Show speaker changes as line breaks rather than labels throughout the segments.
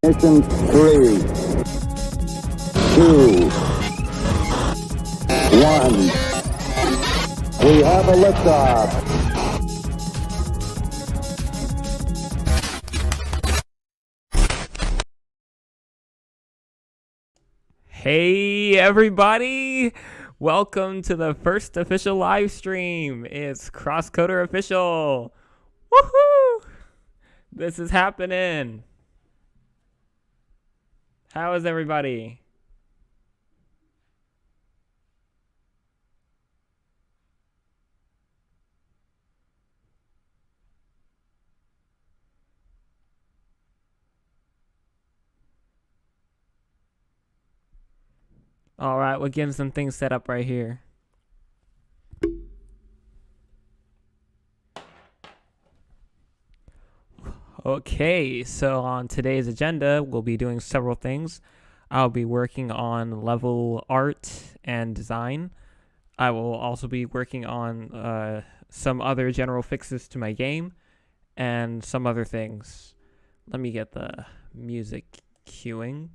Ignition 3, 2, 1. We have a liftoff.
Hey everybody! Welcome to the first official live stream. It's CrossCoder Official. Woohoo! This is happening. How is everybody? Alright, we're getting some things set up right here. Okay, so on today's agenda, we'll be doing several things. I'll be working on level art and design. I will also be working on some other general fixes to my game and some other things. Let me get the music queuing.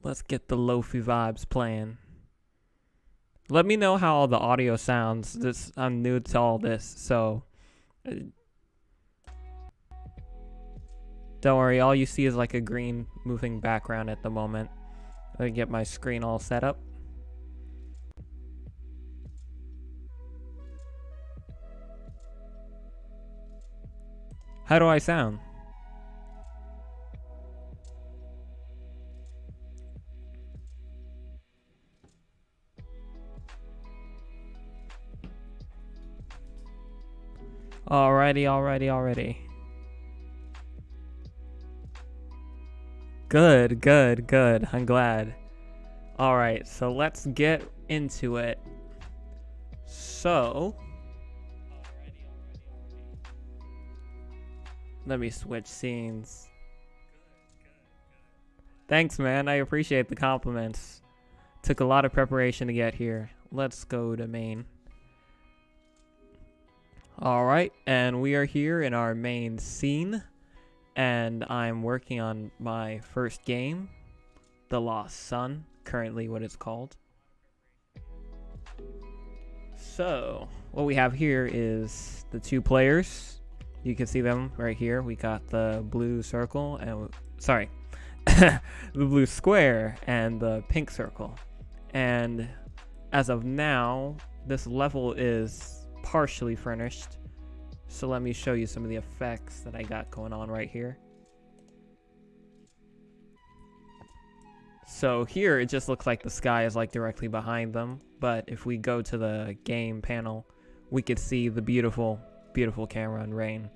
Let's get the lo-fi vibes playing. Let me know how all the audio sounds. I'm new to all this, so don't worry, all you see is like a green moving background at the moment. Let me get my screen all set up. How do I sound? Alrighty. Good. I'm glad. Alright, so let's get into it. So, let me switch scenes. Thanks, man. I appreciate the compliments. Took a lot of preparation to get here. Let's go to main. Alright, and we are here in our main scene, and I'm working on my first game, The Lost Sun, currently what it's called. So, what we have here is the two players. You can see them right here. We got the blue circle, and the blue square and the pink circle. And as of now, this level is partially furnished, so let me show you some of the effects that I got going on right here. So here it just looks like the sky is like directly behind them, but if we go to the game panel, we could see the beautiful camera and rain.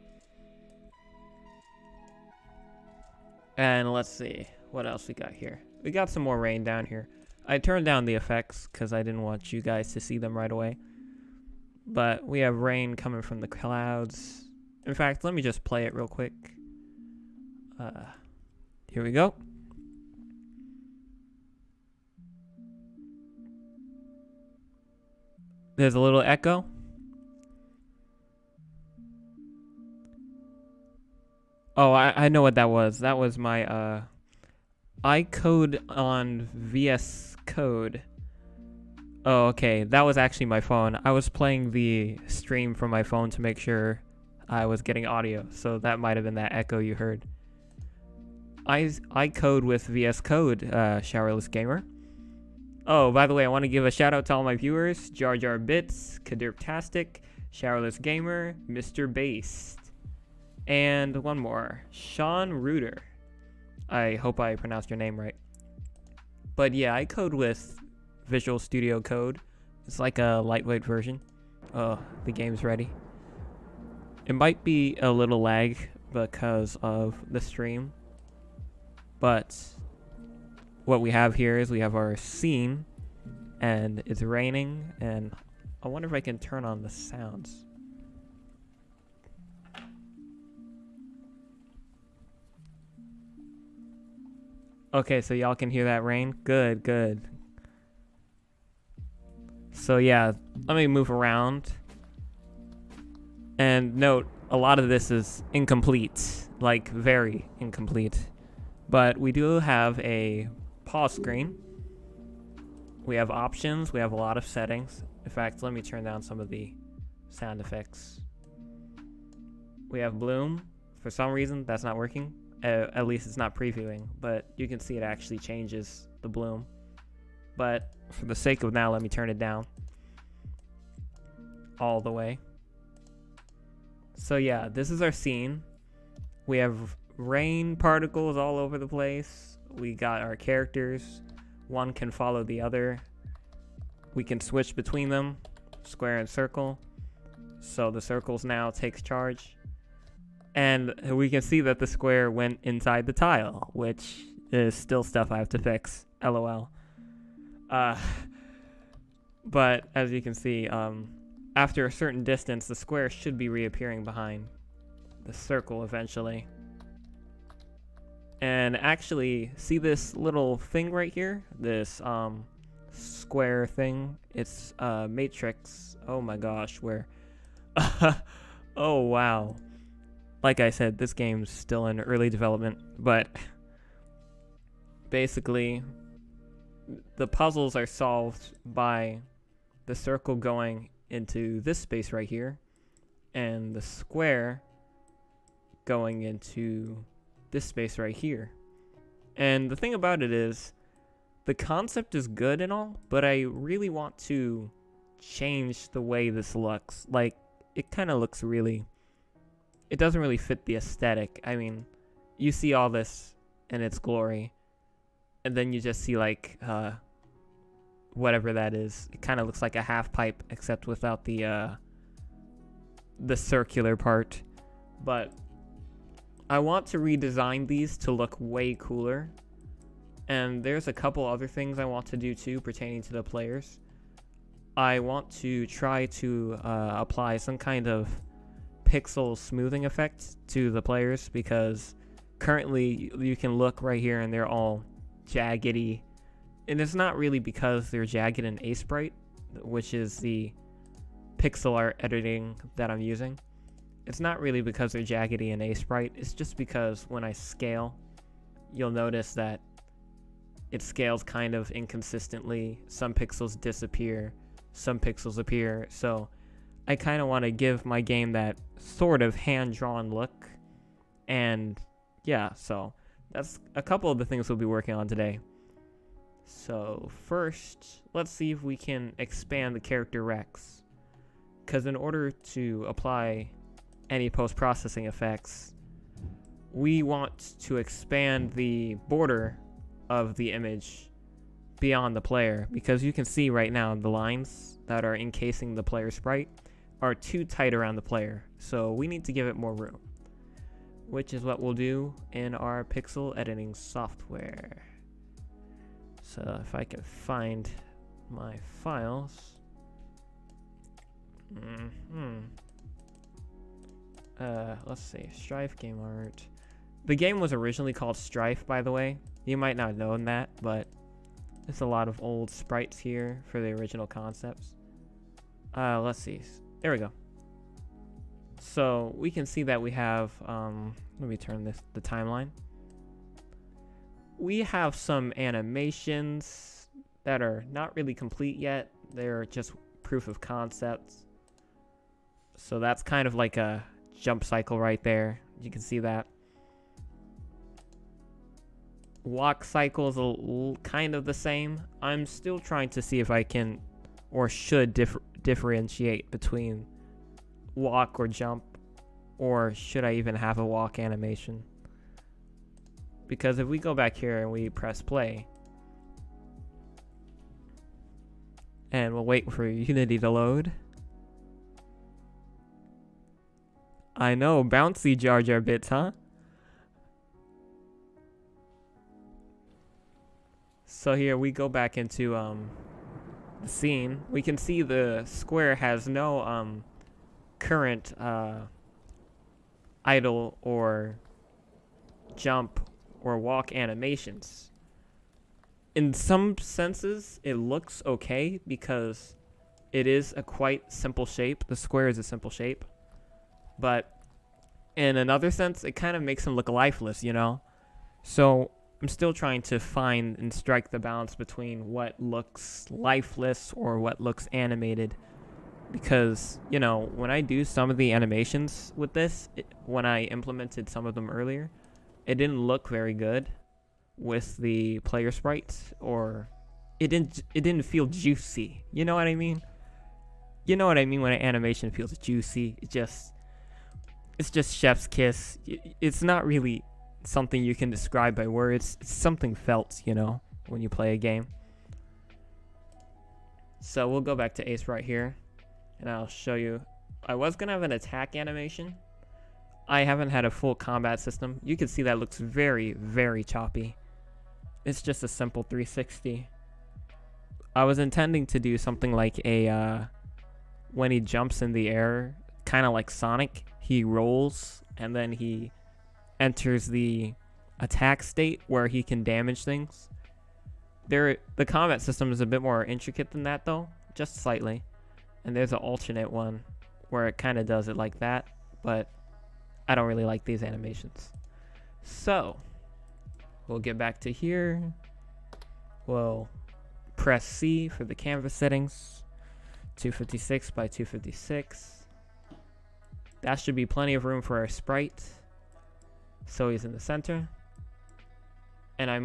And let's see what else we got here. We got some more rain down here. I turned down the effects because I didn't want you guys to see them right away. But we have rain coming from the clouds. In fact, let me just play it real quick. Here we go. There's a little echo. Oh, I know what that was. That was my iCode on VS Code. Oh, okay. That was actually my phone. I was playing the stream from my phone to make sure I was getting audio, so that might have been that echo you heard. I code with VS Code, Showerless Gamer. Oh, by the way, I want to give a shout out to all my viewers: Jar Jar Bits, Kadirptastic, Showerless Gamer, Mr. Based, and one more, Sean Reuter. I hope I pronounced your name right. But yeah, I code with Visual Studio Code. It's like a lightweight version. Oh, the game's ready. It might be a little lag because of the stream, but what we have here is we have our scene, and it's raining, and I wonder if I can turn on the sounds. Okay, so y'all can hear that rain? Good. So yeah, let me move around. And note, a lot of this is incomplete, like very incomplete. But we do have a pause screen. We have options, we have a lot of settings. In fact, let me turn down some of the sound effects. We have bloom. For some reason, that's not working. At least it's not previewing, but you can see it actually changes the bloom. But for the sake of now, let me turn it down all the way. So yeah, this is our scene. We have rain particles all over the place. We got our characters. One can follow the other. We can switch between them, square and circle. So the circles now takes charge. And we can see that the square went inside the tile, which is still stuff I have to fix. LOL. But as you can see, after a certain distance, the square should be reappearing behind the circle eventually. And actually, see this little thing right here? This square thing? It's matrix. Oh my gosh, where? Oh wow. Like I said, this game's still in early development, but basically the puzzles are solved by the circle going into this space right here and the square going into this space right here. And the thing about it is, the concept is good and all, but I really want to change the way this looks. Like, it kind of looks really... It doesn't really fit the aesthetic. I mean, you see all this in its glory, and then you just see like whatever that is. It kind of looks like a half pipe, except without the circular part. But I want to redesign these to look way cooler, and there's a couple other things I want to do too pertaining to the players. I want to try to apply some kind of pixel smoothing effect to the players, because currently you can look right here and they're all jaggedy, and it's not really because they're jagged in Sprite, which is the pixel art editing that I'm using. It's not really because they're jaggedy in Sprite, it's just because when I scale, you'll notice that it scales kind of inconsistently. Some pixels disappear, some pixels appear, so I kind of want to give my game that sort of hand-drawn look. And yeah, so that's a couple of the things we'll be working on today. So first, let's see if we can expand the character Rex. Because in order to apply any post-processing effects, we want to expand the border of the image beyond the player. Because you can see right now the lines that are encasing the player sprite are too tight around the player, so we need to give it more room, which is what we'll do in our pixel editing software. So if I can find my files. Let's see, Strife game art. The game was originally called Strife, by the way. You might not know that, but there's a lot of old sprites here for the original concepts. Let's see. There we go. So we can see that we have, let me turn the timeline. We have some animations that are not really complete yet. They're just proof of concept. So that's kind of like a jump cycle right there. You can see that. Walk cycle is kind of the same. I'm still trying to see if I can or should differentiate between walk or jump, or should I even have a walk animation? Because if we go back here and we press play, and we'll wait for Unity to load. I know, bouncy Jar Jar bits, huh? So here we go back into the scene. We can see the square has no current idle or jump or walk animations. In some senses, it looks okay because it is a quite simple shape. The square is a simple shape. But in another sense, it kind of makes him look lifeless, you know? So I'm still trying to find and strike the balance between what looks lifeless or what looks animated. Because, you know, when I do some of the animations with this, when I implemented some of them earlier, it didn't look very good with the player sprites, or it didn't feel juicy. You know what I mean? You know what I mean when an animation feels juicy. It's just chef's kiss. It's not really something you can describe by words. It's something felt, you know, when you play a game. So we'll go back to Ace right here, and I'll show you. I was gonna have an attack animation. I haven't had a full combat system. You can see that looks very, very choppy. It's just a simple 360. I was intending to do something like a, when he jumps in the air, kind of like Sonic, he rolls and then he enters the attack state where he can damage things. The combat system is a bit more intricate than that though, just slightly. And there's an alternate one where it kind of does it like that, but I don't really like these animations. So we'll get back to here. We'll press C for the canvas settings. 256 by 256. That should be plenty of room for our sprite. So he's in the center. And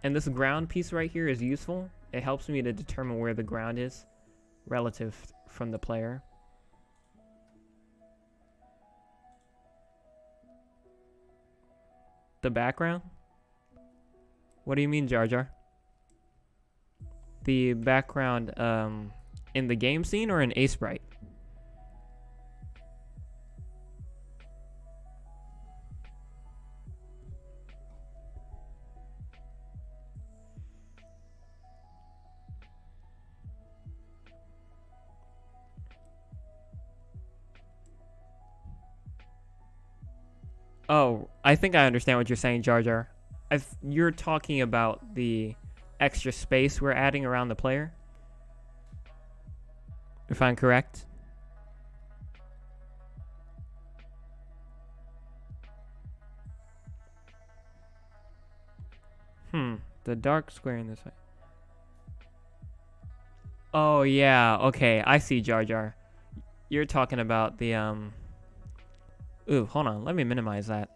this ground piece right here is useful. It helps me to determine where the ground is relative from the player. The background? What do you mean, Jar Jar? The background in the game scene or in A sprite? Oh, I think I understand what you're saying, Jar Jar. You're talking about the extra space we're adding around the player, if I'm correct. The dark square in this way. Oh yeah, okay, I see, Jar Jar. You're talking about the Ooh, hold on, let me minimize that.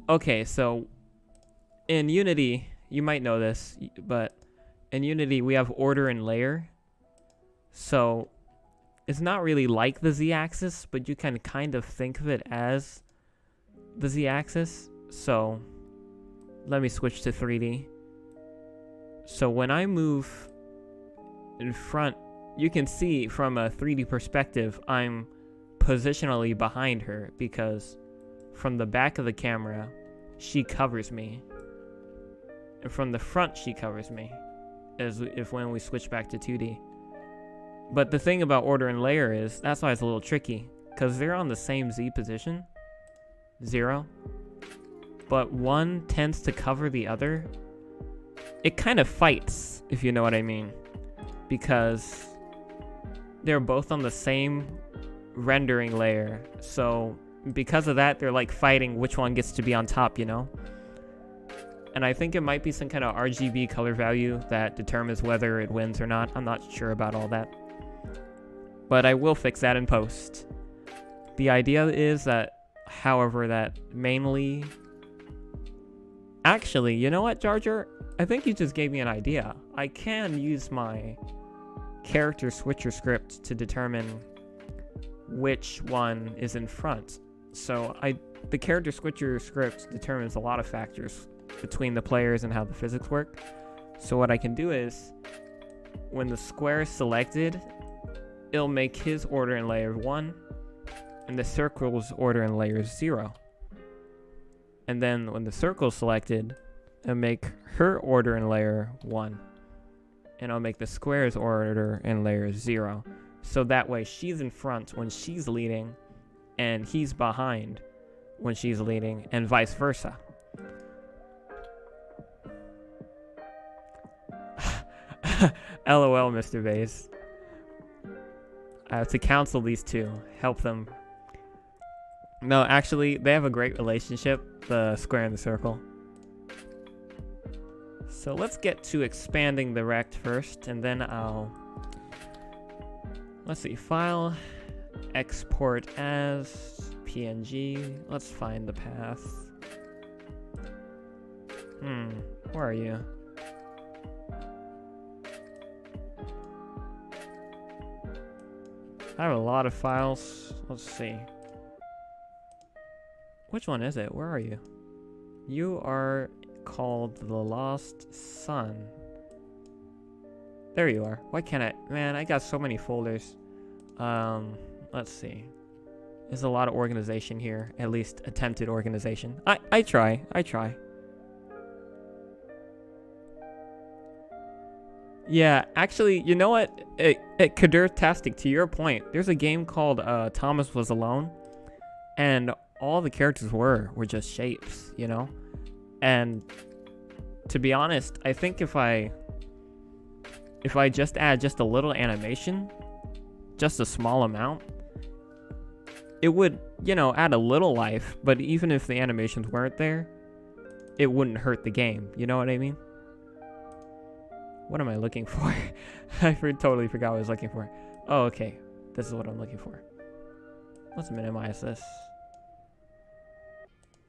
Okay, so in Unity, you might know this, but in Unity we have order and layer. So it's not really like the z-axis, but you can kind of think of it as the z-axis. So let me switch to 3D. So when I move in front, you can see from a 3D perspective, I'm positionally behind her because from the back of the camera, she covers me. And from the front, she covers me, as if when we switch back to 2D. But the thing about order and layer is, that's why it's a little tricky, because they're on the same Z position, 0, but one tends to cover the other. It kind of fights, if you know what I mean, because they're both on the same rendering layer. So because of that, they're like fighting which one gets to be on top, you know? And I think it might be some kind of RGB color value that determines whether it wins or not. I'm not sure about all that, but I will fix that in post. The idea is that, however, that mainly... Actually, you know what, Jar Jar? I think you just gave me an idea. I can use my character switcher script to determine which one is in front. So the character switcher script determines a lot of factors between the players and how the physics work. So what I can do is, when the square is selected, it'll make his order in layer 1, and the circle's order in layer 0. And then when the circle's selected, it'll make her order in layer 1, and I'll make the square's order in layer 0. So that way she's in front when she's leading, and he's behind when she's leading, and vice versa. LOL, Mr. Vase. I have to counsel these two, help them No, actually, they have a great relationship, the square and the circle. So let's get to expanding the rect first, and then let's see, file, export as PNG. Let's find the path. Where are you? I have a lot of files. Let's see. Which one is it? Where are you? You are called The Lost Sun. There you are. Why can't I? Man, I got so many folders. Let's see. There's a lot of organization here. At least attempted organization. I try. Yeah, actually, you know what? Kadir-tastic, to your point, there's a game called Thomas Was Alone, and all the characters were just shapes, you know? And to be honest, I think if I just add just a little animation, just a small amount, it would, you know, add a little life, but even if the animations weren't there, it wouldn't hurt the game, you know what I mean? What am I looking for? I totally forgot what I was looking for. Oh, okay. This is what I'm looking for. Let's minimize this.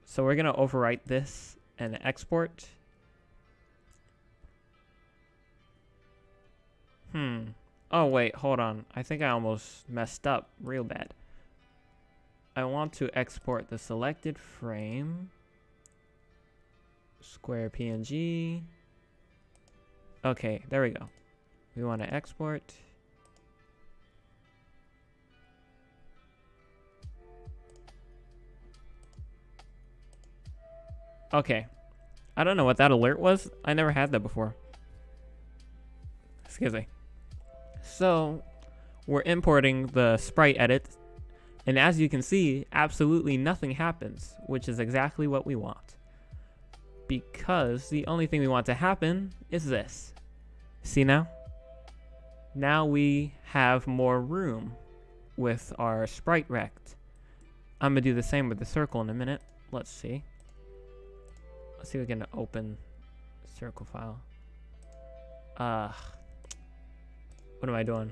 So we're gonna overwrite this and export. Oh wait, hold on. I think I almost messed up real bad. I want to export the selected frame. Square PNG. Okay, there we go. We want to export. Okay. I don't know what that alert was. I never had that before. Excuse me. So, we're importing the sprite edit. And as you can see, absolutely nothing happens, which is exactly what we want. Because the only thing we want to happen is this. See now? Now we have more room with our sprite rect. I'm gonna do the same with the circle in a minute. Let's see. Let's see if we can open circle file. What am I doing?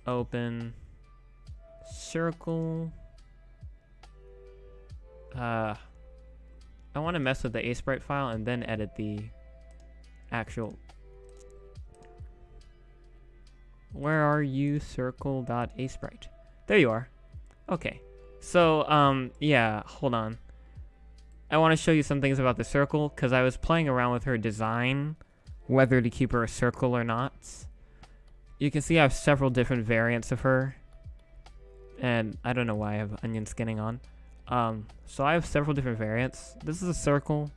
Open circle. I want to mess with the asprite file and then edit the actual. Where are you? Circle.asprite. There you are. Okay. So, yeah, hold on. I want to show you some things about the circle because I was playing around with her design, whether to keep her a circle or not. You can see I have several different variants of her. And I don't know why I have onion skinning on. So I have several different variants. This is a circle.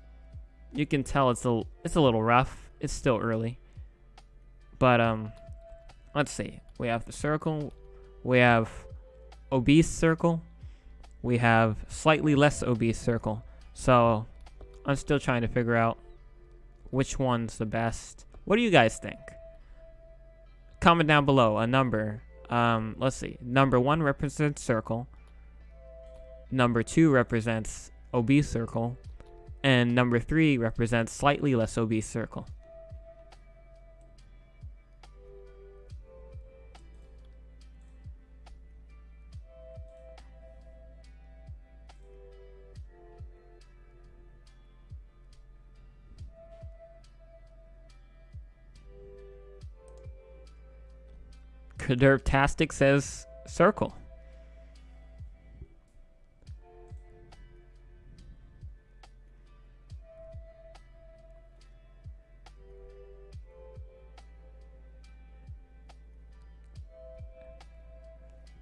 You can tell it's a little rough. It's still early. But let's see. We have the circle. We have obese circle. We have slightly less obese circle. So I'm still trying to figure out which one's the best. What do you guys think? Comment down below a number. Let's see. Number 1 represents circle. Number 2 represents obese circle. And number 3 represents slightly less obese circle. Kadir-tastic says circle.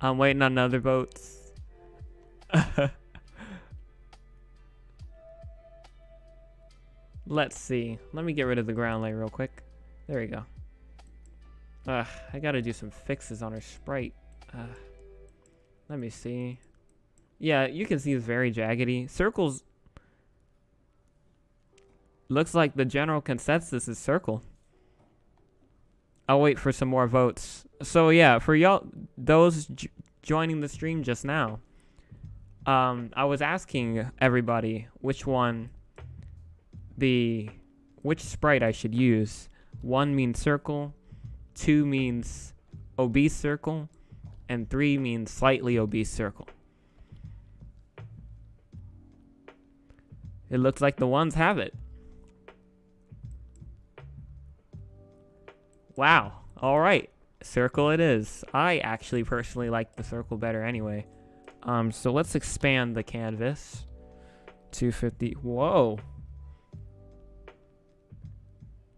I'm waiting on other votes. Let's see. Let me get rid of the ground layer real quick. There we go. I gotta do some fixes on her sprite. Let me see. Yeah, you can see it's very jaggedy. Circles. Looks like the general consensus is circle. I'll wait for some more votes. So yeah, for y'all, those joining the stream just now, I was asking everybody which sprite I should use. 1 means circle, 2 means obese circle, and 3 means slightly obese circle. It looks like the ones have it. Wow. All right. Circle it is. I actually personally like the circle better anyway. So let's expand the canvas. 250. Whoa.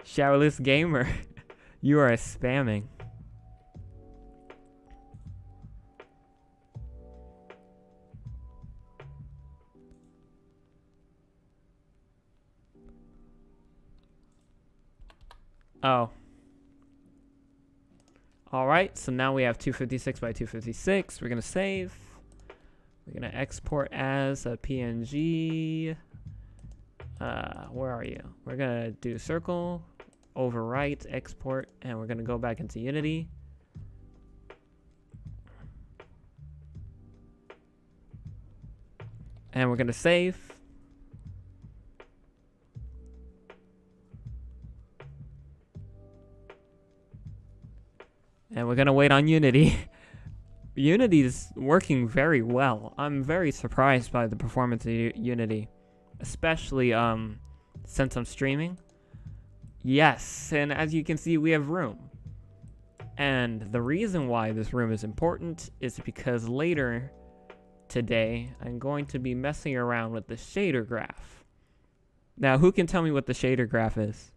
Showerless Gamer. You are spamming. Oh. Alright, so now we have 256 by 256. We're going to save. We're going to export as a PNG. Where are you? We're going to do circle, overwrite, export, and we're going to go back into Unity. And we're going to save. And we're going to wait on Unity. Unity is working very well. I'm very surprised by the performance of Unity. Especially since I'm streaming. Yes, and as you can see, we have room. And the reason why this room is important is because later today, I'm going to be messing around with the shader graph. Now, who can tell me what the shader graph is?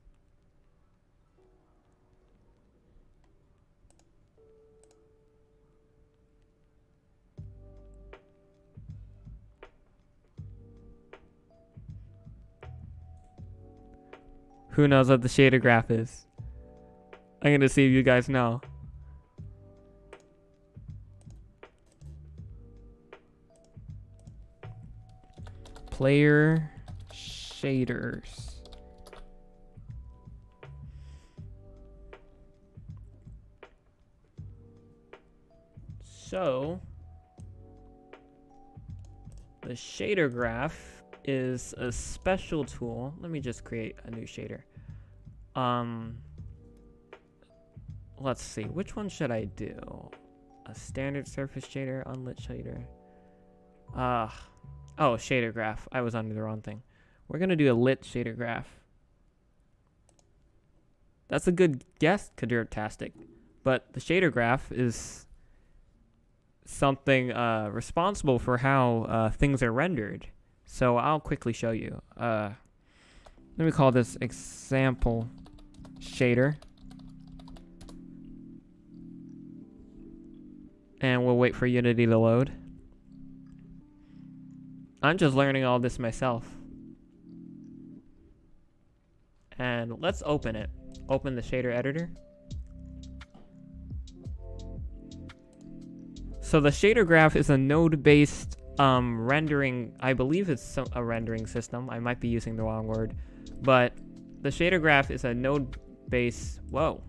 Who knows what the shader graph is? I'm gonna see if you guys know. Player shaders. So, the shader graph is a special tool. Let me just create a new shader. Let's see, which one should I do? A standard surface shader, unlit shader. Oh, shader graph. I was under the wrong thing. We're gonna do a lit shader graph. That's a good guess, Kadir-tastic. But the shader graph is something responsible for how things are rendered. So I'll quickly show you. Let me call this example shader. And we'll wait for Unity to load. I'm just learning all this myself. And let's open it. Open the shader editor. So the shader graph is a node-based rendering. I believe it's a rendering system. I might be using the wrong word. But the shader graph is a node-based... Whoa.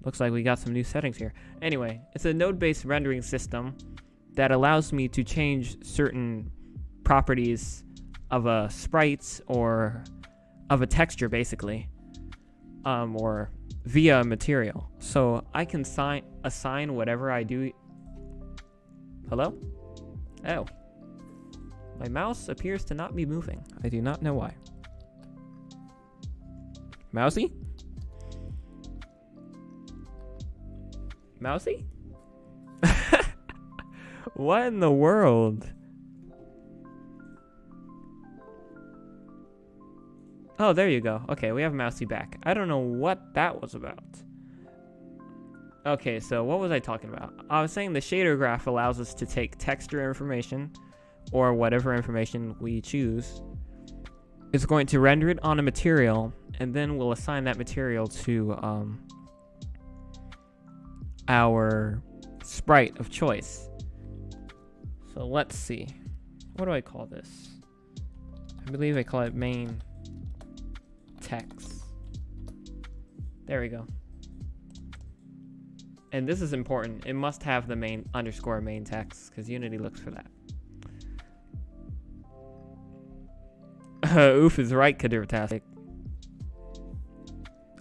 Looks like we got some new settings here. Anyway, it's a node-based rendering system that allows me to change certain properties of a sprite or of a texture, basically, or via a material. So I can assign whatever I do. Hello? Oh. My mouse appears to not be moving. I do not know why. Mousy? Mousy? What in the world? Oh, there you go. Okay, we have Mousy back. I don't know what that was about. Okay, so what was I talking about? I was saying the shader graph allows us to take texture information, or whatever information we choose. It's going to render it on a material, and then we'll assign that material to our sprite of choice. So let's see. What do I call this? I believe I call it main text. There we go. And this is important. It must have the main _ main text, because Unity looks for that. Oof is right, Kadir-tastic.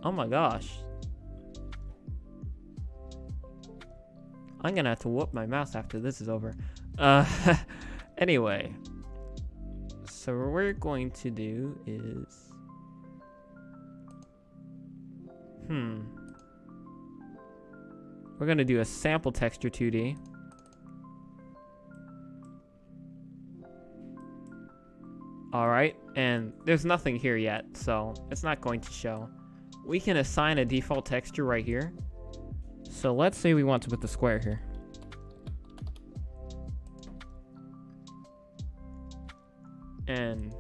Oh my gosh. I'm gonna have to whoop my mouse after this is over. Anyway. So what we're going to do is... We're gonna do a sample texture 2D. Alright, and there's nothing here yet, so it's not going to show. We can assign a default texture right here. So let's say we want to put the square here. And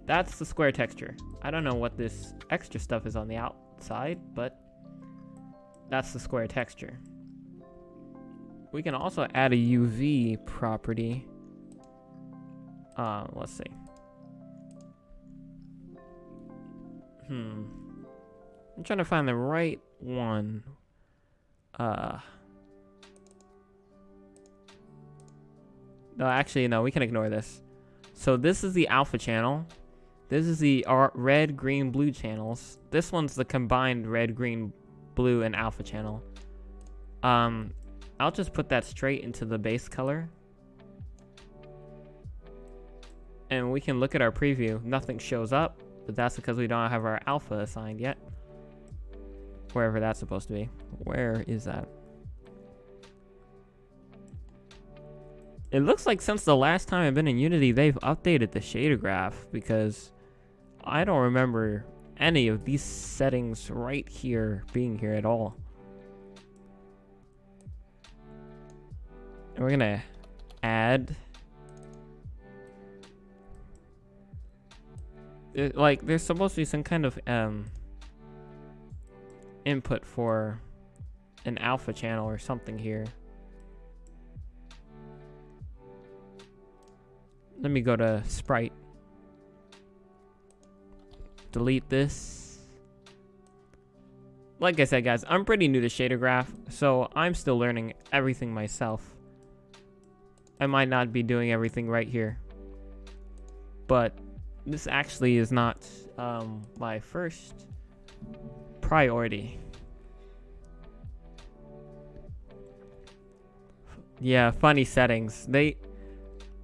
that's the square texture. I don't know what this extra stuff is on the outside, but that's the square texture. We can also add a UV property. Let's see. I'm trying to find the right one. No, actually, no, we can ignore this. So this is the alpha channel. This is the red, green, blue channels. This one's the combined red, green, blue, and alpha channel. I'll just put that straight into the base color. And we can look at our preview. Nothing shows up, but that's because we don't have our alpha assigned yet. Wherever that's supposed to be. Where is that? It looks like since the last time I've been in Unity, they've updated the shader graph, because I don't remember any of these settings right here being here at all. And we're gonna add... like, there's supposed to be some kind of input for an alpha channel or something here. Let me go to sprite. Delete this. Like I said, guys, I'm pretty new to shader graph, so I'm still learning everything myself. I might not be doing everything right here, but this actually is not my first priority. Yeah, funny settings.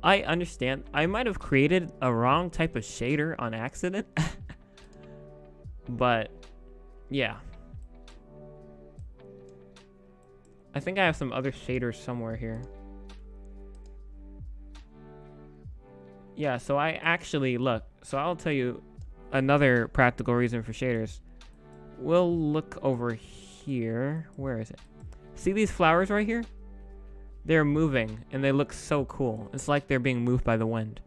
I understand. I might have created a wrong type of shader on accident. But yeah. I think I have some other shaders somewhere here. Yeah, so I actually, look, so I'll tell you another practical reason for shaders. We'll look over here. Where is it? See these flowers right here? They're moving, and they look so cool. It's like they're being moved by the wind.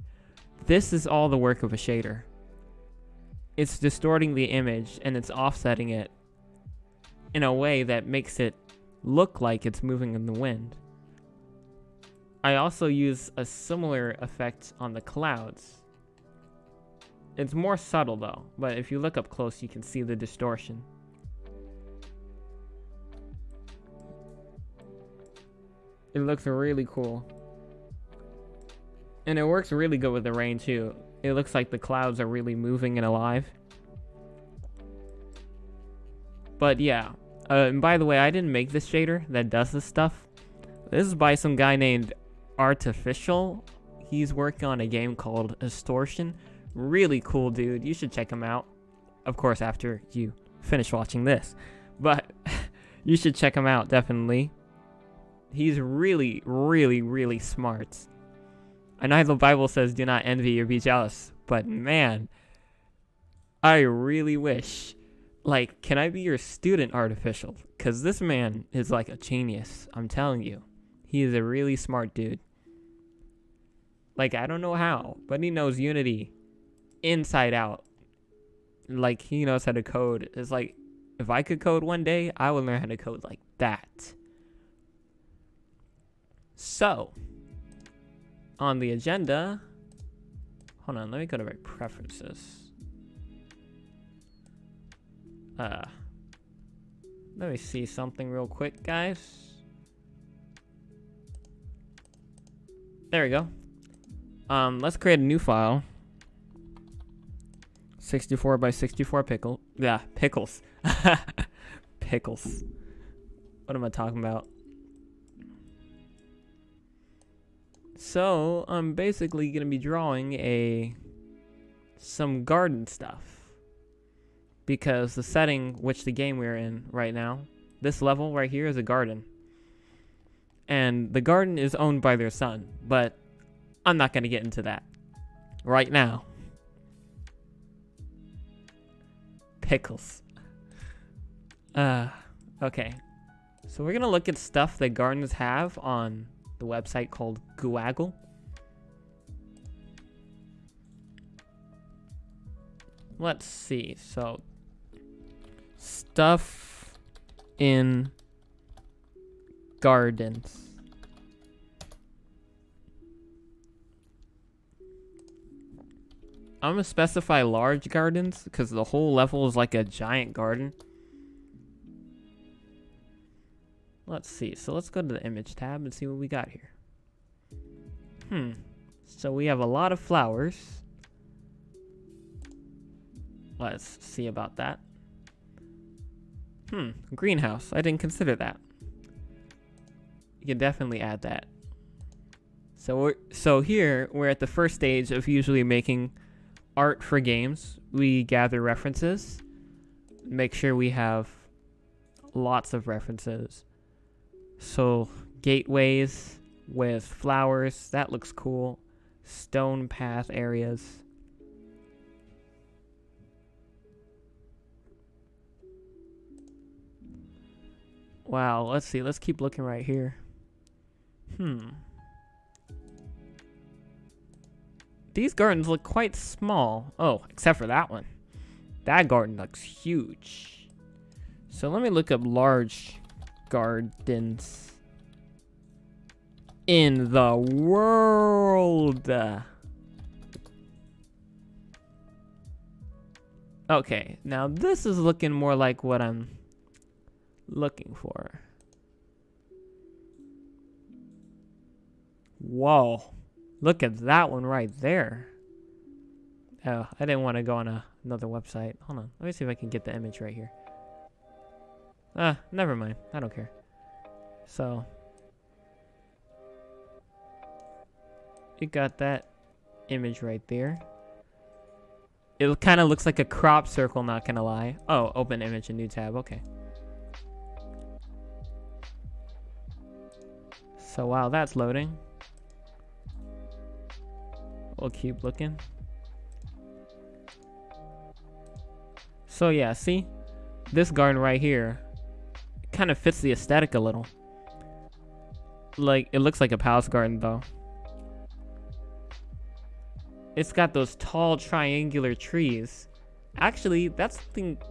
This is all the work of a shader. It's distorting the image, and it's offsetting it in a way that makes it look like it's moving in the wind. I also use a similar effect on the clouds. It's more subtle though, but if you look up close, you can see the distortion. It looks really cool. And it works really good with the rain too. It looks like the clouds are really moving and alive. But yeah, and by the way, I didn't make this shader that does this stuff. This is by some guy named Artificial. He's working on a game called Distortion. Really cool dude. You should check him out. Of course, after you finish watching this. But you should check him out, definitely. He's really, really, really smart. I know the Bible says do not envy or be jealous, but man, I really wish, like, can I be your student, Artificial? Because this man is like a genius, I'm telling you. He is a really smart dude. Like, I don't know how, but he knows Unity inside out. Like, he knows how to code. It's like, if I could code one day, I would learn how to code like that. So, on the agenda, hold on, let me go to my preferences. Let me see something real quick, guys. There we go. Let's create a new file. 64 by 64 pickle. Yeah, pickles. Pickles. What am I talking about? So, I'm basically going to be drawing some garden stuff. Because the setting which the game we're in right now, this level right here is a garden. And the garden is owned by their son, but I'm not going to get into that right now. Pickles. Okay. So we're going to look at stuff that gardens have on the website called Google. Let's see. So, stuff in gardens. I'm gonna specify large gardens because the whole level is like a giant garden. Let's see. So let's go to the image tab and see what we got here. So we have a lot of flowers. Let's see about that. Greenhouse. I didn't consider that. You can definitely add that. So here we're at the first stage of usually making art for games. We gather references, make sure we have lots of references. So gateways with flowers, that looks cool. Stone path areas. Wow, let's see. Let's keep looking right here. These gardens look quite small. Oh, except for that one. That garden looks huge. So let me look up large gardens in the world. Okay, now this is looking more like what I'm looking for. Whoa. Look at that one right there. Oh, I didn't want to go on another website. Hold on. Let me see if I can get the image right here. Never mind. I don't care. So, you got that image right there. It kind of looks like a crop circle, not gonna lie. Oh, open image, a new tab. Okay. So while that's loading, we'll keep looking. So yeah, see? This garden right here kind of fits the aesthetic a little. Like, it looks like a palace garden though. It's got those tall triangular trees. Actually, that's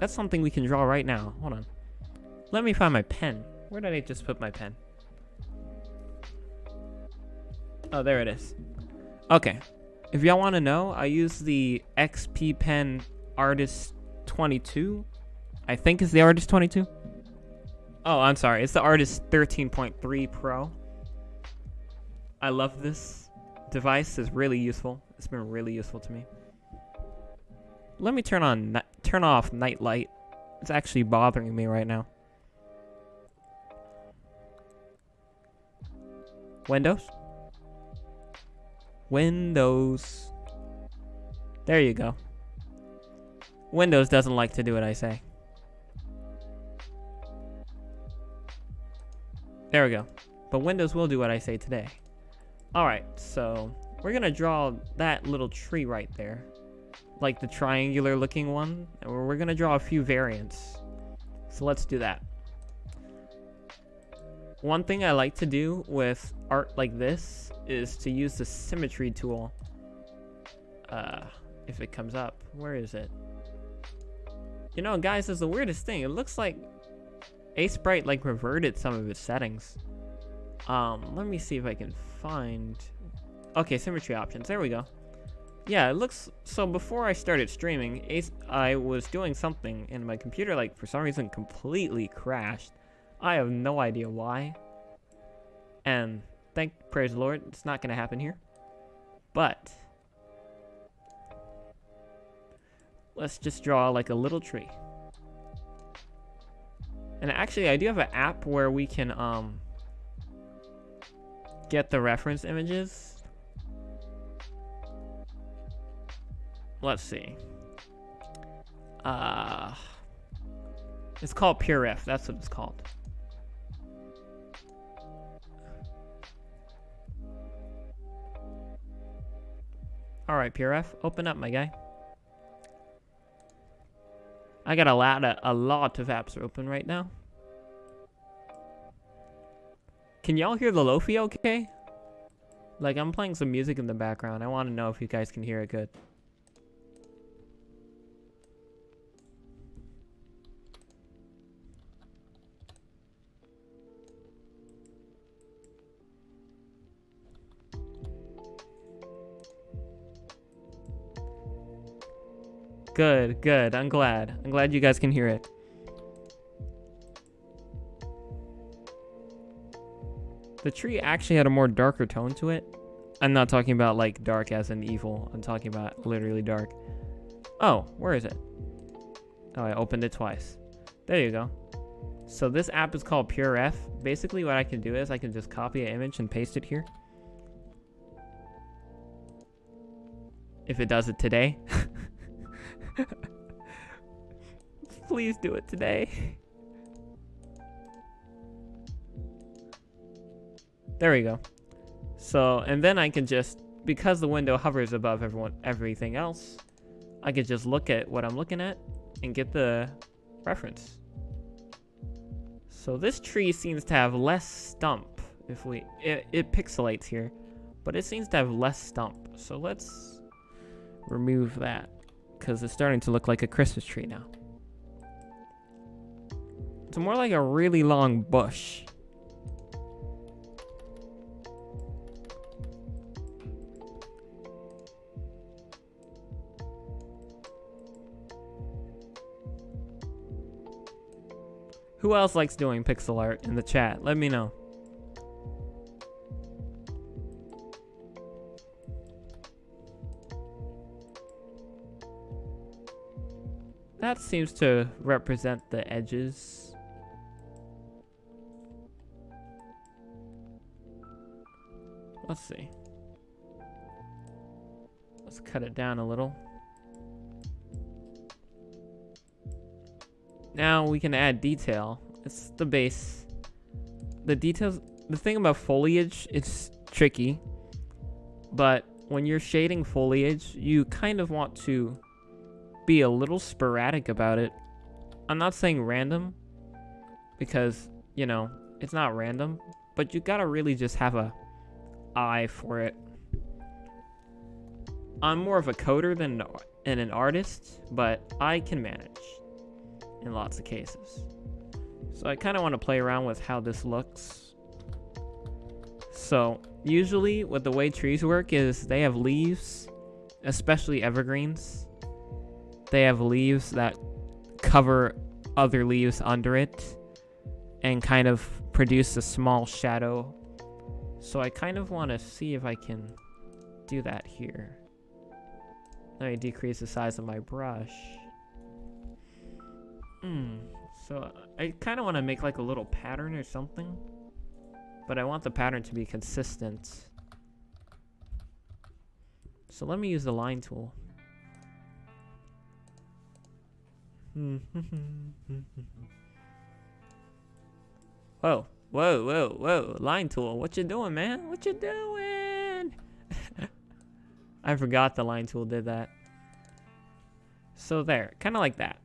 something we can draw right now. Hold on. Let me find my pen. Where did I just put my pen? Oh, there it is. Okay. If y'all want to know, I use the XP Pen Artist 22. I think it's the Artist 22. Oh, I'm sorry. It's the Artist 13.3 Pro. I love this device. It's really useful. It's been really useful to me. Let me turn off night light. It's actually bothering me right now. Windows. Windows. There you go. Windows doesn't like to do what I say. There we go. But Windows will do what I say today. Alright, so we're going to draw that little tree right there. Like the triangular looking one. And we're going to draw a few variants. So let's do that. One thing I like to do with art like this is to use the symmetry tool. If it comes up. Where is it? You know, guys, it's the weirdest thing. It looks like Sprite like reverted some of its settings. Let me see if I can find... Okay, symmetry options. There we go. Yeah, it looks... So before I started streaming, I was doing something and my computer, like, for some reason completely crashed. I have no idea why. And praise the Lord, it's not going to happen here. But let's just draw like a little tree. And actually, I do have an app where we can get the reference images. Let's see. It's called PureRef. That's what it's called. All right, PureRef, open up, my guy. I got a lot of apps open right now. Can y'all hear the Lofi okay? Like, I'm playing some music in the background. I want to know if you guys can hear it good. Good, good. I'm glad. I'm glad you guys can hear it. The tree actually had a more darker tone to it. I'm not talking about like dark as in evil. I'm talking about literally dark. Oh, where is it? Oh, I opened it twice. There you go. So this app is called PureRef. Basically what I can do is I can just copy an image and paste it here. If it does it today. Please do it today. There we go. So, and then I can just, because the window hovers above everything else, I could just look at what I'm looking at and get the reference. So this tree seems to have less stump. If it pixelates here, but it seems to have less stump. So let's remove that, because it's starting to look like a Christmas tree now. It's more like a really long bush. Who else likes doing pixel art in the chat? Let me know. That seems to represent the edges. Let's see. Let's cut it down a little. Now we can add detail. It's the base. The details, the thing about foliage, it's tricky. But when you're shading foliage, you kind of want to be a little sporadic about it. I'm not saying random, because, you know, it's not random, but you gotta really just have a eye for it. I'm more of a coder than an artist, but I can manage in lots of cases. So I kind of want to play around with how this looks. So usually with the way trees work is they have leaves, especially evergreens. They have leaves that cover other leaves under it and kind of produce a small shadow. So I kind of want to see if I can do that here. Let me decrease the size of my brush. So I kind of want to make like a little pattern or something, but I want the pattern to be consistent. So let me use the line tool. Whoa, whoa, whoa, whoa, line tool, what you doing, man? What you doing? I forgot the line tool did that. So there, kind of like that.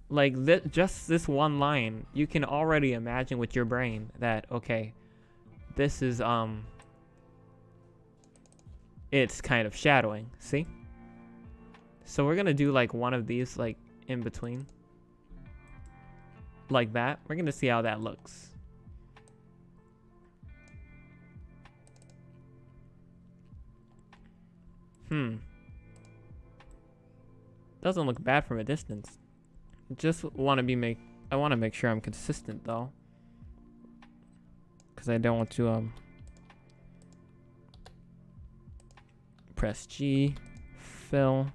Like just this one line, you can already imagine with your brain that, okay, this is, it's kind of shadowing, see? So we're gonna do like one of these like in between. Like that. We're gonna see how that looks. Doesn't look bad from a distance. Just want to I want to make sure I'm consistent though, because I don't want to press G, fill,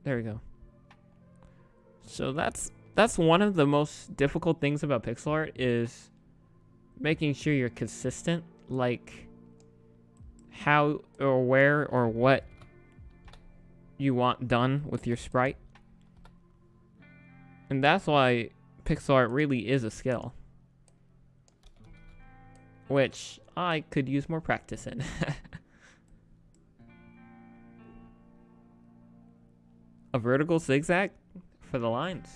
There we go. So that's one of the most difficult things about pixel art, is making sure you're consistent, like how or where or what you want done with your sprite. And that's why pixel art really is a skill, which I could use more practice in. A vertical zigzag for the lines.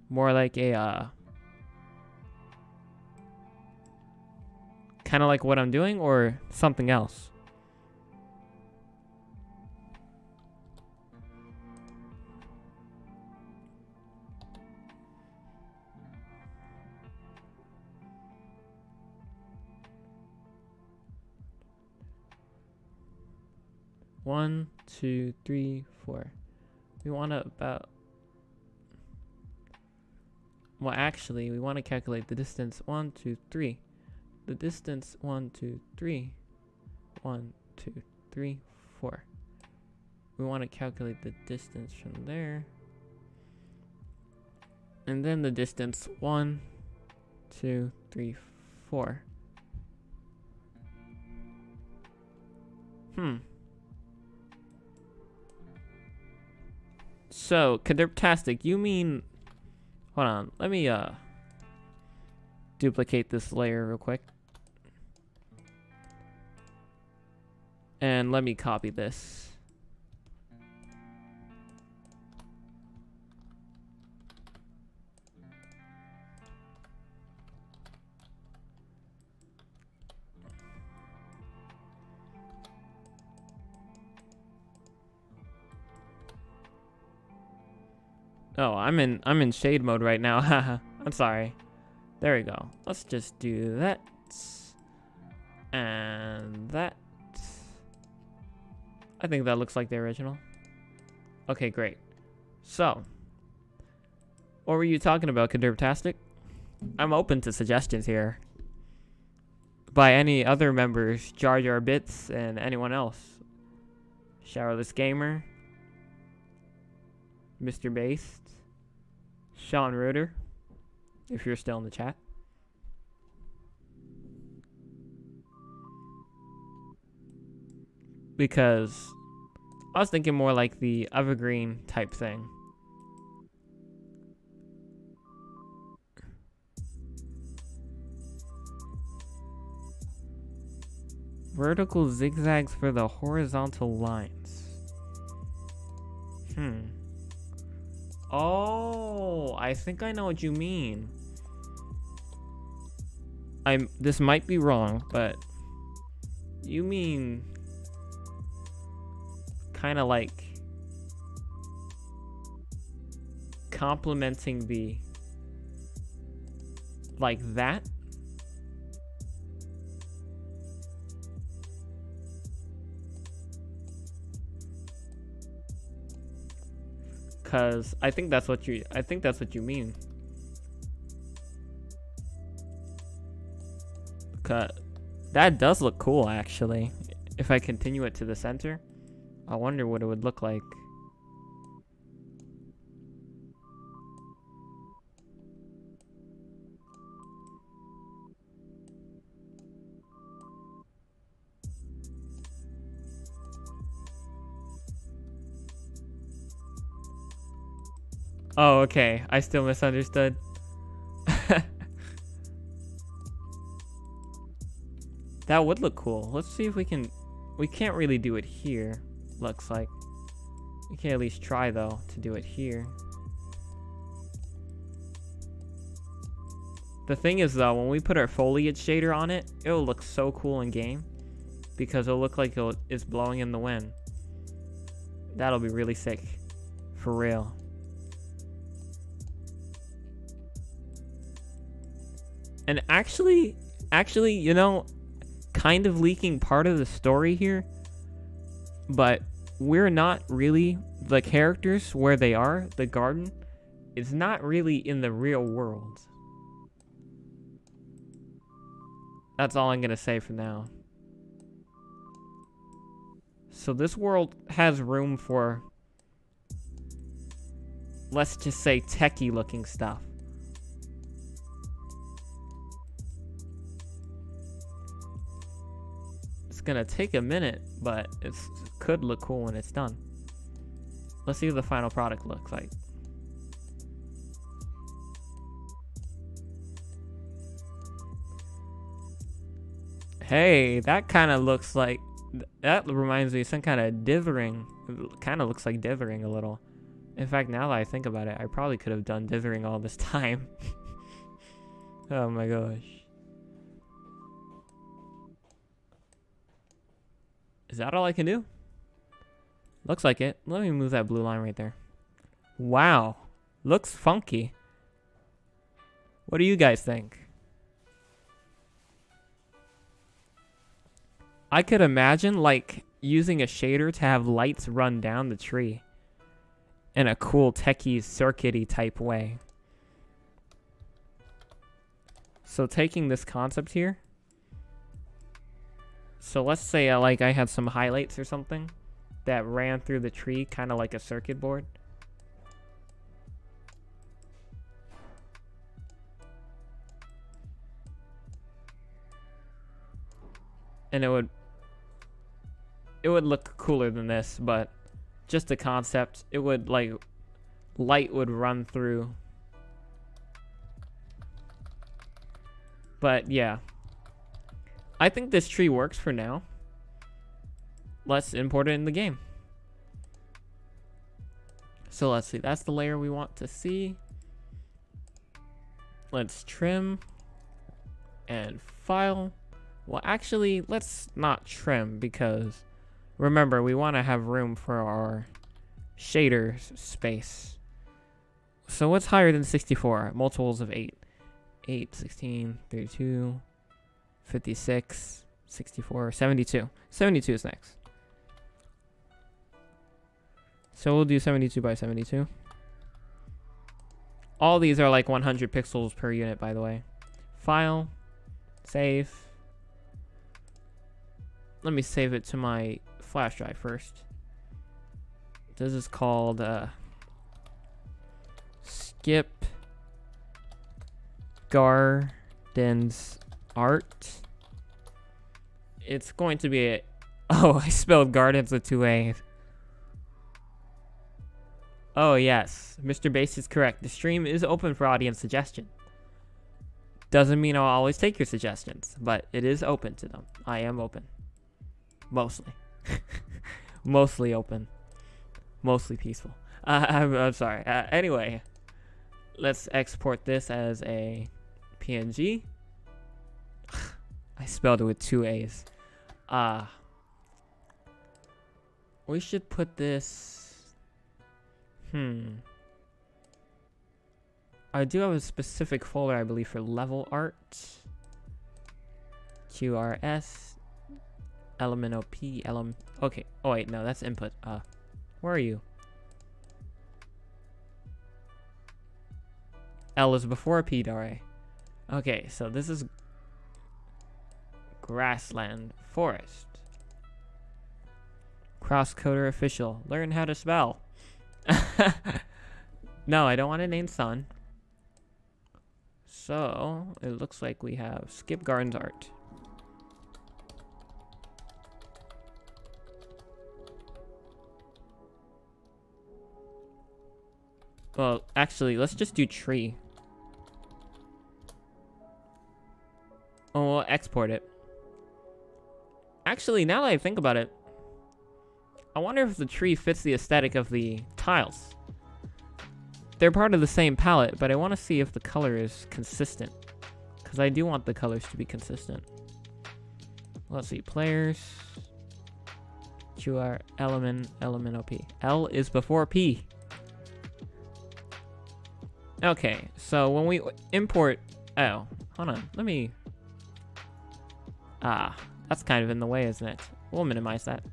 More like a kind of like what I'm doing, or something else. One, two, three, four. We want to about... Well, actually, we want to calculate the distance. 1, 2, 3. The distance 1, 2, 3. 1, 2, 3, 4. We want to calculate the distance from there. And then the distance 1, 2, 3, 4. So, Kadrptastic, you mean... Hold on, let me duplicate this layer real quick. And let me copy this. Oh, I'm in shade mode right now. Haha. I'm sorry. There we go. Let's just do that. And that. I think that looks like the original. Okay, great. So, what were you talking about, Kadrptastic? I'm open to suggestions here. By any other members, Jar Jar Bits, and anyone else. Showerless Gamer. Mr. Based. Sean Reuter, if you're still in the chat. Because I was thinking more like the evergreen type thing. Vertical zigzags for the horizontal lines. Oh, I think I know what you mean. This might be wrong, but you mean kind of like complementing the like that? Cause I think that's what you mean. Cause that does look cool, actually. If I continue it to the center, I wonder what it would look like. Oh, okay. I still misunderstood. That would look cool. Let's see if we can... We can't really do it here, looks like. We can at least try, though, to do it here. The thing is, though, when we put our foliage shader on it, it'll look so cool in game. Because it'll look like it's blowing in the wind. That'll be really sick. For real. And actually, you know, kind of leaking part of the story here, but we're not really, the characters where they are, the garden, is not really in the real world. That's all I'm gonna say for now. So this world has room for, let's just say, techie looking stuff. It's gonna take a minute, but it could look cool when it's done. Let's see what the final product looks like. Hey, that kind of looks like, that reminds me of some kind of dithering. It kind of looks like dithering a little. In fact, now that I think about it, I probably could have done dithering all this time. Oh my gosh. Is that all I can do? Looks like it. Let me move that blue line right there. Wow. Looks funky. What do you guys think? I could imagine like using a shader to have lights run down the tree in a cool techie circuity type way. So taking this concept here. So let's say I had some highlights or something that ran through the tree, kind of like a circuit board. And it would look cooler than this, but just a concept. It would like light would run through. But yeah, I think this tree works for now. Let's import it in the game. So let's see, that's the layer we want to see. Let's trim and file. Well, actually, let's not trim because remember, we want to have room for our shaders space. So what's higher than 64? Multiples of 8. 8, 16, 32, 56, 64, 72. 72 is next. So we'll do 72 by 72. All these are like 100 pixels per unit, by the way. File, save. Let me save it to my flash drive first. This is called Skip Gardens Art. It's going to be oh, I spelled gardens with 2 A's. Oh yes, Mr. Bass is correct. The stream is open for audience suggestion. Doesn't mean I'll always take your suggestions, but it is open to them. I am open. Mostly. Mostly open. Mostly peaceful. I'm sorry. Anyway, let's export this as a PNG. I spelled it with 2 A's. We should put this... I do have a specific folder, I believe, for level art. QRS. Element OP. Okay. Oh, wait. No, that's input. Where are you? L is before P, Dare. Okay, so this is grassland forest. Crosscoder official. Learn how to spell. No, I don't want to name sun. So it looks like we have Skip Gardens Art. Well, actually, let's just do tree. Oh, we'll export it. Actually, now that I think about it, I wonder if the tree fits the aesthetic of the tiles. They're part of the same palette, but I want to see if the color is consistent. Because I do want the colors to be consistent. Let's see, players. QR, element OP. L is before P. Okay, so when we import... Oh, hold on, let me... that's kind of in the way, isn't it? We'll minimize that.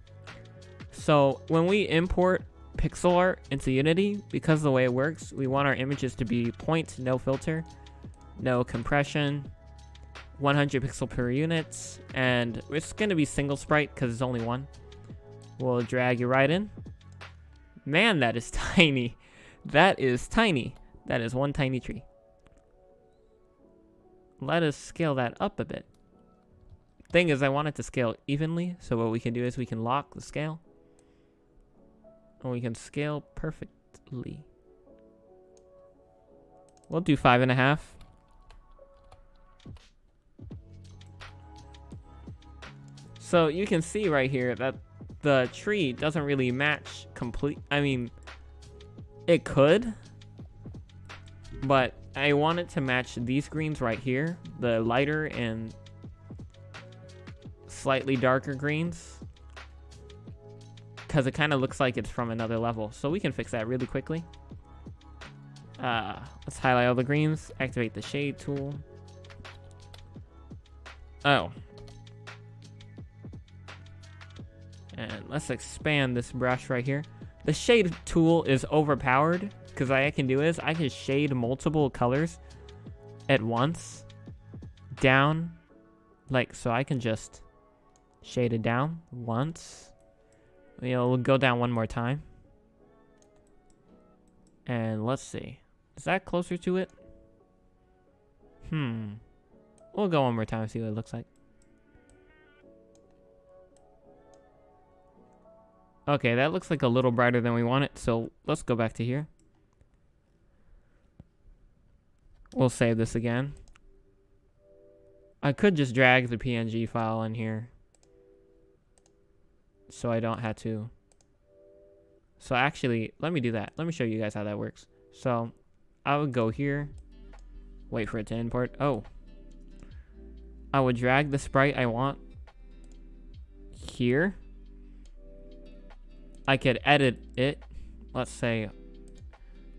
So when we import pixel art into Unity, because of the way it works, we want our images to be point, no filter, no compression, 100 pixel per unit, and it's going to be single sprite because it's only one. We'll drag you right in. Man, that is tiny. That is tiny. That is one tiny tree. Let us scale that up a bit. Thing is, I want it to scale evenly, so what we can do is we can lock the scale. And we can scale perfectly. We'll do 5.5. So you can see right here that the tree doesn't really match complete. I mean, it could, but I want it to match these greens right here, the lighter and slightly darker greens, because it kind of looks like it's from another level. So we can fix that really quickly. Let's highlight all the greens, activate the shade tool. Oh. And let's expand this brush right here. The shade tool is overpowered, because what I can do is I can shade multiple colors at once down, like, so I can just shade it down once. You know, we'll go down one more time. And let's see. Is that closer to it? We'll go one more time and see what it looks like. Okay, that looks like a little brighter than we want it, so let's go back to here. We'll save this again. I could just drag the PNG file in here, so I don't have to. So actually, let me do that. Let me show you guys how that works. So I would go here, wait for it to import. Oh, I would drag the sprite I want here. I could edit it. Let's say,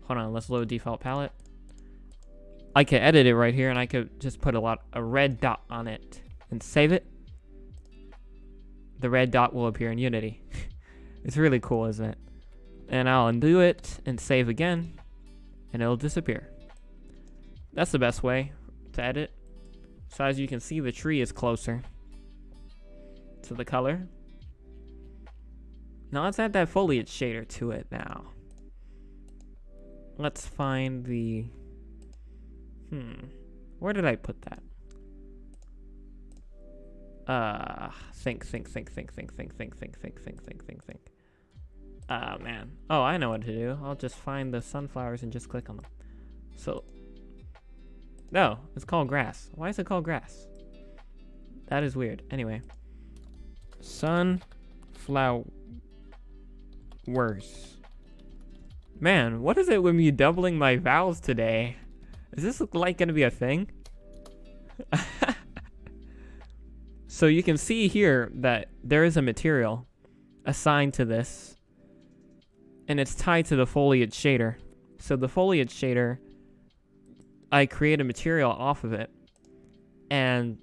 hold on, let's load default palette. I could edit it right here, and I could just put a red dot on it and save it. The red dot will appear in Unity. It's really cool, isn't it? And I'll undo it and save again, and it'll disappear. That's the best way to edit. So as you can see, the tree is closer to the color. Now let's add that foliage shader to it now. Let's find the... Where did I put that? Think. Man. Oh, I know what to do. I'll just find the sunflowers and just click on them. So... No, it's called grass. Why is it called grass? That is weird. Anyway. Sunflower... Worse. Man, what is it with me doubling my vowels today? Is this like gonna be a thing? So you can see here that there is a material assigned to this, and it's tied to the foliage shader. So the foliage shader, I create a material off of it, and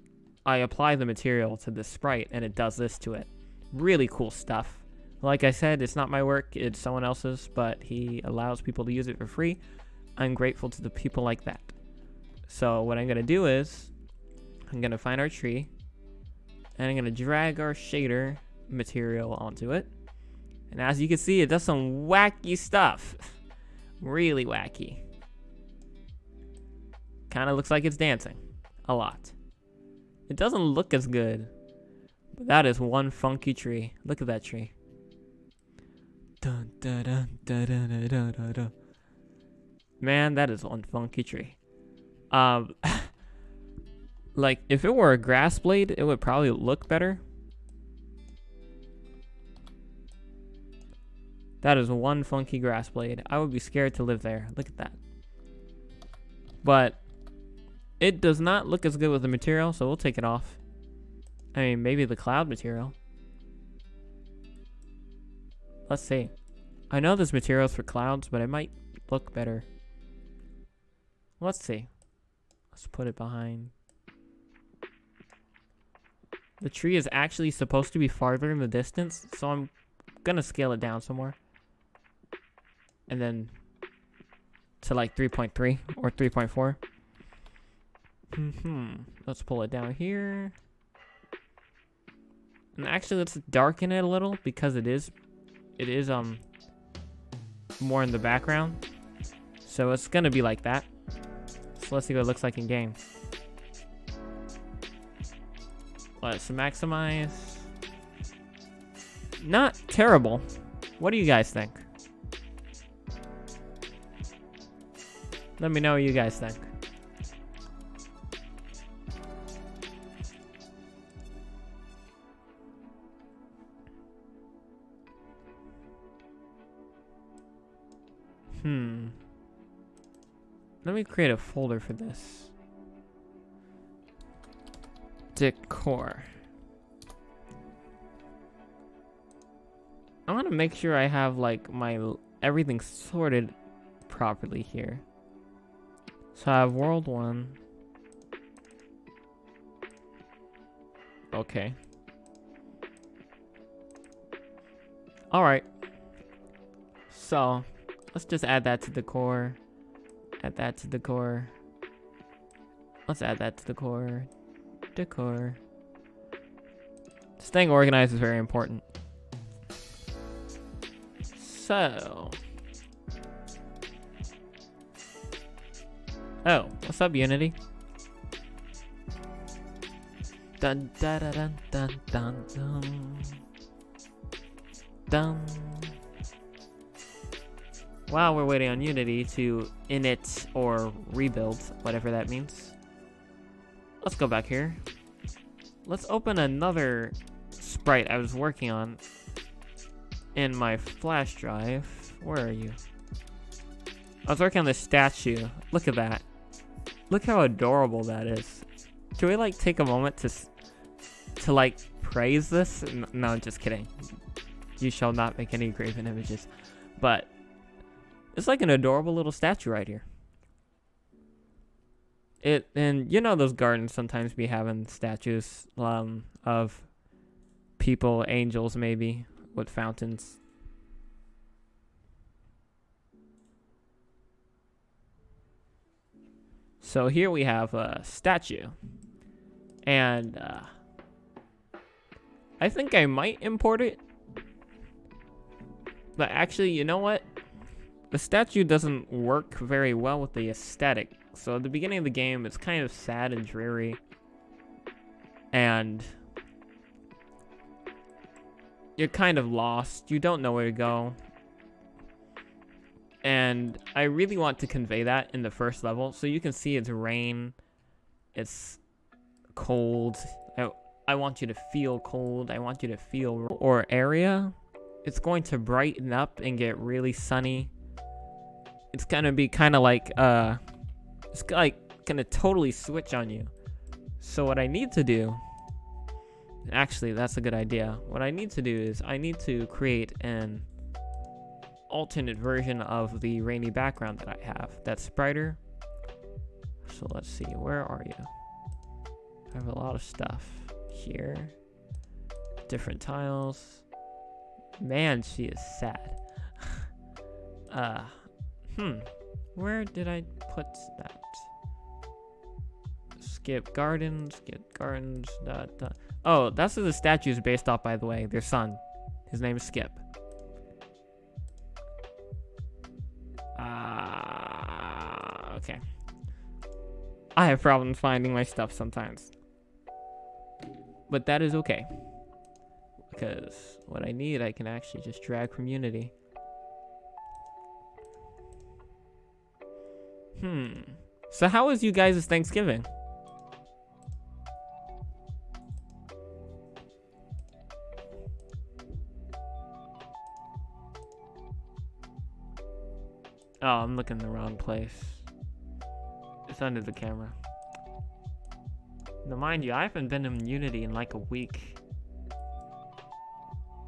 I apply the material to the sprite, and it does this to it. Really cool stuff. Like I said, it's not my work, it's someone else's, but he allows people to use it for free. I'm grateful to the people like that. So what I'm going to do is, I'm going to find our tree, and I'm going to drag our shader material onto it. And as you can see, it does some wacky stuff. Really wacky. Kind of looks like it's dancing. A lot. It doesn't look as good, but that is one funky tree. Look at that tree. Dun, dun, dun, dun, dun, dun, dun, dun, dun. Man, that is one funky tree. Like, if it were a grass blade, it would probably look better. That is one funky grass blade. I would be scared to live there. Look at that. But it does not look as good with the material, so we'll take it off. I mean, maybe the cloud material. Let's see. I know there's materials for clouds, but it might look better. Let's see. Let's put it behind. The tree is actually supposed to be farther in the distance, so I'm gonna scale it down some more. And then to like 3.3 or 3.4. Let's pull it down here. And actually, let's darken it a little because it is more in the background. So it's gonna be like that. So let's see what it looks like in game. Let's maximize. Not terrible. What do you guys think? Let me know what you guys think. Let me create a folder for this. Decor. I want to make sure I have like everything sorted properly here. So I have world 1. Okay. All right. So let's just add that to the core. Add that to the core. Let's add that to the core. Decor. Staying organized is very important. So. Oh, what's up, Unity? Dun dun dun dun dun dun dun. While we're waiting on Unity to init or rebuild, whatever that means, let's go back here. Let's open another sprite I was working on in my flash drive. Where are you? I was working on this statue. Look at that. Look how adorable that is. Can we like take a moment to like praise this? No, just kidding. You shall not make any graven images. But it's like an adorable little statue right here. And you know those gardens sometimes be having statues of people, angels maybe, with fountains. So here we have a statue. And I think I might import it. But actually, you know what? The statue doesn't work very well with the aesthetic. So at the beginning of the game, it's kind of sad and dreary. And you're kind of lost. You don't know where to go. And I really want to convey that in the first level. So you can see it's rain. It's cold. I want you to feel cold. I want you to feel... Or area. It's going to brighten up and get really sunny. It's gonna be kind of like, it's like gonna totally switch on you. So what I need to do, actually that's a good idea. What I need to do is I need to create an alternate version of the rainy background that I have. That's brighter. So let's see, where are you? I have a lot of stuff here. Different tiles. Man, she is sad. Where did I put that? Skip gardens, Oh, that's who the statue is based off, by the way. Their son. His name is Skip. Okay. I have problems finding my stuff sometimes. But that is okay. Because what I need, I can actually just drag from Unity. So how was you guys' Thanksgiving? Oh, I'm looking in the wrong place. It's under the camera. Now, mind you, I haven't been in Unity in like a week.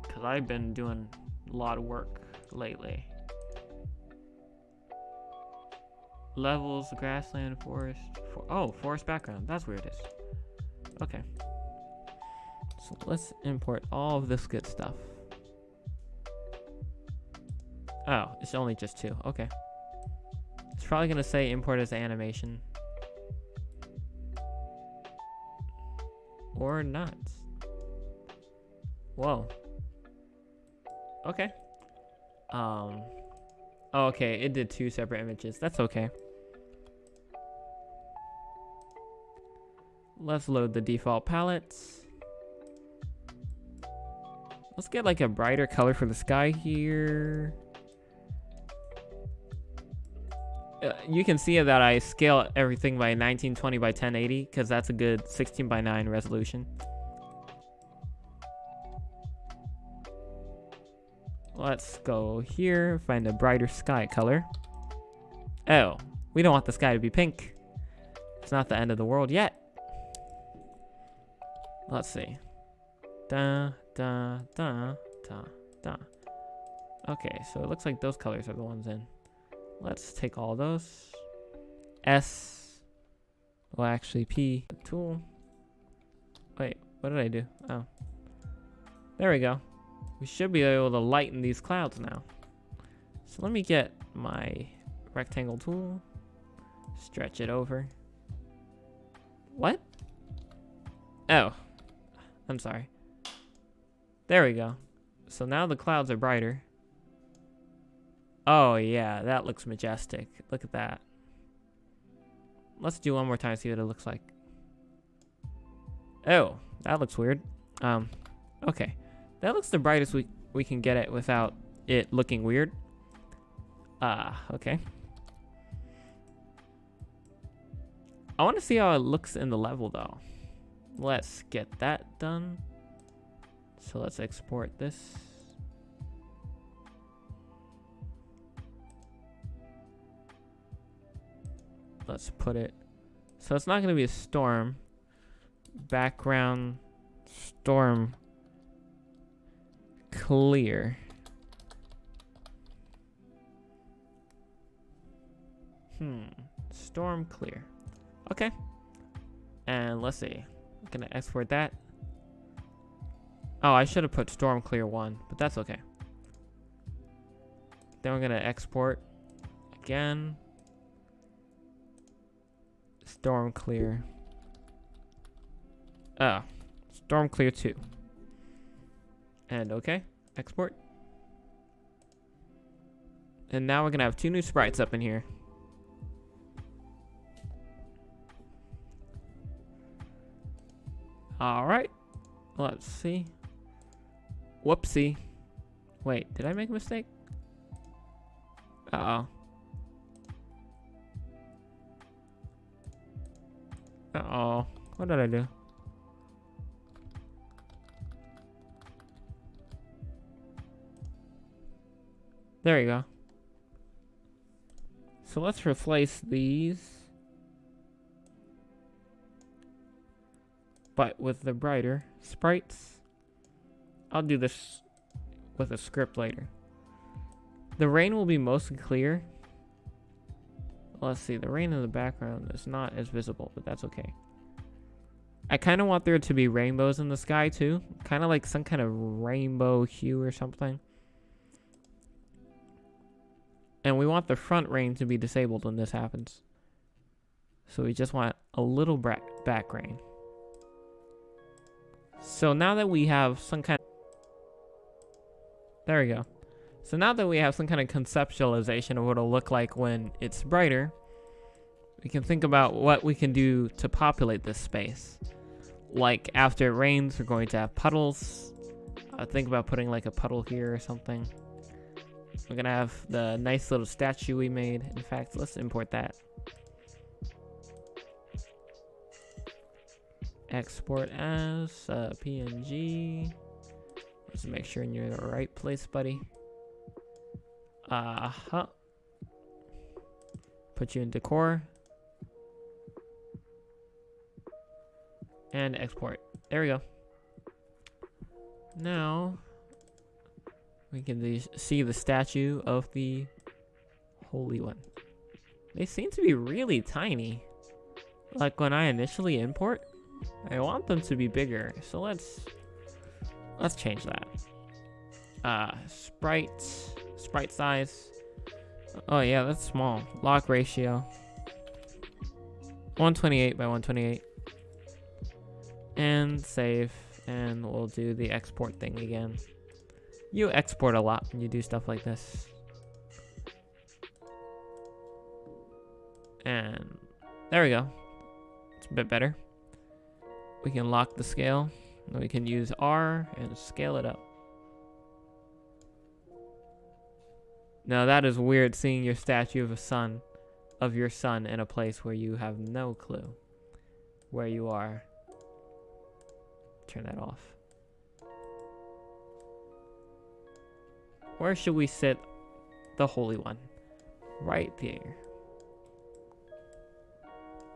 Because I've been doing a lot of work lately. Levels, grassland, forest. Forest background. That's where it is. Okay. So let's import all of this good stuff. Oh, it's only just 2. Okay. It's probably going to say import as animation. Or not. Whoa. Okay. Oh, okay, it did 2 separate images. That's okay. Let's load the default palettes. Let's get like a brighter color for the sky here. You can see that I scale everything by 1920 by 1080 because that's a good 16 by 9 resolution. Let's go here, find a brighter sky color. Oh, we don't want the sky to be pink. It's not the end of the world yet. Let's see. Da, da, da, da, da. Okay, so it looks like those colors are the ones in. Let's take all those. S. Well, actually, P. Tool. Wait, what did I do? Oh. There we go. We should be able to lighten these clouds now. So let me get my rectangle tool. Stretch it over. What? Oh. I'm sorry. There we go. So now the clouds are brighter. Oh yeah, that looks majestic. Look at that. Let's do one more time, see what it looks like. Oh, that looks weird. Okay. That looks the brightest we can get it without it looking weird. Okay. I want to see how it looks in the level though. Let's get that done. So let's export this. Let's put it. So it's not going to be a storm. Background storm clear. Storm clear. Okay. And let's see. I'm gonna export that. Oh, I should have put storm clear 1, but that's okay. Then we're gonna export again. Storm clear. Oh, storm clear 2. And okay, export. And now we're gonna have 2 new sprites up in here. All right, let's see. Whoopsie. Wait, did I make a mistake? Uh-oh. Uh-oh. What did I do? There you go. So let's replace these. But with the brighter sprites. I'll do this with a script later. The rain will be mostly clear. Let's see, the rain in the background is not as visible, but that's okay. I kind of want there to be rainbows in the sky too. Kind of like some kind of rainbow hue or something. And we want the front rain to be disabled when this happens. So we just want a little back rain. So now that we have some kind of... There we go. So now that we have some kind of conceptualization of what it'll look like when it's brighter, we can think about what we can do to populate this space. Like after it rains, we're going to have puddles. Think about putting like a puddle here or something. We're going to have the nice little statue we made. In fact, let's import that. Export as PNG. Let's make sure you're in the right place, buddy. Put you in decor. And export. There we go. Now we can see the statue of the Holy One. They seem to be really tiny. Like when I initially import, I want them to be bigger. So let's change that. Sprite size. Oh yeah, that's small. Lock ratio. 128 by 128. And save. And we'll do the export thing again. You export a lot when you do stuff like this. And there we go. It's a bit better. We can lock the scale. And we can use R and scale it up. Now that is weird, seeing your statue of your son in a place where you have no clue where you are. Turn that off. Where should we sit the Holy One? Right there.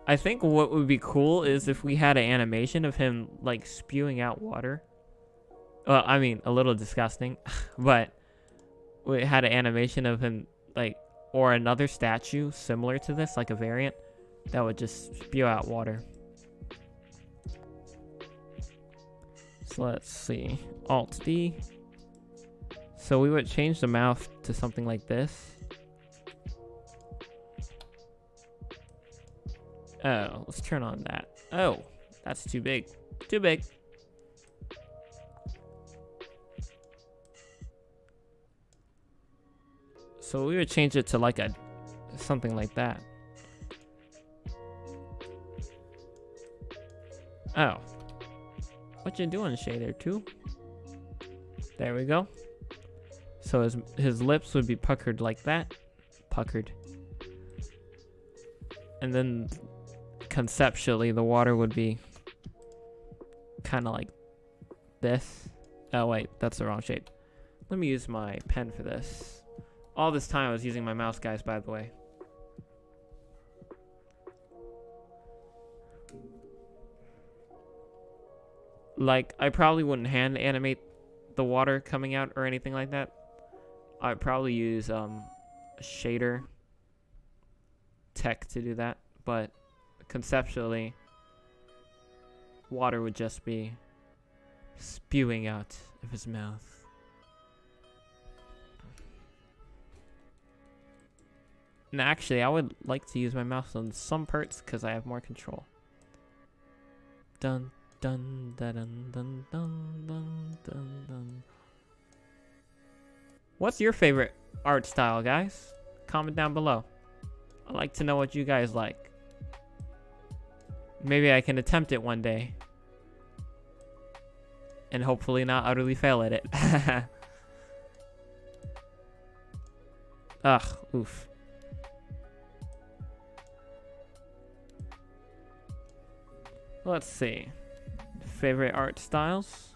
I think what would be cool is if we had an animation of him like spewing out water. Well, I mean, a little disgusting, but we had an animation of him like, or another statue similar to this, like a variant, that would just spew out water. So let's see, Alt D. So we would change the mouth to something like this. Oh, let's turn on that. Oh, that's too big. Too big. So we would change it to like something like that. Oh. What you doing, Shader 2? There we go. So his lips would be puckered like that. Puckered. And then conceptually the water would be kind of like this. Oh wait, that's the wrong shape. Let me use my pen for this. All this time I was using my mouse, guys, by the way. Like, I probably wouldn't hand animate the water coming out or anything like that. I'd probably use shader tech to do that, but conceptually water would just be spewing out of his mouth. And actually, I would like to use my mouse on some parts because I have more control. Dun dun dun dun dun dun dun dun dun. What's your favorite art style, guys? Comment down below. I'd like to know what you guys like. Maybe I can attempt it one day. And hopefully not utterly fail at it. Ugh, oof. Let's see. Favorite art styles?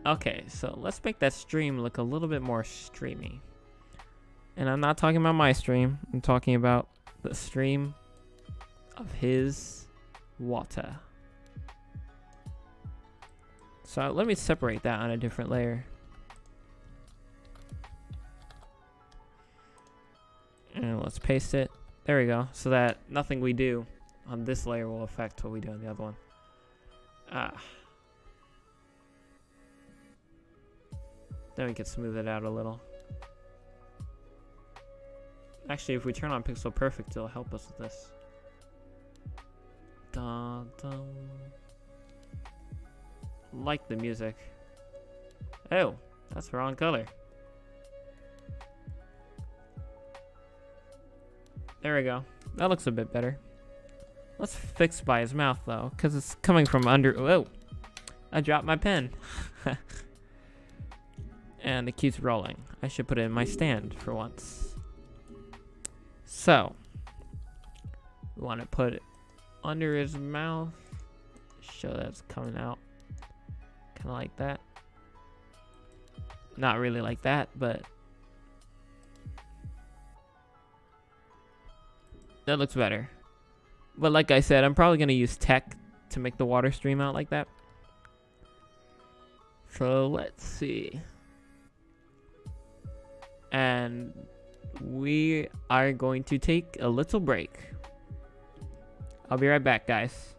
Okay, so let's make that stream look a little bit more streamy. And I'm not talking about my stream. I'm talking about the stream of his water. So let me separate that on a different layer. And let's paste it. There we go. So that nothing we do on this layer will affect what we do on the other one. Then we can smooth it out a little. Actually, if we turn on Pixel Perfect, it'll help us with this. Dun, dun. Like the music. Oh, that's the wrong color. There we go. That looks a bit better. Let's fix by his mouth though, because it's coming from under. Whoa! I dropped my pen. And it keeps rolling. I should put it in my stand for once. So, we want to put it under his mouth. Show that it's coming out. Kind of like that. Not really like that, but that looks better. But like I said, I'm probably going to use tech to make the water stream out like that. So let's see. And we are going to take a little break. I'll be right back, guys.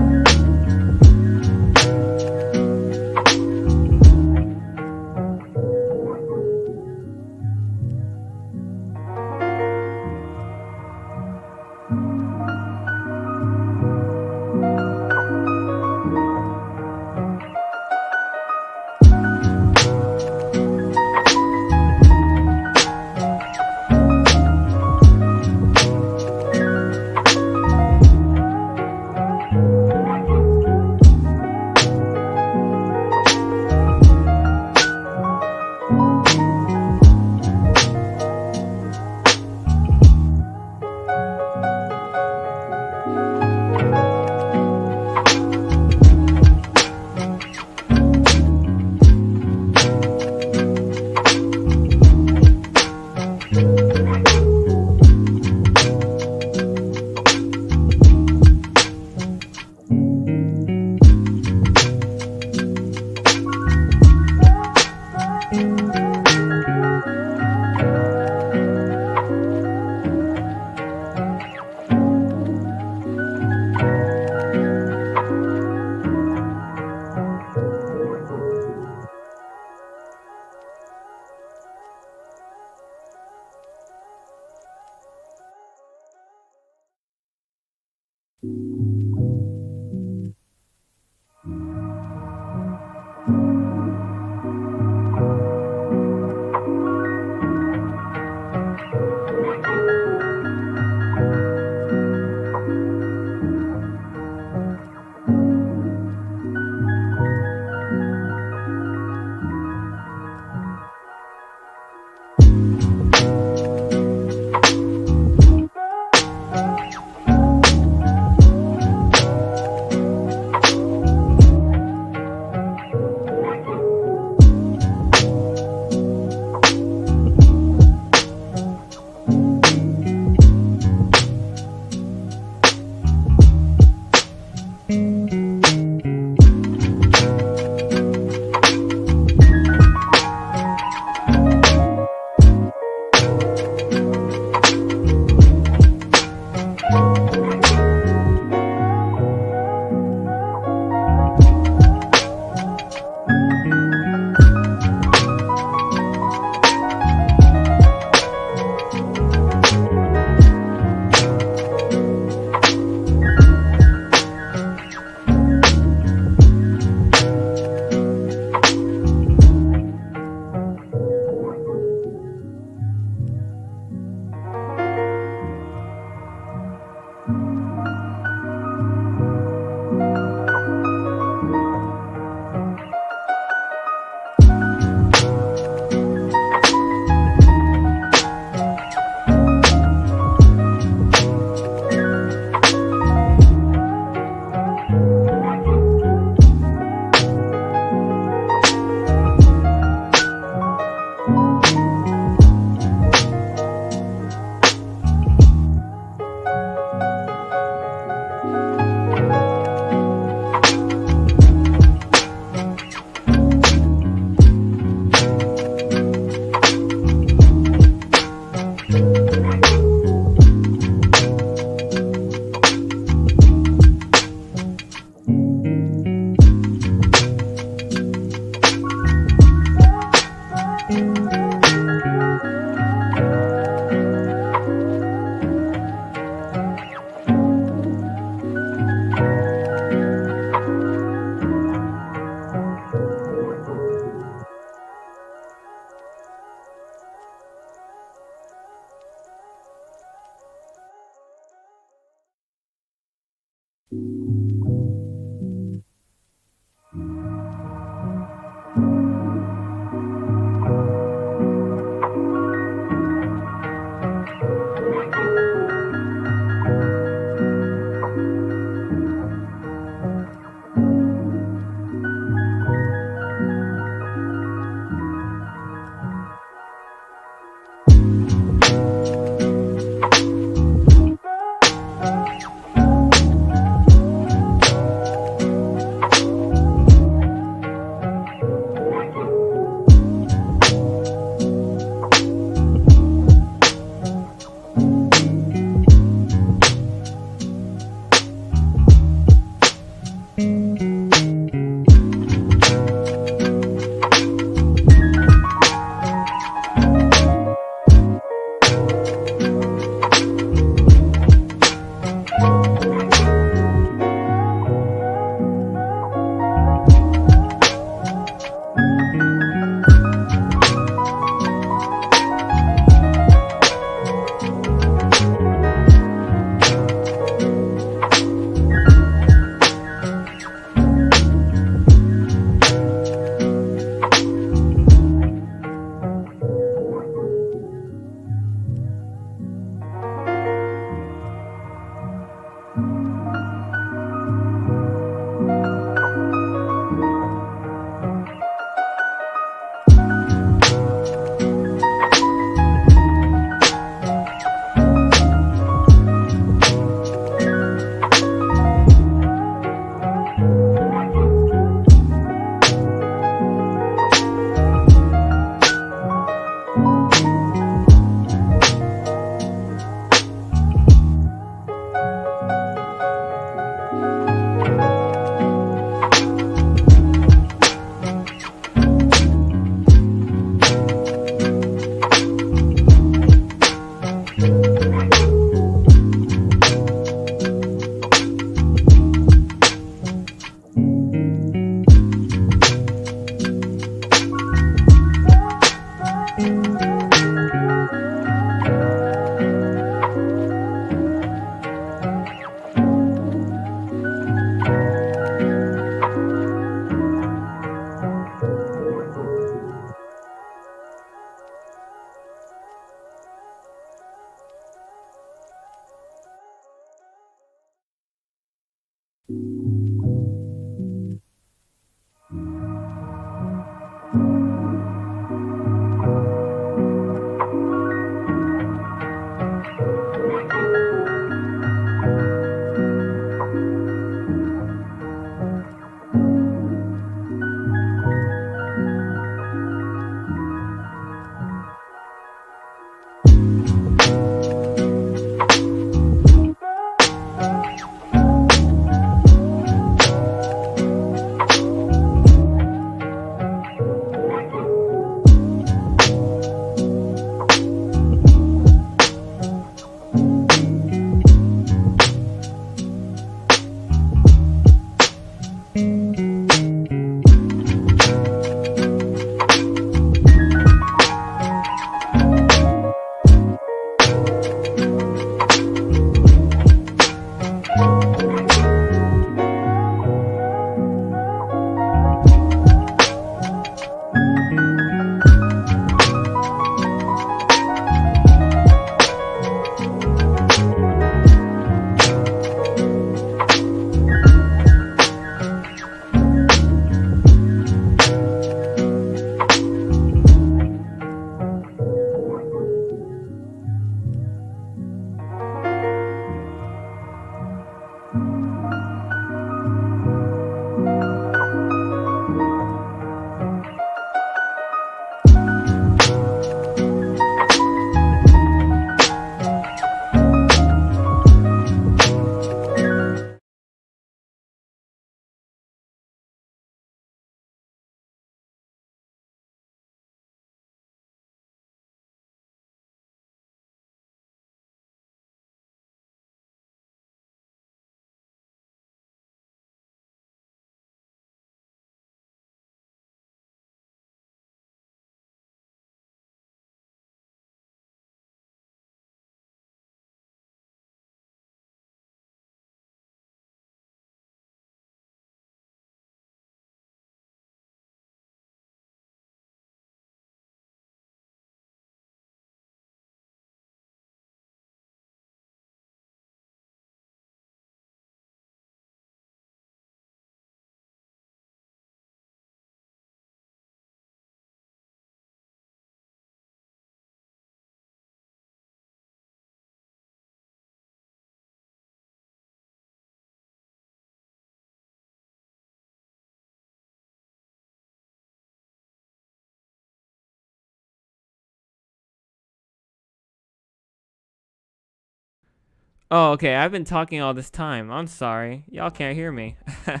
Oh, okay. I've been talking all this time. I'm sorry. Y'all can't hear me. I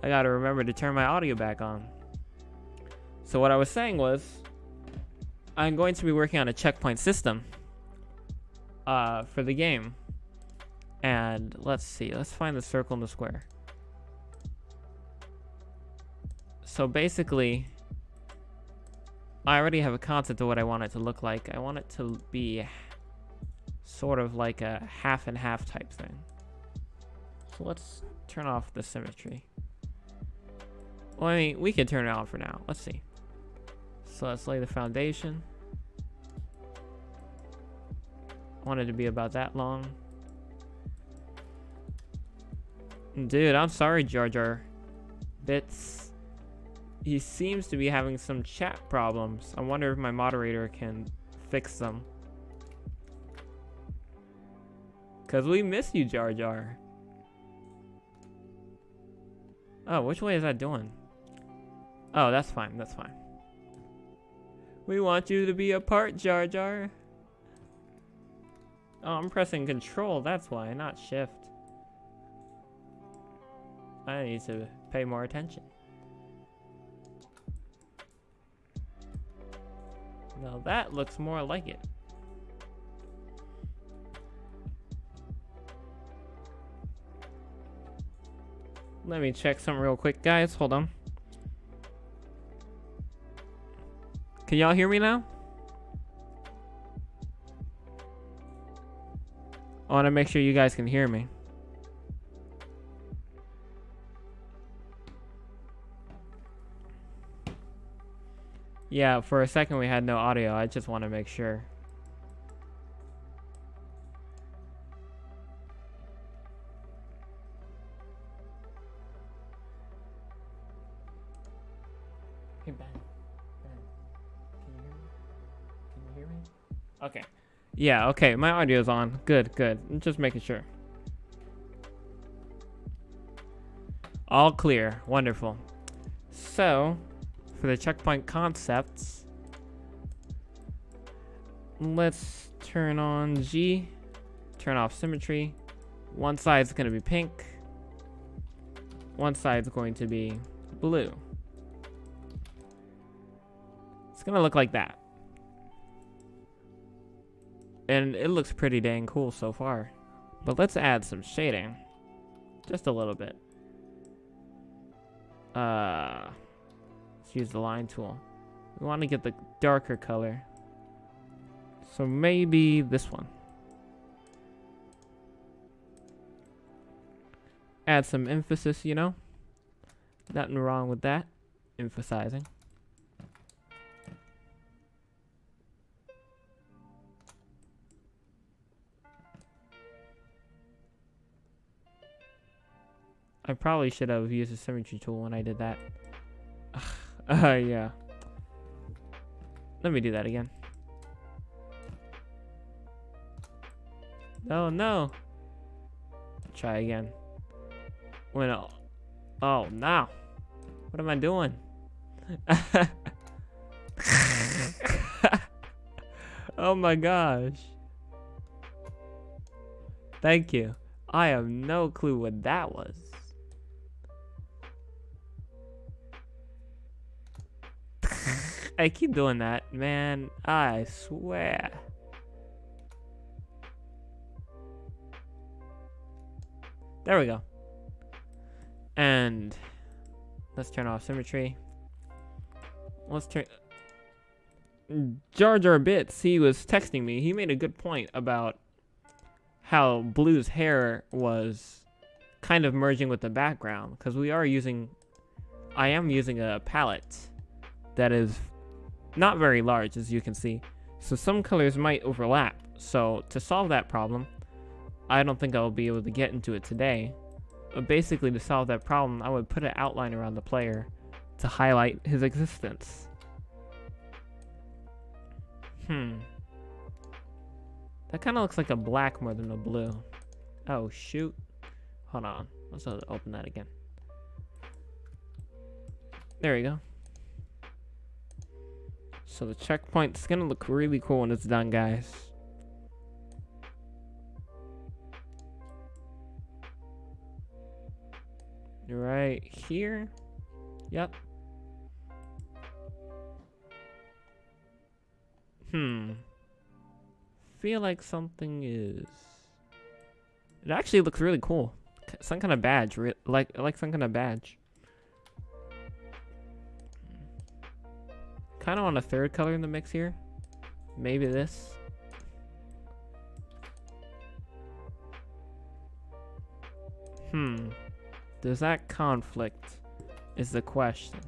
gotta remember to turn my audio back on. So what I was saying was, I'm going to be working on a checkpoint system for the game. And let's see. Let's find the circle and the square. So basically, I already have a concept of what I want it to look like. I want it to be sort of like a half and half type thing. So let's turn off the symmetry. Well, I mean, we can turn it on for now. Let's see. So let's lay the foundation. I want it to be about that long. Dude, I'm sorry, Jar Jar Bits. He seems to be having some chat problems. I wonder if my moderator can fix them. Cause we miss you, Jar Jar. Oh, which way is that doing? Oh, that's fine, that's fine. We want you to be a part, Jar Jar. Oh, I'm pressing control, that's why, not shift. I need to pay more attention. Now that looks more like it. Let me check something real quick, guys. Hold on. Can y'all hear me now? I want to make sure you guys can hear me. Yeah, for a second we had no audio. I just want to make sure. Hey, Ben. Can you hear me? Can you hear me? Okay. Yeah, okay. My audio's on. Good, good. I'm just making sure. All clear. Wonderful. So, for the checkpoint concepts, let's turn on G, turn off symmetry. One side's going to be pink. One side's going to be blue. It's going to look like that. And it looks pretty dang cool so far. But let's add some shading. Just a little bit. Let's use the line tool. We want to get the darker color. So maybe this one. Add some emphasis, you know? Nothing wrong with that. Emphasizing. I probably should have used the symmetry tool when I did that. Yeah. Let me do that again. Oh no. Try again. When oh no. What am I doing? Oh my gosh. Thank you. I have no clue what that was. I keep doing that, man. I swear. There we go. And let's turn off symmetry. Let's turn... Jar Jar Bits, he was texting me. He made a good point about how Blue's hair was kind of merging with the background. Because I am using a palette that is not very large, as you can see. So some colors might overlap. So to solve that problem, I don't think I'll be able to get into it today. But basically, to solve that problem, I would put an outline around the player to highlight his existence. That kind of looks like a black more than a blue. Oh, shoot. Hold on. Let's open that again. There we go. So the checkpoint's gonna look really cool when it's done, guys. right here. Yep. Feel like something is. It actually looks really cool. Some kind of badge, like some kind of badge. Kind of want a third color in the mix here. Maybe this. Does that conflict? Is the question.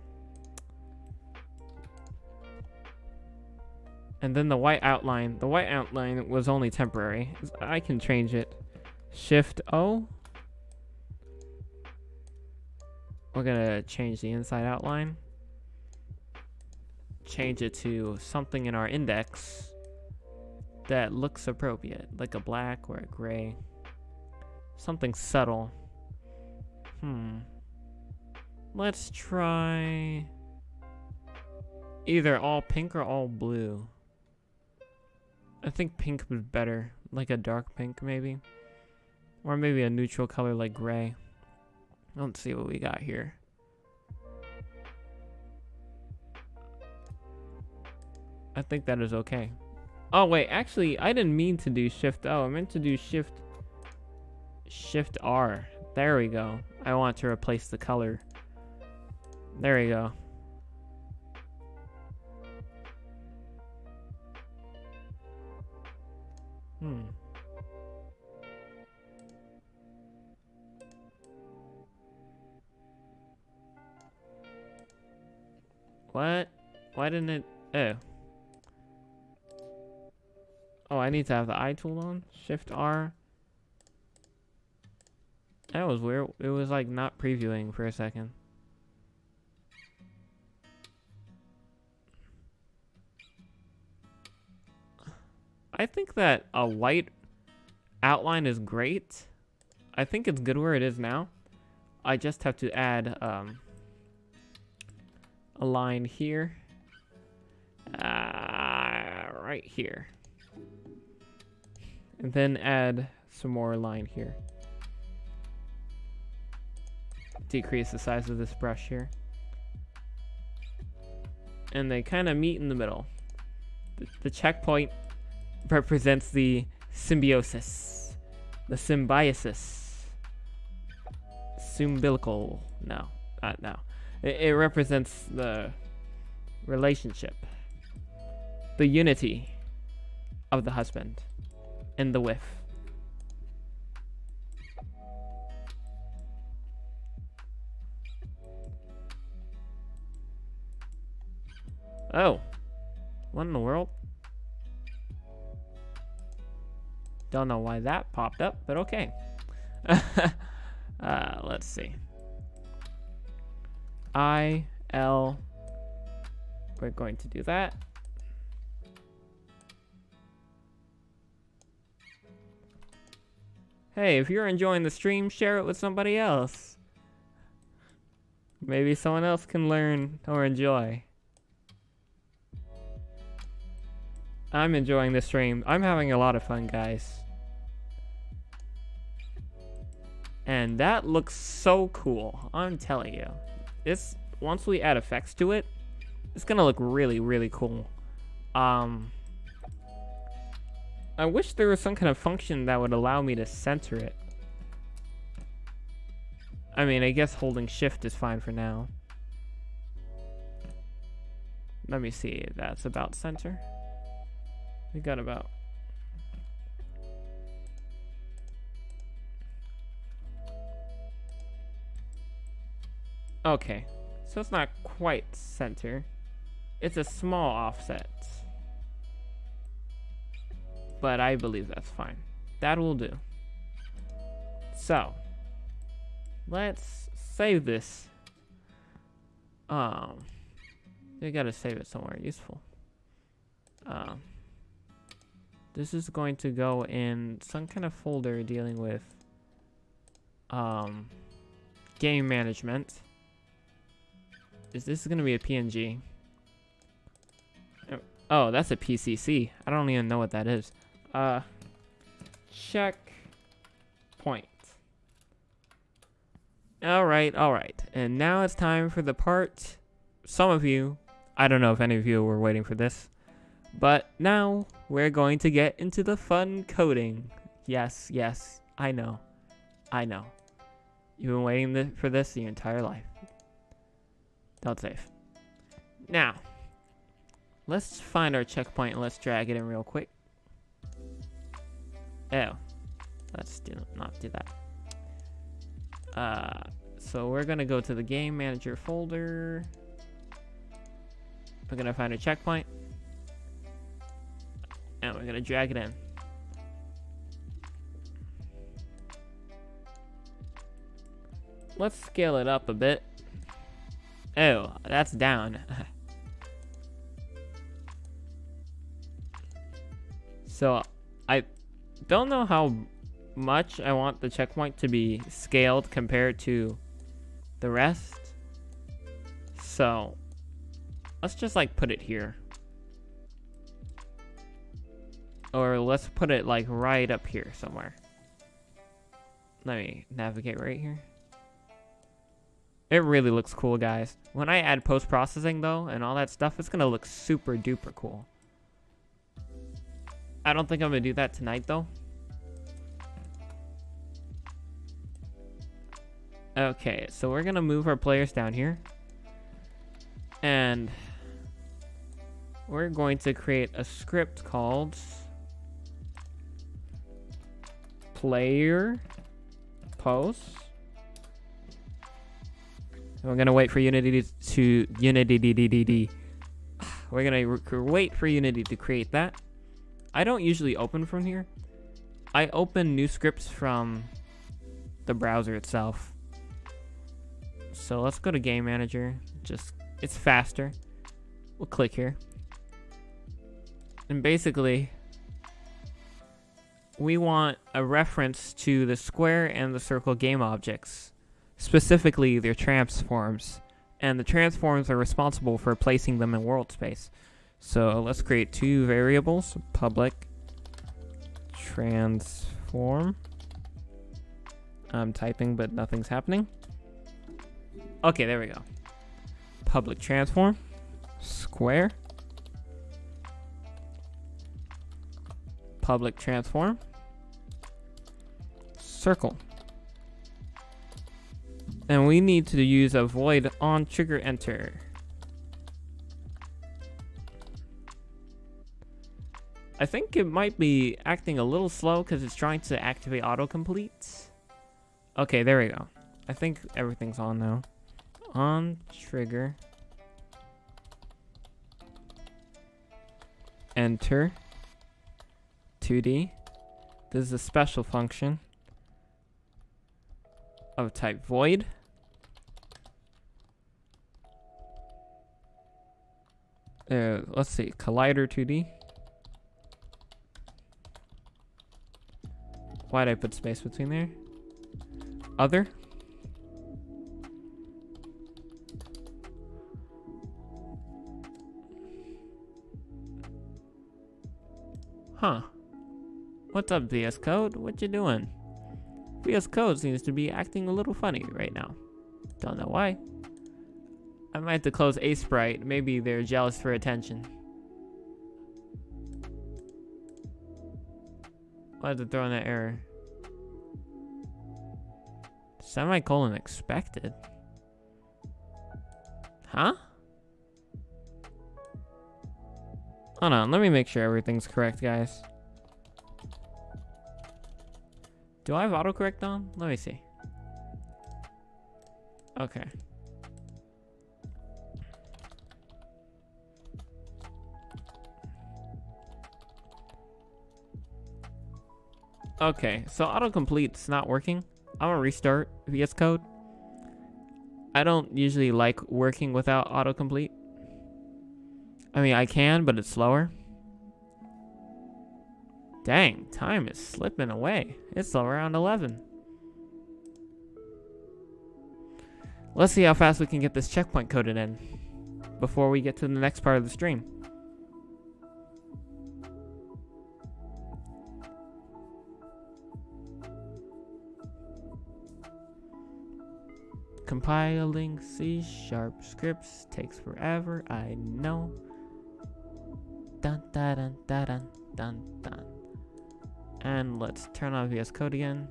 And then the white outline. The white outline was only temporary. I can change it. Shift O. We're gonna change the inside outline. Change it to something in our index that looks appropriate, like a black or a gray. Something subtle. Let's try either all pink or all blue. I think pink was better, like a dark pink maybe. Or maybe a neutral color like gray. Let's see what we got here. I think that is okay. Oh wait, actually I didn't mean to do Shift O. I meant to do Shift R. There we go. I want to replace the color. There we go. What? Why didn't it? Oh. Oh, I need to have the eye tool on. Shift R. That was weird. It was like not previewing for a second. I think that a white outline is great. I think it's good where it is now. I just have to add a line here. Right here. And then add some more line here. Decrease the size of this brush here. And they kind of meet in the middle. The checkpoint represents the symbiosis. The symbiosis. Symbilical. No. No. It represents the relationship. The unity of the husband and the wife. Oh. What in the world? Don't know why that popped up, but okay. Let's see. I, L. We're going to do that. Hey, if you're enjoying the stream, share it with somebody else. Maybe someone else can learn or enjoy. I'm enjoying the stream. I'm having a lot of fun, guys. And that looks so cool. I'm telling you. Once we add effects to it, it's gonna look really, really cool. I wish there was some kind of function that would allow me to center it. I mean, I guess holding shift is fine for now. Let me see. That's about center. We got about. Okay, so it's not quite center. It's a small offset. But I believe that's fine. That will do. So, let's save this. We gotta save it somewhere useful. This is going to go in some kind of folder dealing with game management. Is this going to be a PNG? Oh, that's a PCC. I don't even know what that is. Check point. Alright, alright. And now it's time for the part, some of you, I don't know if any of you were waiting for this, but now we're going to get into the fun coding. Yes, yes, I know. I know. You've been waiting for this your entire life. Don't save. Now, let's find our checkpoint and let's drag it in real quick. Oh, let's not do that. So we're gonna go to the game manager folder. We're gonna find a checkpoint. And we're gonna drag it in. Let's scale it up a bit. Oh, that's down. So, I don't know how much I want the checkpoint to be scaled compared to the rest. So, let's just like put it here. Or let's put it like right up here somewhere. Let me navigate right here. It really looks cool, guys. When I add post-processing though and all that stuff, it's gonna look super duper cool. I don't think I'm gonna do that tonight though. Okay, so we're gonna move our players down here. And we're going to create a script called player post. We're gonna wait for Unity to We're gonna wait for Unity to create that. I don't usually open from here. I open new scripts from the browser itself. So let's go to Game Manager. It's faster. We'll click here. And basically, we want a reference to the square and the circle game objects, specifically their transforms. And the transforms are responsible for placing them in world space. So let's create two variables, public transform. I'm typing, but nothing's happening. Okay, there we go. Public transform, square, public transform, circle. And we need to use a void on trigger enter. I think it might be acting a little slow because it's trying to activate autocomplete. Okay, there we go. I think everything's on now. On trigger. Enter. 2D. This is a special function of type void. Let's see, collider 2D. Why'd I put space between there? Other. Huh. What's up, VS Code? What you doing? VS Code seems to be acting a little funny right now. Don't know why. I might have to close a sprite. Maybe they're jealous for attention. Why did it throw in that error? Semicolon expected. Huh? Hold on, let me make sure everything's correct, guys. Do I have autocorrect on? Let me see. Okay. Okay, so autocomplete's not working. I'm gonna restart VS Code. I don't usually like working without autocomplete. I mean, I can, but it's slower. Dang, time is slipping away. It's around 11. Let's see how fast we can get this checkpoint coded in before we get to the next part of the stream. Compiling C# scripts takes forever, I know. Dun dun dun dun dun dun dun. And let's turn on VS Code again.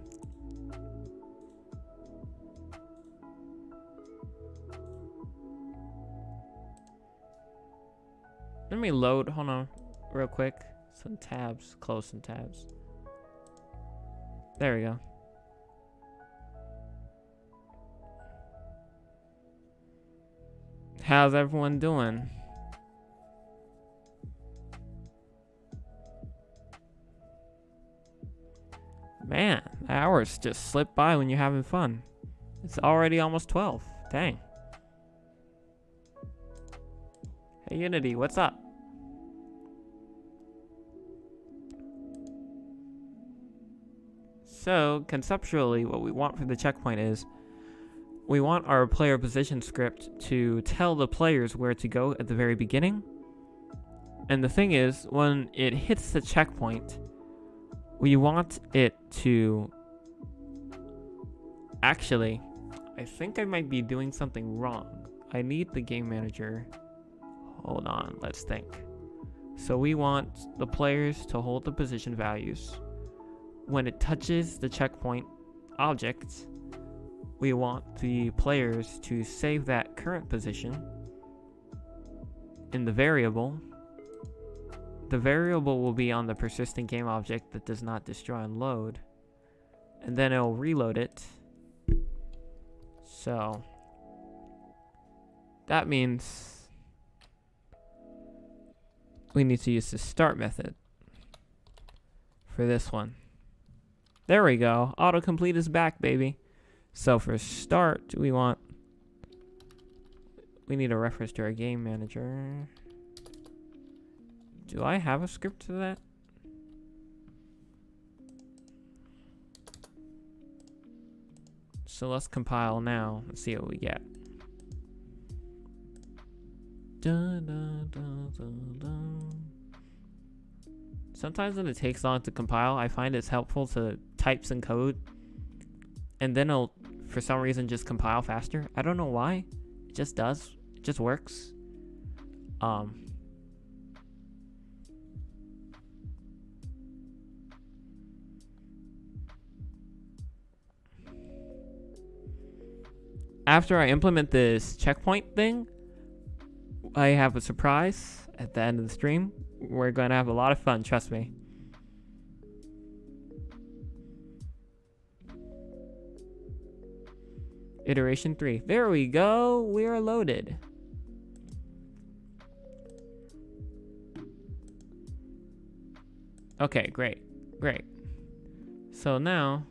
Let me load, hold on, real quick. Some tabs, close some tabs. There we go. How's everyone doing? Man, hours just slip by when you're having fun. It's already almost 12. Dang. Hey Unity, what's up? So, conceptually, what we want for the checkpoint is we want our player position script to tell the players where to go at the very beginning. And the thing is, when it hits the checkpoint, we want it to... Actually, I think I might be doing something wrong. I need the game manager. Hold on, let's think. So we want the players to hold the position values. When it touches the checkpoint object, we want the players to save that current position in the variable. The variable will be on the persistent game object that does not destroy and load. And then it'll reload it. So that means we need to use the start method for this one. There we go. Autocomplete is back, baby. So for start, we need a reference to our game manager. Do I have a script to that? So let's compile now and see what we get. Dun, dun, dun, dun, dun. Sometimes when it takes long to compile, I find it's helpful to type some code and then it'll, for some reason, just compile faster. I don't know why. It just does. It just works. After I implement this checkpoint thing, I have a surprise at the end of the stream. We're going to have a lot of fun, trust me. Iteration 3. There we go. We are loaded. Okay, great. Great. So now,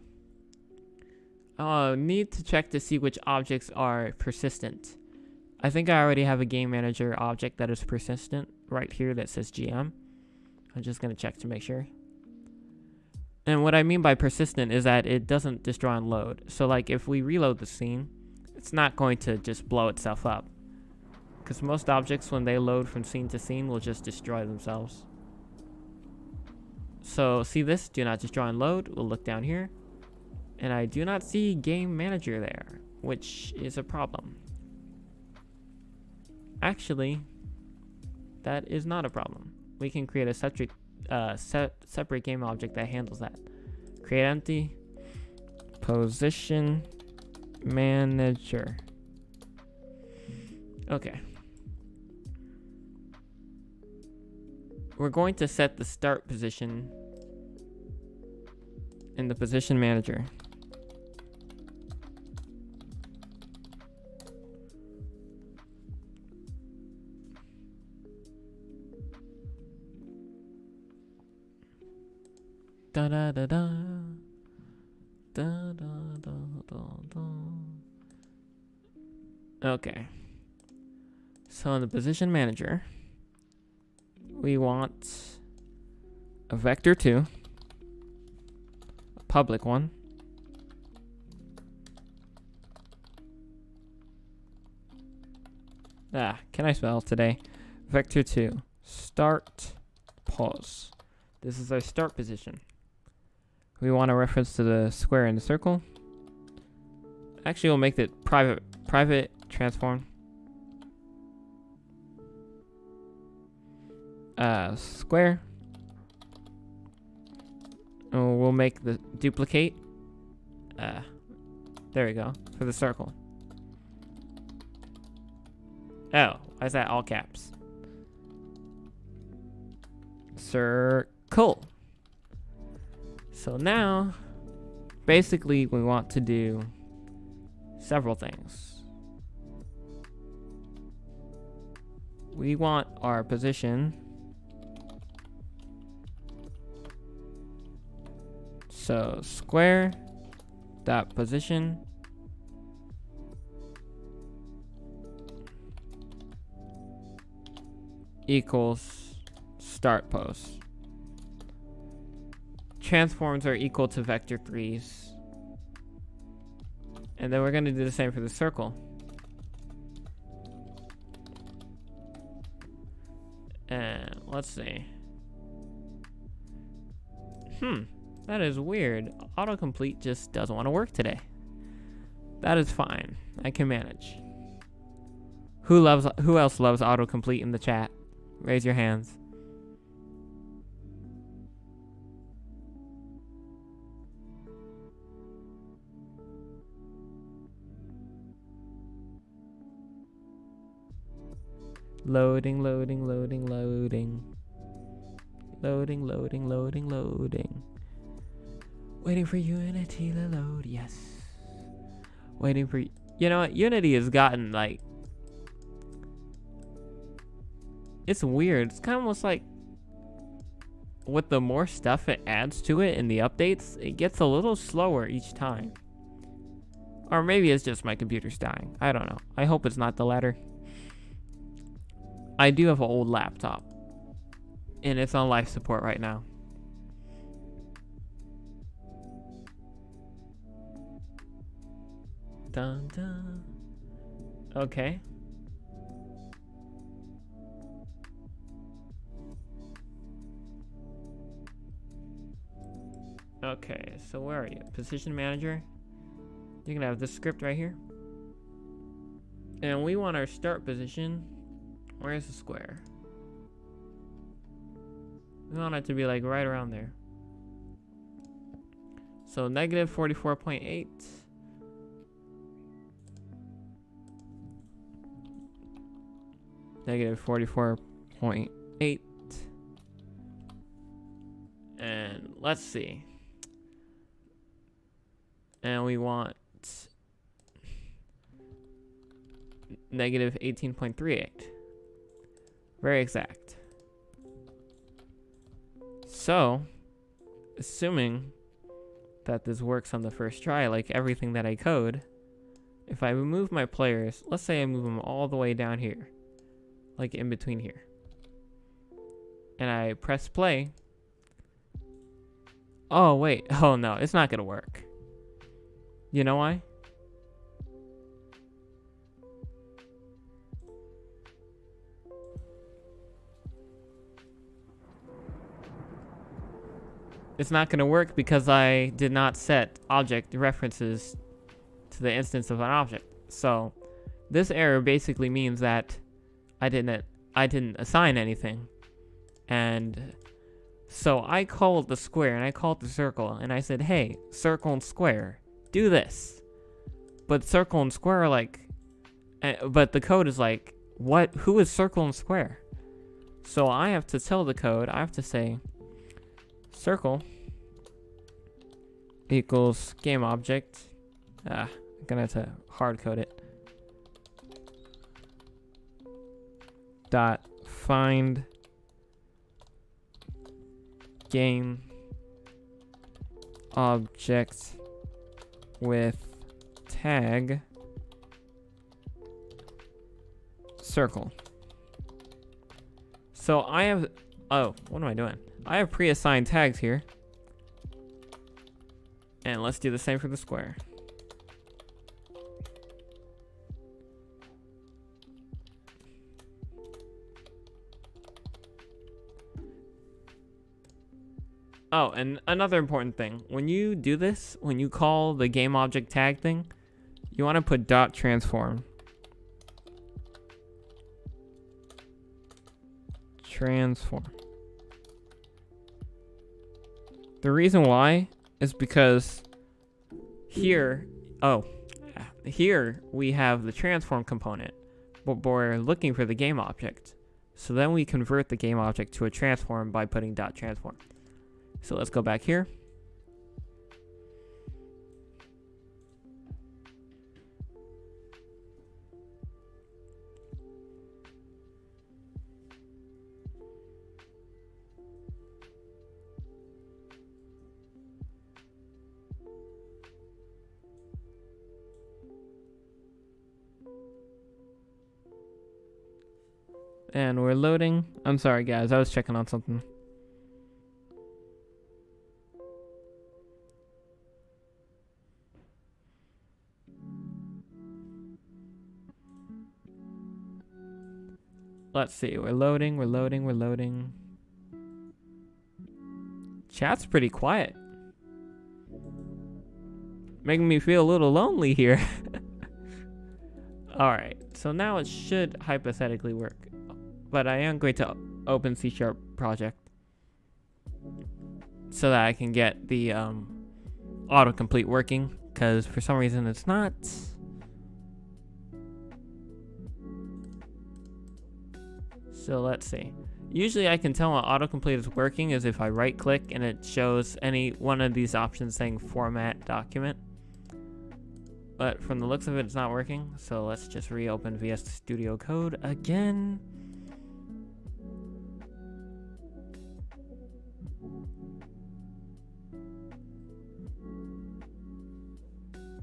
I'll need to check to see which objects are persistent. I think I already have a game manager object that is persistent right here that says GM. I'm just going to check to make sure. And what I mean by persistent is that it doesn't destroy and load. So like if we reload the scene, it's not going to just blow itself up. Because most objects, when they load from scene to scene, will just destroy themselves. So see this? Do not destroy and load. We'll look down here. And I do not see game manager there, which is a problem. Actually, that is not a problem. We can create a separate game object that handles that. Create empty position manager. Okay. We're going to set the start position in the position manager. Da da da da. Da da da da da. Okay. So in the position manager, we want a vector 2, a public one, can I spell today? Vector 2, start, pause. This is our start position. We want a reference to the square and the circle. Actually, we'll make it private private transform. Square. Oh, we'll make the duplicate. There we go, for the circle. Oh, why is that all caps? Circle. So now, basically we want to do several things. We want our position. So square dot position equals start pose. Transforms are equal to vector 3s. And then we're going to do the same for the circle. And let's see. That is weird. Autocomplete just doesn't want to work today. That is fine. I can manage. Who else loves autocomplete in the chat? Raise your hands. Loading, loading, loading, loading. Loading, loading, loading, loading. Waiting for Unity to load, yes. Waiting for... You know what? Unity has gotten, like... It's weird. It's kind of almost like... With the more stuff it adds to it in the updates, it gets a little slower each time. Or maybe it's just my computer's dying. I don't know. I hope it's not the latter. I do have an old laptop. And it's on life support right now. Dun, dun. Okay. Okay, so where are you? Position manager. You're gonna have this script right here. And we want our start position. Where's the square? We want it to be like right around there. So negative 44.8. Negative 44.8. And let's see. And we want negative 18.38. Very exact. So, assuming that this works on the first try, like everything that I code, if I move my players, let's say I move them all the way down here, like in between here, and I press play. Oh, wait. Oh, no, it's not going to work. You know why? It's not going to work because I did not set object references to the instance of an object. So this error basically means that I didn't assign anything. And so I called the square and I called the circle and I said, hey, circle and square, do this. But circle and square are like, but the code is like, what? Who is circle and square? So I have to tell the code, I have to say, circle equals game object. I'm gonna have to hard code it. Dot find game object with tag circle. So I have, oh, what am I doing? I have pre-assigned tags here. And let's do the same for the square. Oh, and another important thing. When you do this, when you call the game object tag thing, you want to put dot transform. Transform. The reason why is because here we have the transform component, but we're looking for the game object. So then we convert the game object to a transform by putting dot transform. So let's go back here. And we're loading. I'm sorry, guys. I was checking on something. Let's see. We're loading. Chat's pretty quiet. Making me feel a little lonely here. Alright. So now it should hypothetically work. But I am going to open C# project so that I can get the autocomplete working, because for some reason it's not. So let's see. Usually I can tell when autocomplete is working is if I right click and it shows any one of these options saying format document. But from the looks of it, it's not working. So let's just reopen VS Studio Code again.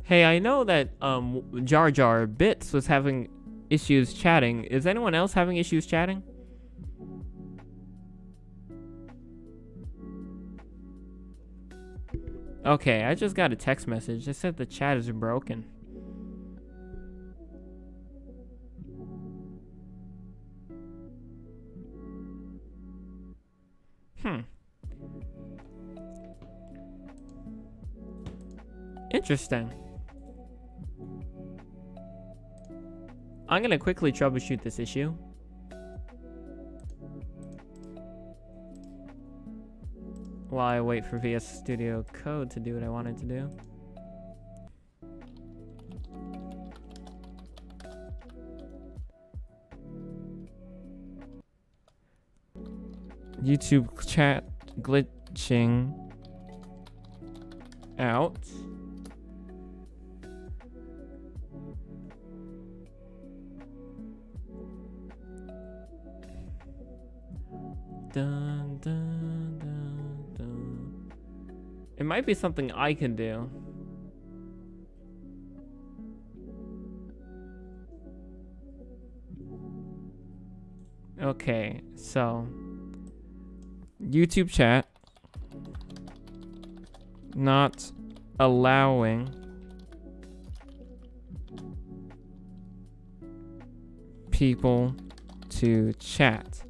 Hey, I know that Jar Jar Bits was having issues chatting. Is anyone else having issues chatting? Okay, I just got a text message. It said the chat is broken. Interesting. I'm gonna quickly troubleshoot this issue. While I wait for VS Studio Code to do what I wanted to do. YouTube chat glitching out. Dun, dun, dun, dun. It might be something I can do. Okay, so YouTube chat not allowing people to chat.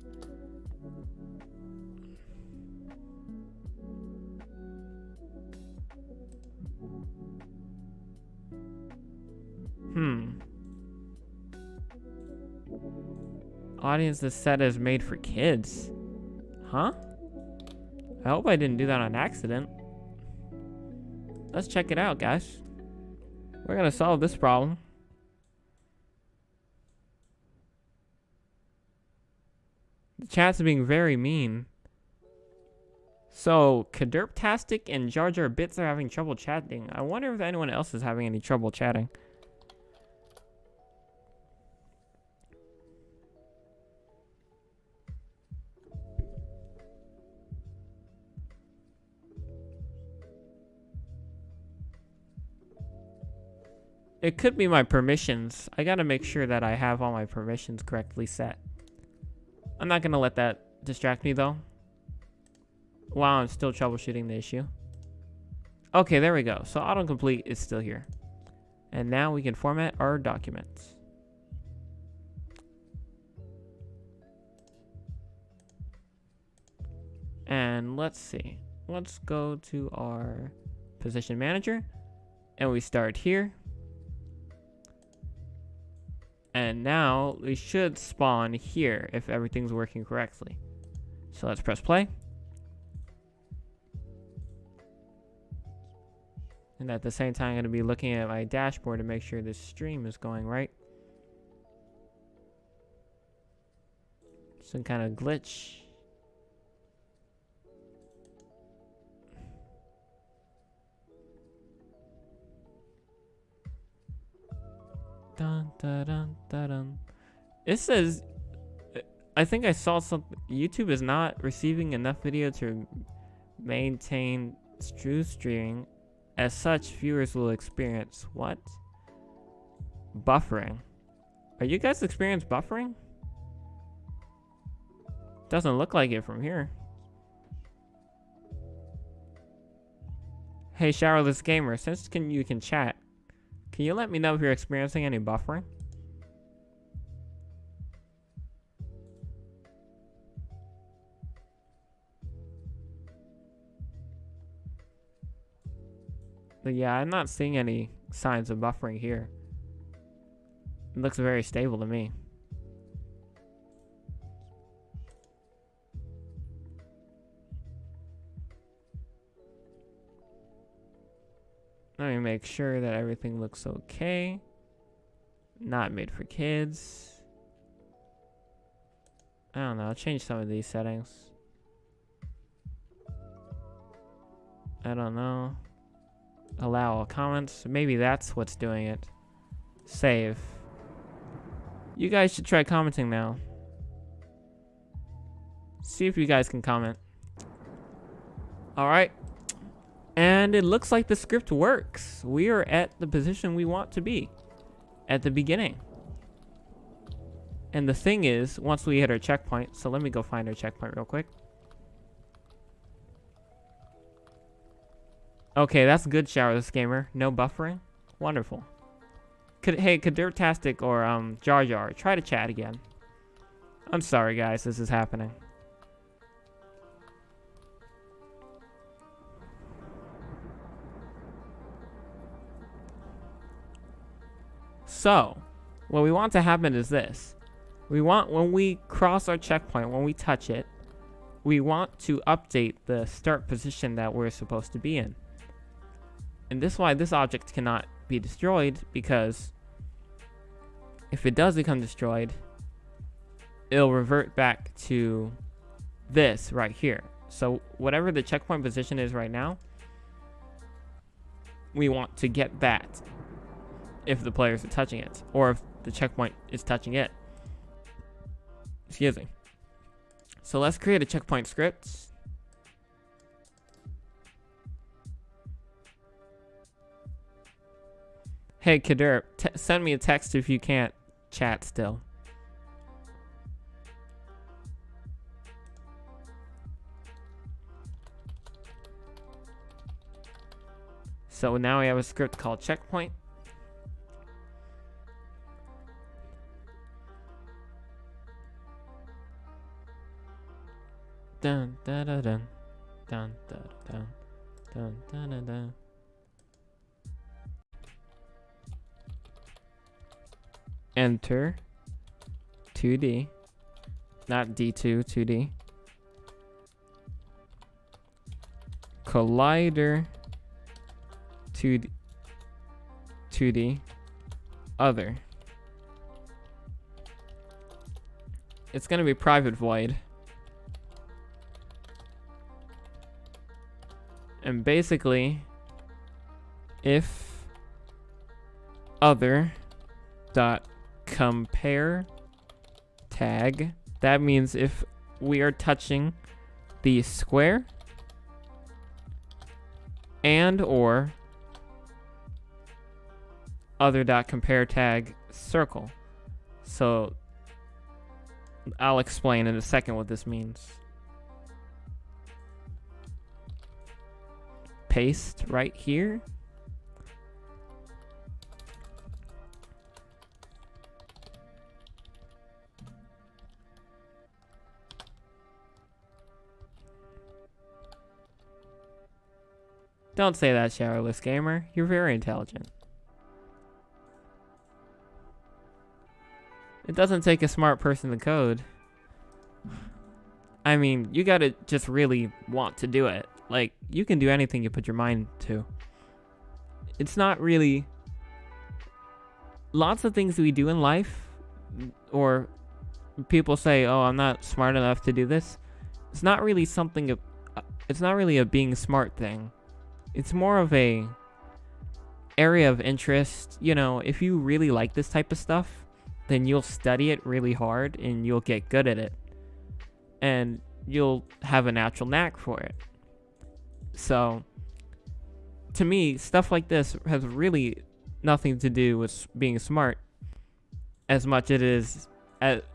Audience is set as made for kids. Huh? I hope I didn't do that on accident. Let's check it out, guys. We're gonna solve this problem. The chat's being very mean. So, Kaderptastic and Jar Jar Bits are having trouble chatting. I wonder if anyone else is having any trouble chatting. It could be my permissions. I gotta make sure that I have all my permissions correctly set. I'm not gonna let that distract me though, while I'm still troubleshooting the issue. Okay, there we go. So autocomplete is still here. And now we can format our documents. And let's see. Let's go to our position manager. And we start here. And now we should spawn here if everything's working correctly. So let's press play. And at the same time, I'm going to be looking at my dashboard to make sure this stream is going right. Some kind of glitch. Dun, dun, dun, dun, dun. It says, I think I saw something. YouTube is not receiving enough video to maintain true streaming. As such, viewers will experience what? Buffering. Are you guys experiencing buffering? Doesn't look like it from here. Hey, Showerless Gamer, since you can chat, can you let me know if you're experiencing any buffering? But yeah, I'm not seeing any signs of buffering here. It looks very stable to me. Let me make sure that everything looks okay. Not made for kids. I don't know, I'll change some of these settings. I don't know. Allow all comments. Maybe that's what's doing it. Save. You guys should try commenting now. See if you guys can comment. Alright. And it looks like the script works. We are at the position we want to be at the beginning. And the thing is, once we hit our checkpoint, so let me go find our checkpoint real quick. Okay, that's good, Showerless Gamer. No buffering. Wonderful. Hey, Kadirtastic or Jar Jar, try to chat again. I'm sorry, guys, this is happening. So, what we want to happen is this. We want, when we cross our checkpoint, when we touch it, we want to update the start position that we're supposed to be in. And this is why this object cannot be destroyed, because if it does become destroyed, it'll revert back to this right here. So whatever the checkpoint position is right now, we want to get that if the players are touching it, or if the checkpoint is touching it. Excuse me. So let's create a checkpoint script. Hey, Kadir, send me a text if you can't chat still. So now we have a script called checkpoint. Dun dun dun dun dun dun dun dun dun dun. Enter 2D, not D2, 2D. Collider 2D, 2D, other. It's gonna be private void. And basically, if other dot compare tag, that means if we are touching the square and or other dot compare tag circle. So I'll explain in a second what this means. Paste right here. Don't say that, Showerless Gamer. You're very intelligent. It doesn't take a smart person to code. I mean, you gotta just really want to do it. Like, you can do anything you put your mind to. It's not really... Lots of things we do in life, or people say, oh, I'm not smart enough to do this. It's not really something... It's not really a being smart thing. It's more of a area of interest. You know, if you really like this type of stuff, then you'll study it really hard and you'll get good at it. And you'll have a natural knack for it. So, to me, stuff like this has really nothing to do with being smart, as much as it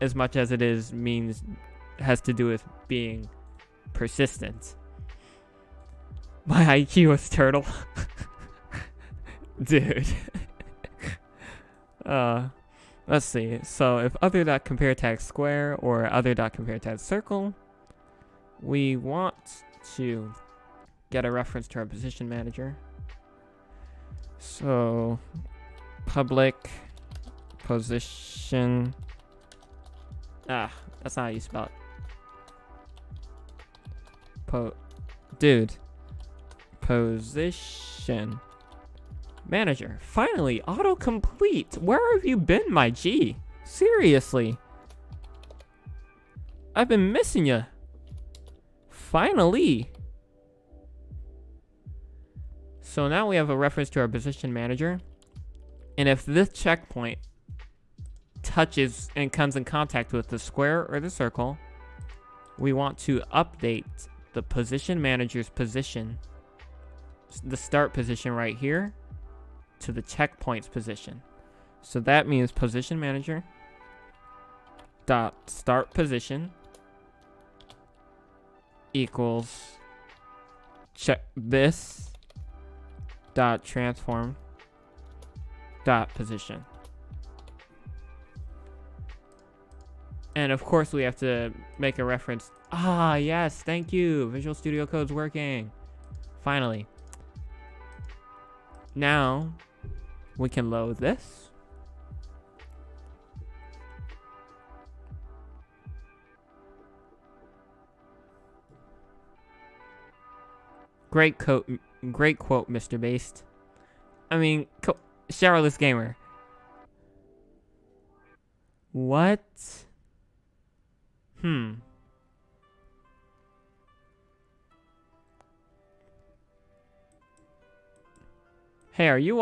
has to do with being persistent. My IQ is turtle. Dude. Let's see. So if other.compare tag square or other.compare tag circle, we want to get a reference to our position manager. So public position. That's not how you spell it. Dude. Position manager. Finally, autocomplete. Where have you been, my G? Seriously. I've been missing you. Finally. So now we have a reference to our position manager. And if this checkpoint touches and comes in contact with the square or the circle, we want to update the position manager's position, the start position right here, to the checkpoint's position. So that means position manager dot start position equals check this dot transform dot position. And of course we have to make a reference. Yes, thank you. Visual Studio Code's working. Finally. Now we can load this. Great quote, Mr. Based. I mean, showerless gamer. What? Hey, are you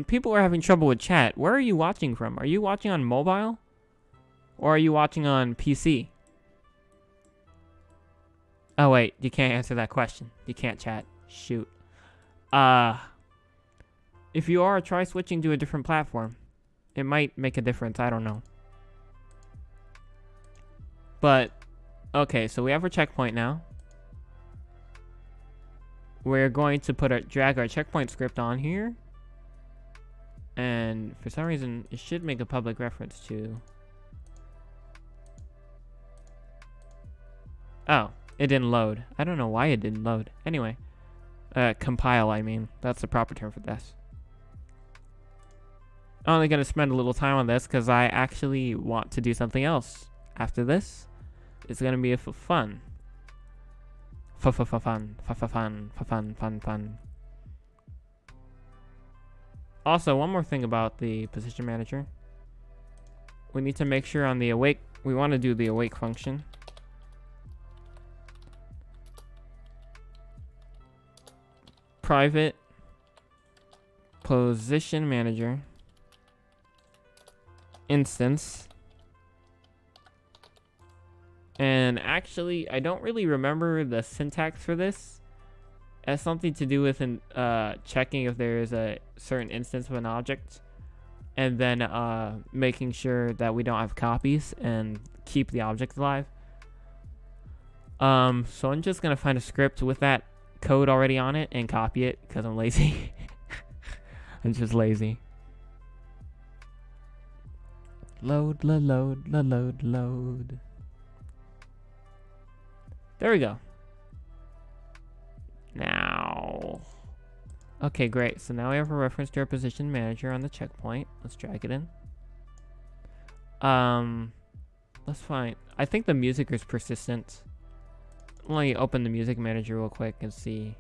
people are having trouble with chat. Where are you watching from? Are you watching on mobile? Or are you watching on PC? Oh, wait. You can't answer that question. You can't chat. Shoot. If you are, try switching to a different platform. It might make a difference. I don't know. But, okay. So we have our checkpoint now. We're going to drag our checkpoint script on here. And for some reason, it should make a public reference to... Oh, it didn't load. I don't know why it didn't load. Anyway, compile, I mean. That's the proper term for this. I'm only going to spend a little time on this because I actually want to do something else. After this, it's going to be fun. Fun. Also, one more thing about the position manager. We need to make sure on the awake, we want to do the awake function. Private position manager instance. And actually, I don't really remember the syntax for this. It has something to do with checking if there is a certain instance of an object. And then making sure that we don't have copies and keep the object alive. So I'm just going to find a script with that code already on it and copy it because I'm lazy. I'm just lazy. Load. There we go. Now. Okay, great. So now we have a reference to our position manager on the checkpoint. Let's drag it in. Let's find. I think the music is persistent. Let me open the music manager real quick and see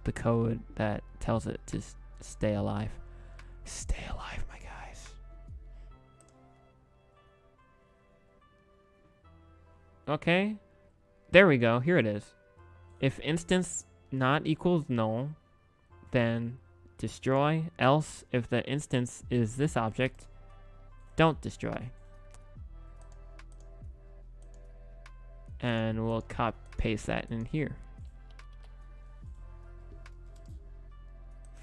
the code that tells it to stay alive. Stay alive, my guys. Okay. There we go. Here it is. If instance not equals null, then destroy. Else, if the instance is this object, don't destroy. And we'll paste that in here.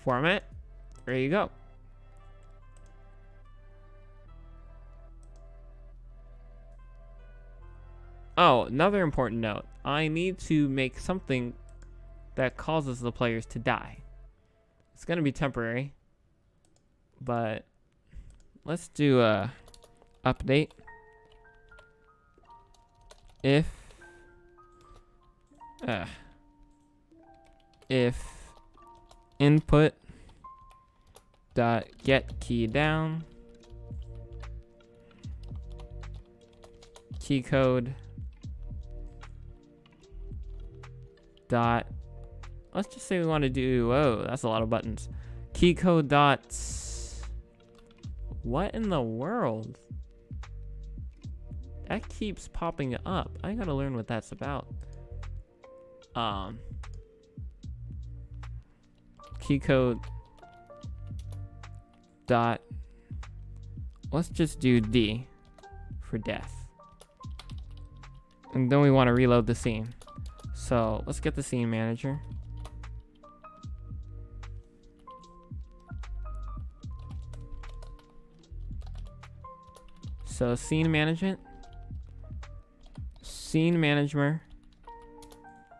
Format. There you go. Oh, another important note. I need to make something that causes the players to die. It's going to be temporary, but let's do a update. If input dot get key down key code dot, let's just say we want to do, whoa, that's a lot of buttons. Key code dot, what in the world? That keeps popping up. I gotta learn what that's about. Key code dot, let's just do D for death. And then we want to reload the scene. So let's get the scene manager. So scene manager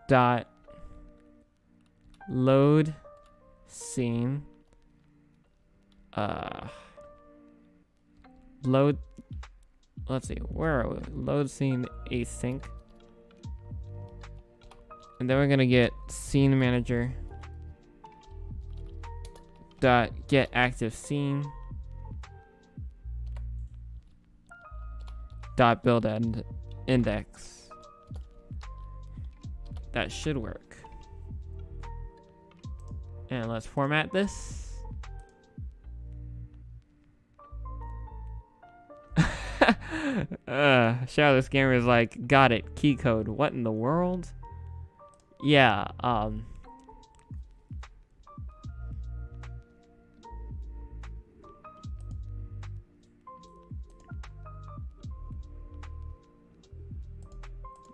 dot load scene load, let's see, where are we? Load scene async, and then we're gonna get scene manager dot get active scene dot build index. That should work. And let's format this. Charlotte's Gamer is like, got it, key code. What in the world? Yeah,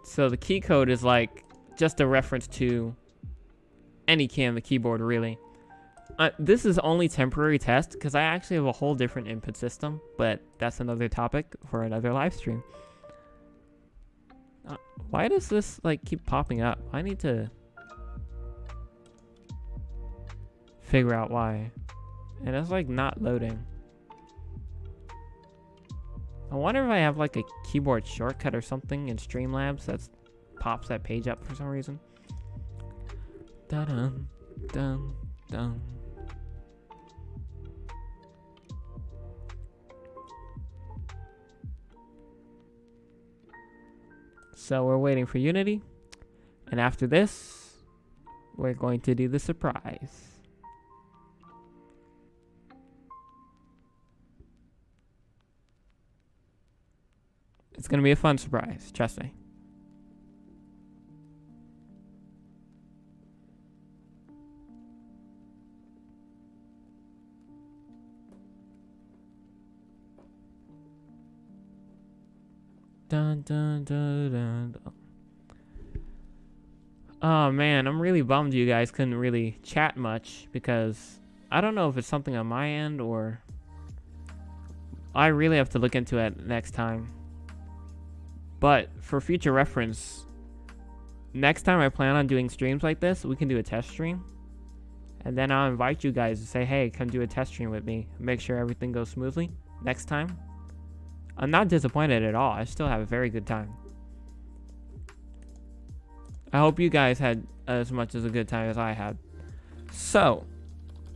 so the key code is like just a reference to any key on the keyboard, really. This is only temporary test because I actually have a whole different input system, but that's another topic for another live stream. Why does this like keep popping up? I need to figure out why. And it's like not loading. I wonder if I have like a keyboard shortcut or something in Streamlabs that pops that page up for some reason. Dun dun dun. So we're waiting for Unity, and after this, we're going to do the surprise. It's going to be a fun surprise, trust me. Dun, dun, dun, dun, dun. Oh man, I'm really bummed you guys couldn't really chat much because I don't know if it's something on my end or I really have to look into it next time. But for future reference, next time I plan on doing streams like this, we can do a test stream. And then I'll invite you guys to say, hey, come do a test stream with me. Make sure everything goes smoothly next time. I'm not disappointed at all. I still have a very good time. I hope you guys had as much as a good time as I had. So,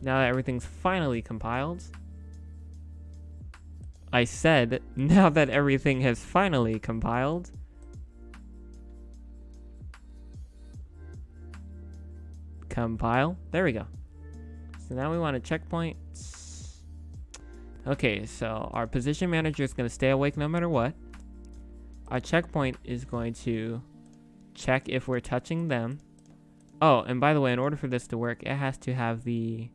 now that everything's finally compiled, I said, now that everything has finally compiled. Compile. There we go. So now we want a checkpoint. Okay, so our position manager is going to stay awake no matter what. Our checkpoint is going to check if we're touching them. Oh, and by the way, in order for this to work, it has to have the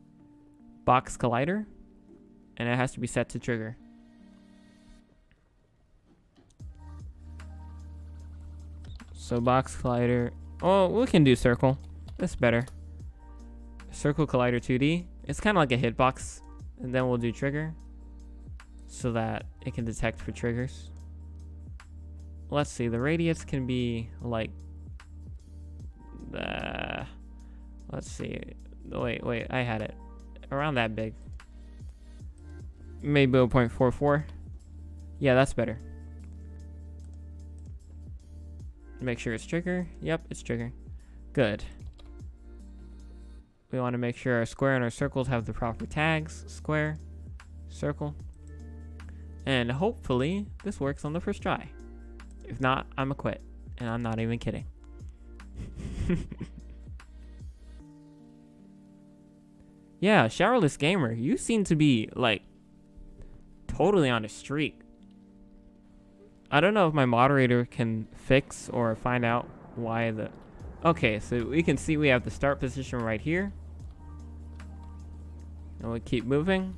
box collider, and it has to be set to trigger. So box collider. Oh, we can do circle. That's better. Circle collider 2D. It's kind of like a hitbox, and then we'll do trigger so that it can detect for triggers. Let's see. The radius can be like the. Let's see. Wait. I had it around that big. Maybe 0.44. Yeah, that's better. Make sure it's trigger. Yep, it's trigger. Good. We want to make sure our square and our circles have the proper tags. Square, circle. And hopefully this works on the first try. If not, I'm a quit. And I'm not even kidding. Yeah, Showerless Gamer, you seem to be like totally on a streak. I don't know if my moderator can fix or find out why the... Okay, so we can see we have the start position right here. And we keep moving.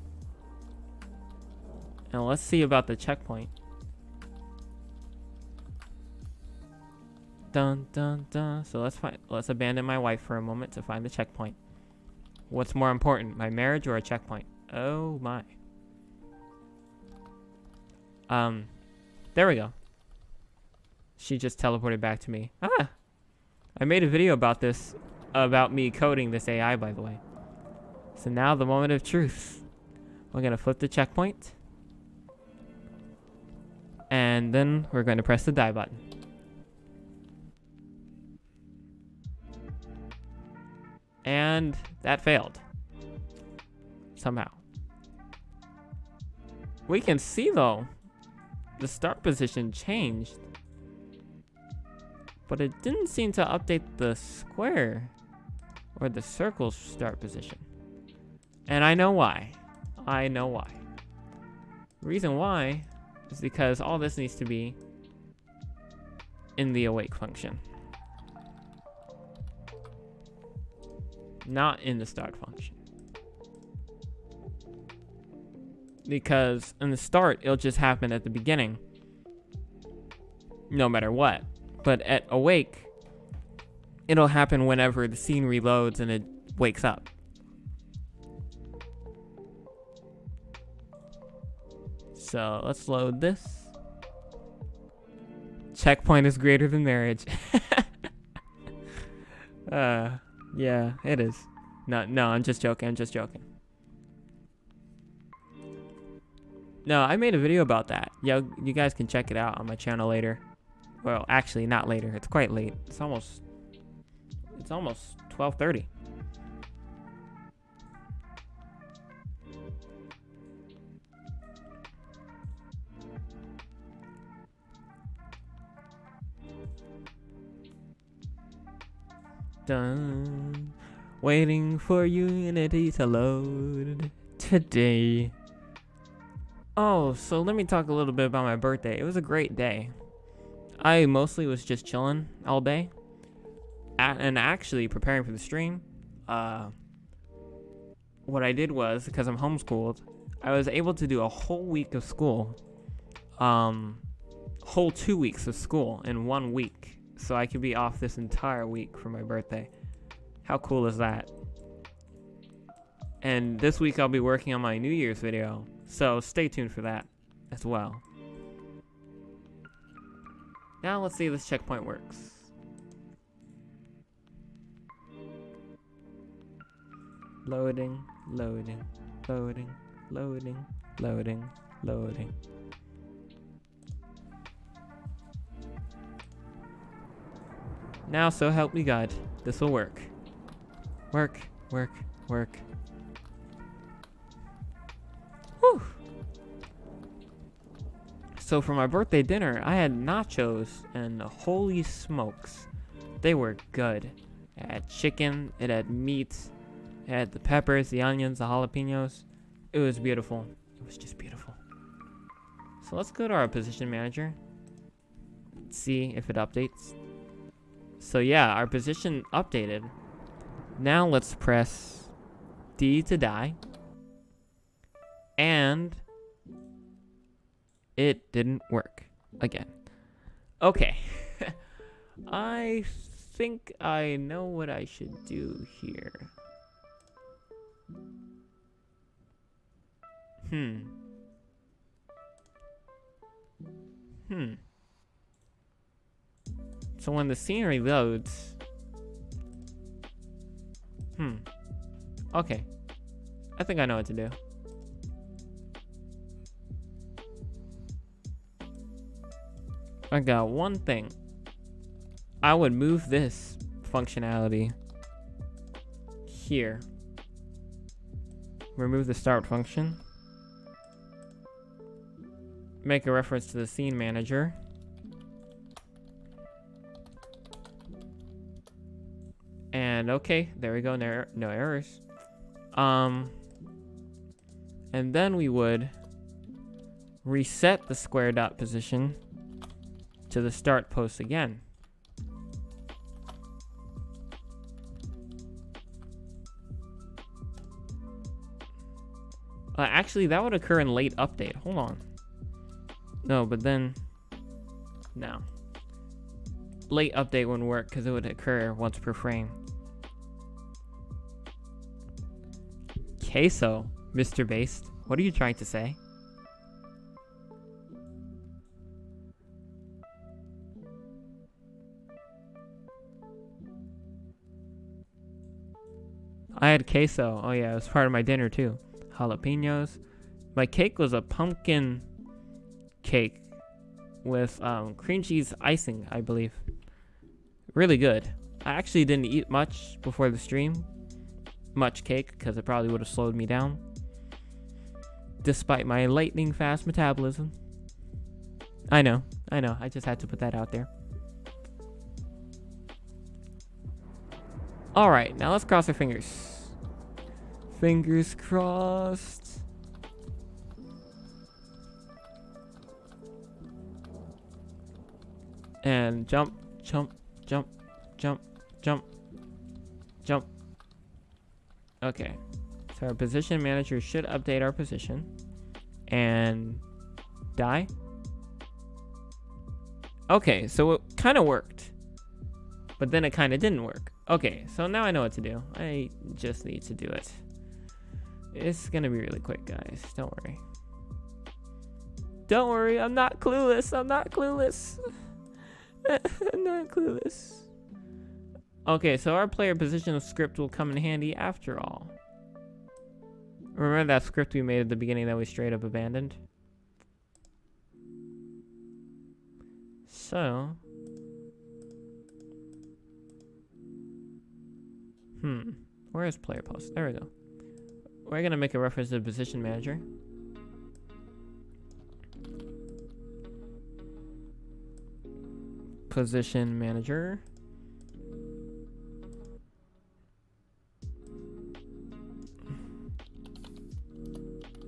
And let's see about the checkpoint. Dun dun dun. So let's abandon my wife for a moment to find the checkpoint. What's more important, my marriage or a checkpoint? Oh my. There we go. She just teleported back to me. Ah! I made a video about this, about me coding this AI, by the way. So now the moment of truth. We're going to flip the checkpoint. And then we're going to press the die button. And that failed. Somehow. We can see, though, the start position changed. But it didn't seem to update the square or the circle's start position. And I know why. I know why. The reason why is because all this needs to be in the awake function. Not in the start function. Because in the start, it'll just happen at the beginning. No matter what. But at awake, it'll happen whenever the scene reloads and it wakes up. So let's load this. Checkpoint is greater than marriage. Yeah, it is. No, I'm just joking. No, I made a video about that. Yeah, you guys can check it out on my channel later. Well, actually, not later. It's quite late. It's almost 12:30. Done. Waiting for Unity to load today. Oh, so let me talk a little bit about my birthday. It was a great day. I mostly was just chilling all day. And actually preparing for the stream. What I did was, because I'm homeschooled, I was able to do a whole week of school. Whole 2 weeks of school in 1 week. So I could be off this entire week for my birthday. How cool is that? And this week I'll be working on my New Year's video. So stay tuned for that as well. Now let's see if this checkpoint works. Loading, loading, loading, loading, loading, loading. Now, so help me God, this will work. Work. Whew. So for my birthday dinner, I had nachos, and holy smokes, they were good. It had chicken, it had meat, it had the peppers, the onions, the jalapenos. It was beautiful. It was just beautiful. So let's go to our position manager. See if it updates. So yeah, our position updated. Now let's press D to die. And it didn't work again. Okay. I think I know what I should do here. So when the scenery loads... Okay. I think I know what to do. I got one thing. I would move this functionality here. Remove the start function. Make a reference to the scene manager. And okay, there we go, no errors. And then we would reset the square dot position to the start post again. Actually, that would occur in late update. Hold on. No, but then... No. Late update wouldn't work because it would occur once per frame. Queso, Mr. Based. What are you trying to say? I had queso. Oh yeah, it was part of my dinner too. Jalapenos. My cake was a pumpkin cake with cream cheese icing, I believe. Really good. I actually didn't eat much before the stream. Much cake, because it probably would have slowed me down. Despite my lightning fast metabolism. I know. I just had to put that out there. Alright, now let's cross our fingers. Fingers crossed. And jump, jump, jump, jump, jump, jump. Okay. So our position manager should update our position. And die. Okay, so it kind of worked. But then it kind of didn't work. Okay, so now I know what to do. I just need to do it. It's gonna be really quick, guys. Don't worry. Don't worry, I'm not clueless. I'm not clueless. I'm not clueless. Okay, so our player position script will come in handy after all. Remember that script we made at the beginning that we straight up abandoned? So... where is player post? There we go. We're gonna make a reference to the position manager. Position manager.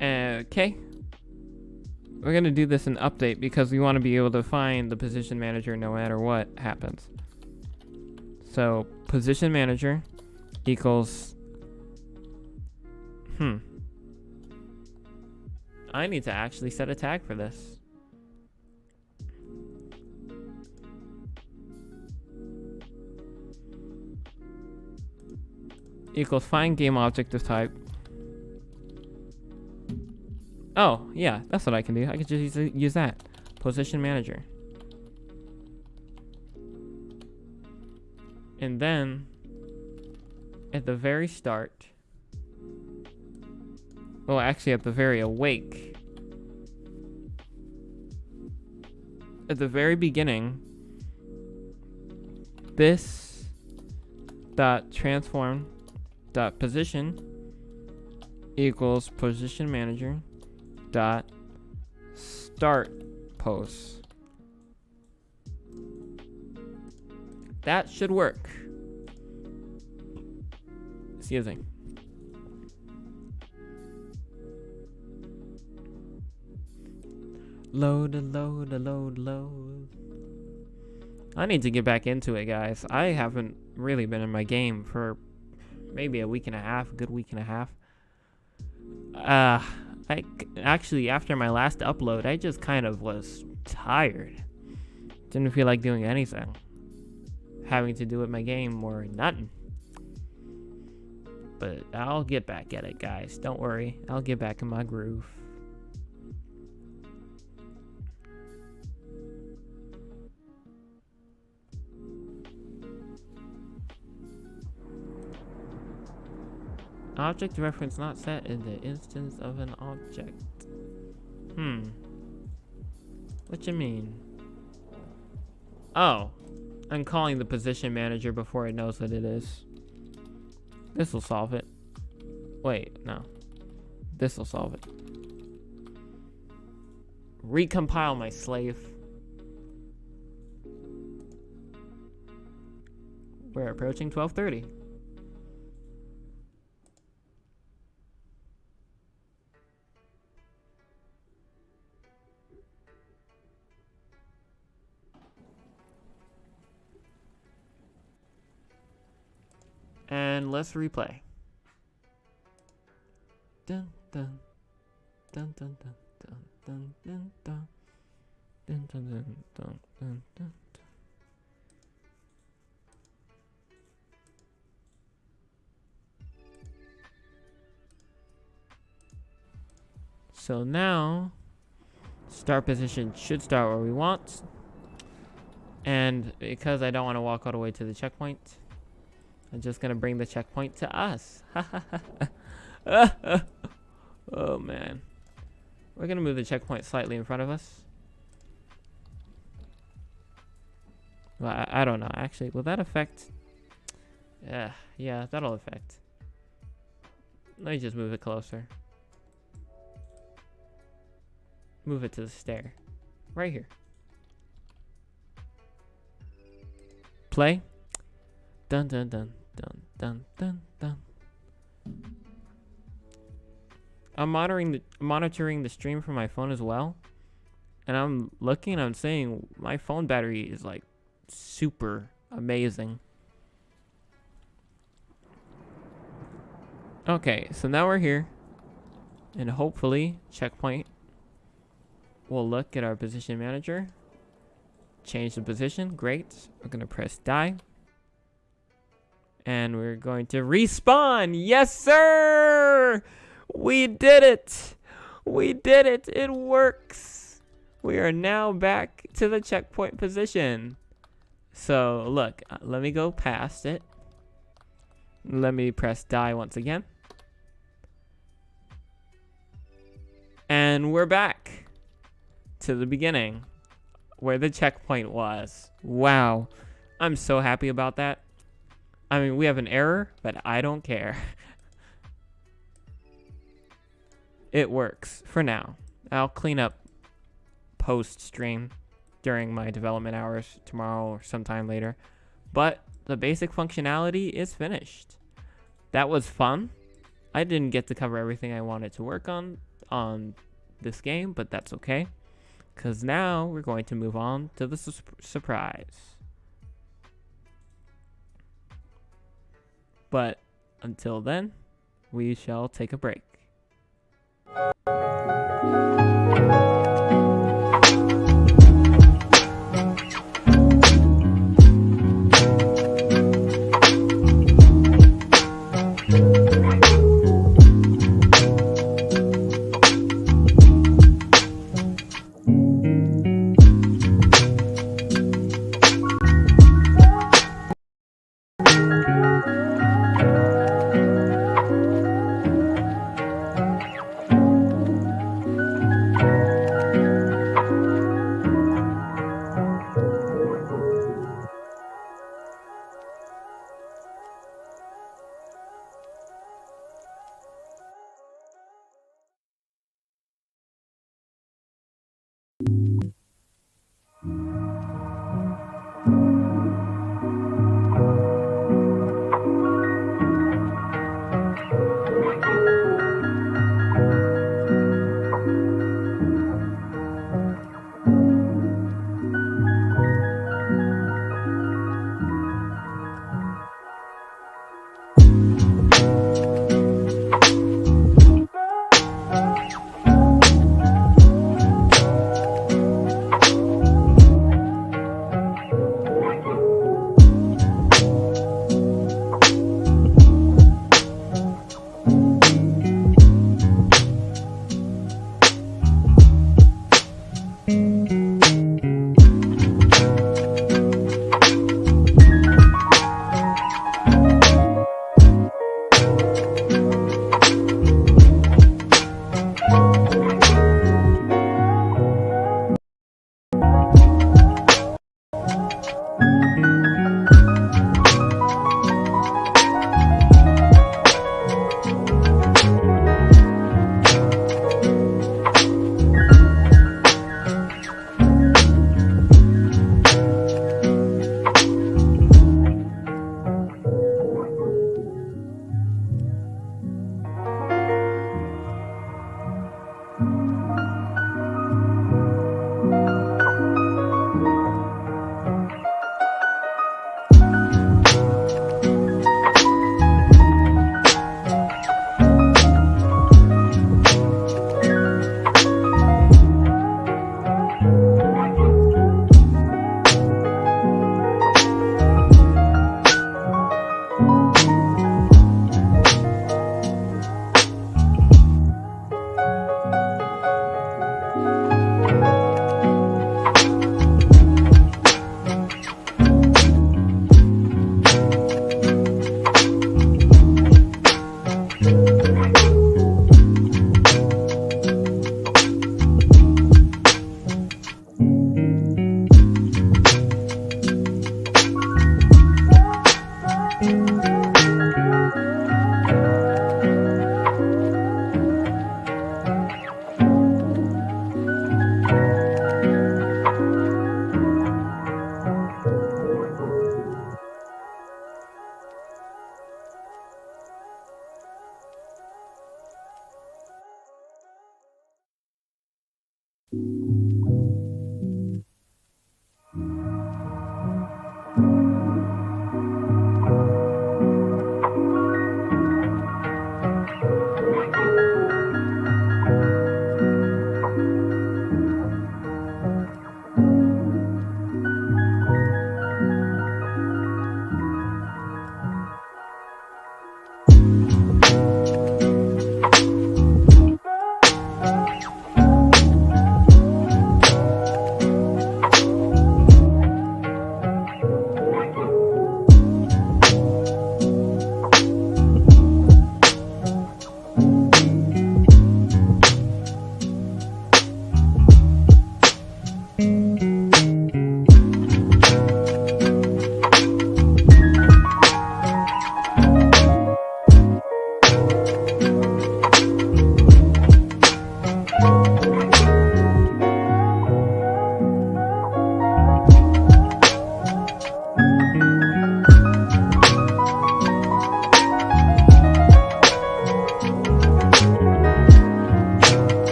Okay. We're gonna do this in update because we want to be able to find the position manager no matter what happens. So position manager equals I need to actually set a tag for this. Equals find game object of type. Oh, yeah, that's what I can do. I can just use that. Position manager. And then at the very start, well, actually at the very awake, at the very beginning, this dot transform dot position equals position manager dot start pose. That should work. Excuse me. Load. I need to get back into it, guys. I haven't really been in my game for maybe a week and a half, a good week and a half. I actually, after my last upload, I just kind of was tired. Didn't feel like doing anything. Having to do with my game or nothing. But I'll get back at it, guys. Don't worry. I'll get back in my groove. Object reference not set in the instance of an object. What you mean? Oh, I'm calling the position manager before it knows what it is. This will solve it. Wait, no. This will solve it. Recompile, my slave. We're approaching 12:30. And let's replay. Dun dun dun dun dun dun dun dun dun dun dun dun dun dun. So now, start position should start where we want. And because I don't want to walk all the way to the checkpoint, I'm just gonna bring the checkpoint to us. Oh man. We're gonna move the checkpoint slightly in front of us. Well, I don't know. Actually, will that affect? Yeah, that'll affect. Let me just move it closer. Move it to the stair. Right here. Play. Dun dun dun dun dun dun dun. I'm monitoring the stream from my phone as well, and I'm looking. I'm saying my phone battery is like super amazing. Okay, so now we're here, and hopefully checkpoint will look at our position manager. Change the position. Great. We're gonna press die. And we're going to respawn. Yes, sir! We did it! We did it! It works! We are now back to the checkpoint position. So, look. Let me go past it. Let me press die once again. And we're back to the beginning, where the checkpoint was. Wow. I'm so happy about that. I mean, we have an error, but I don't care. It works for now. I'll clean up post-stream during my development hours tomorrow or sometime later. But the basic functionality is finished. That was fun. I didn't get to cover everything I wanted to work on this game, but that's okay. Because now we're going to move on to the surprise. But until then, we shall take a break.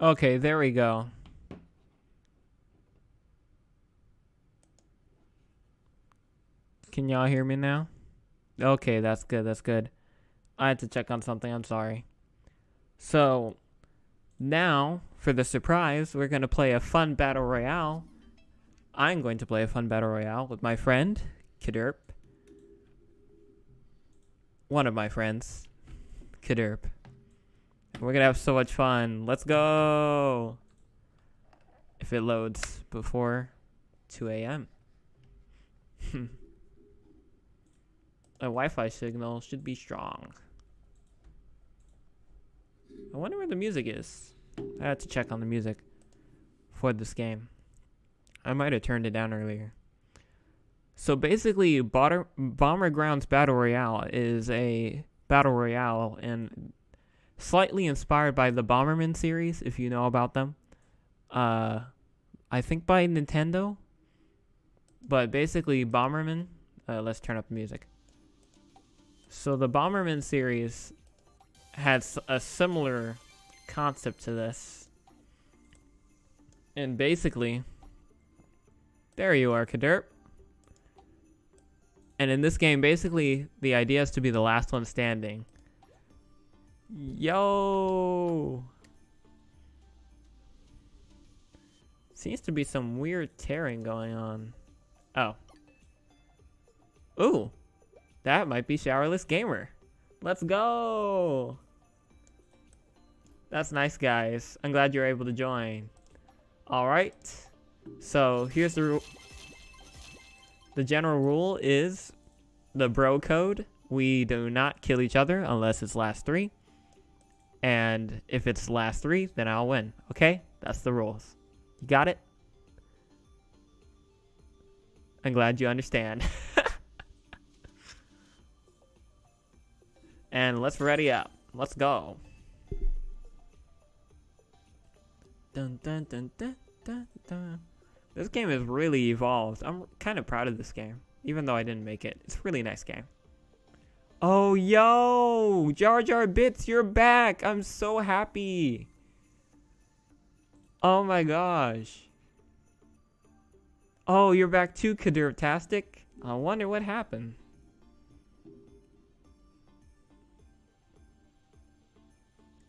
Okay, there we go. Can y'all hear me now? Okay, that's good. That's good. I had to check on something. I'm sorry. So, now, for the surprise, we're going to play a fun battle royale. I'm going to play a fun battle royale with my friend, Kaderp. One of my friends, Kaderp. We're going to have so much fun. Let's go! If it loads before 2 a.m. A Wi-Fi signal should be strong. I wonder where the music is. I had to check on the music for this game. I might have turned it down earlier. So basically, Bomber Grounds Battle Royale is a battle royale and slightly inspired by the Bomberman series, if you know about them. I think by Nintendo. But basically, Bomberman. Let's turn up the music. So the Bomberman series has a similar concept to this. And basically, there you are, Kaderp. And in this game, basically, the idea is to be the last one standing. Yo! Seems to be some weird tearing going on. Oh. Ooh! That might be Showerless Gamer. Let's go! That's nice, guys. I'm glad you're able to join. Alright. So, here's the general rule is the bro code. We do not kill each other unless it's last 3. And if it's last 3, then I'll win. Okay? That's the rules. You got it? I'm glad you understand. And let's ready up. Let's go. Dun dun dun dun dun dun. This game has really evolved. I'm kind of proud of this game, even though I didn't make it. It's a really nice game. Oh, yo! Jar Jar Bits, you're back! I'm so happy! Oh my gosh. Oh, you're back too, Kadir-tastic? I wonder what happened.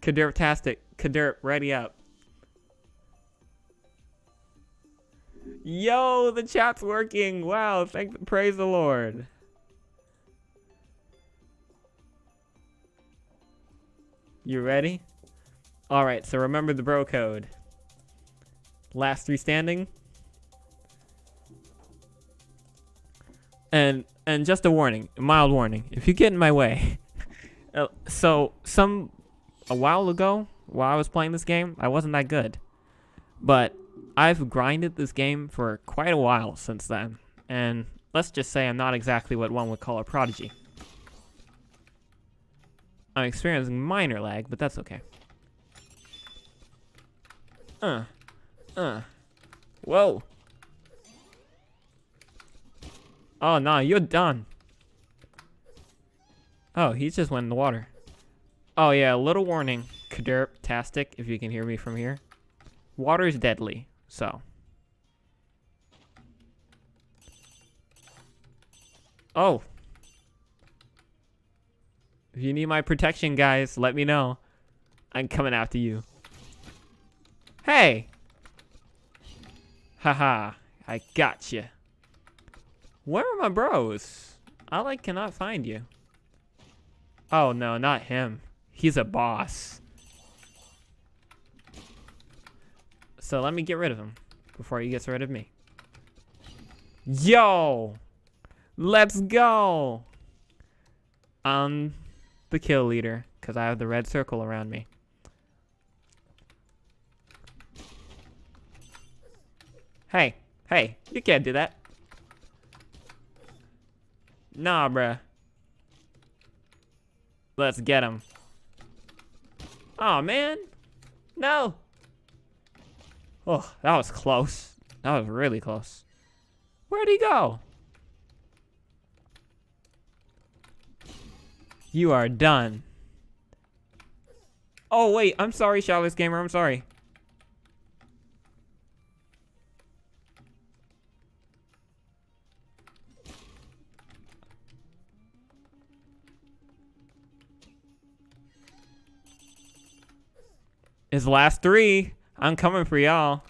Kadir-tastic. Kadir, ready up. Yo, the chat's working! Wow, praise the Lord. You ready? Alright, so remember the bro code. Last 3 standing. And just a warning, a mild warning. If you get in my way. So a while ago, while I was playing this game, I wasn't that good. But I've grinded this game for quite a while since then. And let's just say I'm not exactly what one would call a prodigy. I'm experiencing minor lag, but that's okay. Whoa. Oh, no, you're done. Oh, he just went in the water. Oh, yeah, a little warning. Kadir-tastic, if you can hear me from here. Water is deadly, so. Oh. If you need my protection, guys, let me know. I'm coming after you. Hey! Haha, I gotcha. Where are my bros? I cannot find you. Oh no, not him. He's a boss. So let me get rid of him before he gets rid of me. Yo! Let's go! I'm the kill leader because I have the red circle around me. Hey, you can't do that. Nah, bruh. Let's get him. Oh man. No. Oh, that was close. That was really close. Where'd he go? You are done. Oh wait, I'm sorry, Shallowless Gamer, I'm sorry. It's last 3. I'm coming for y'all.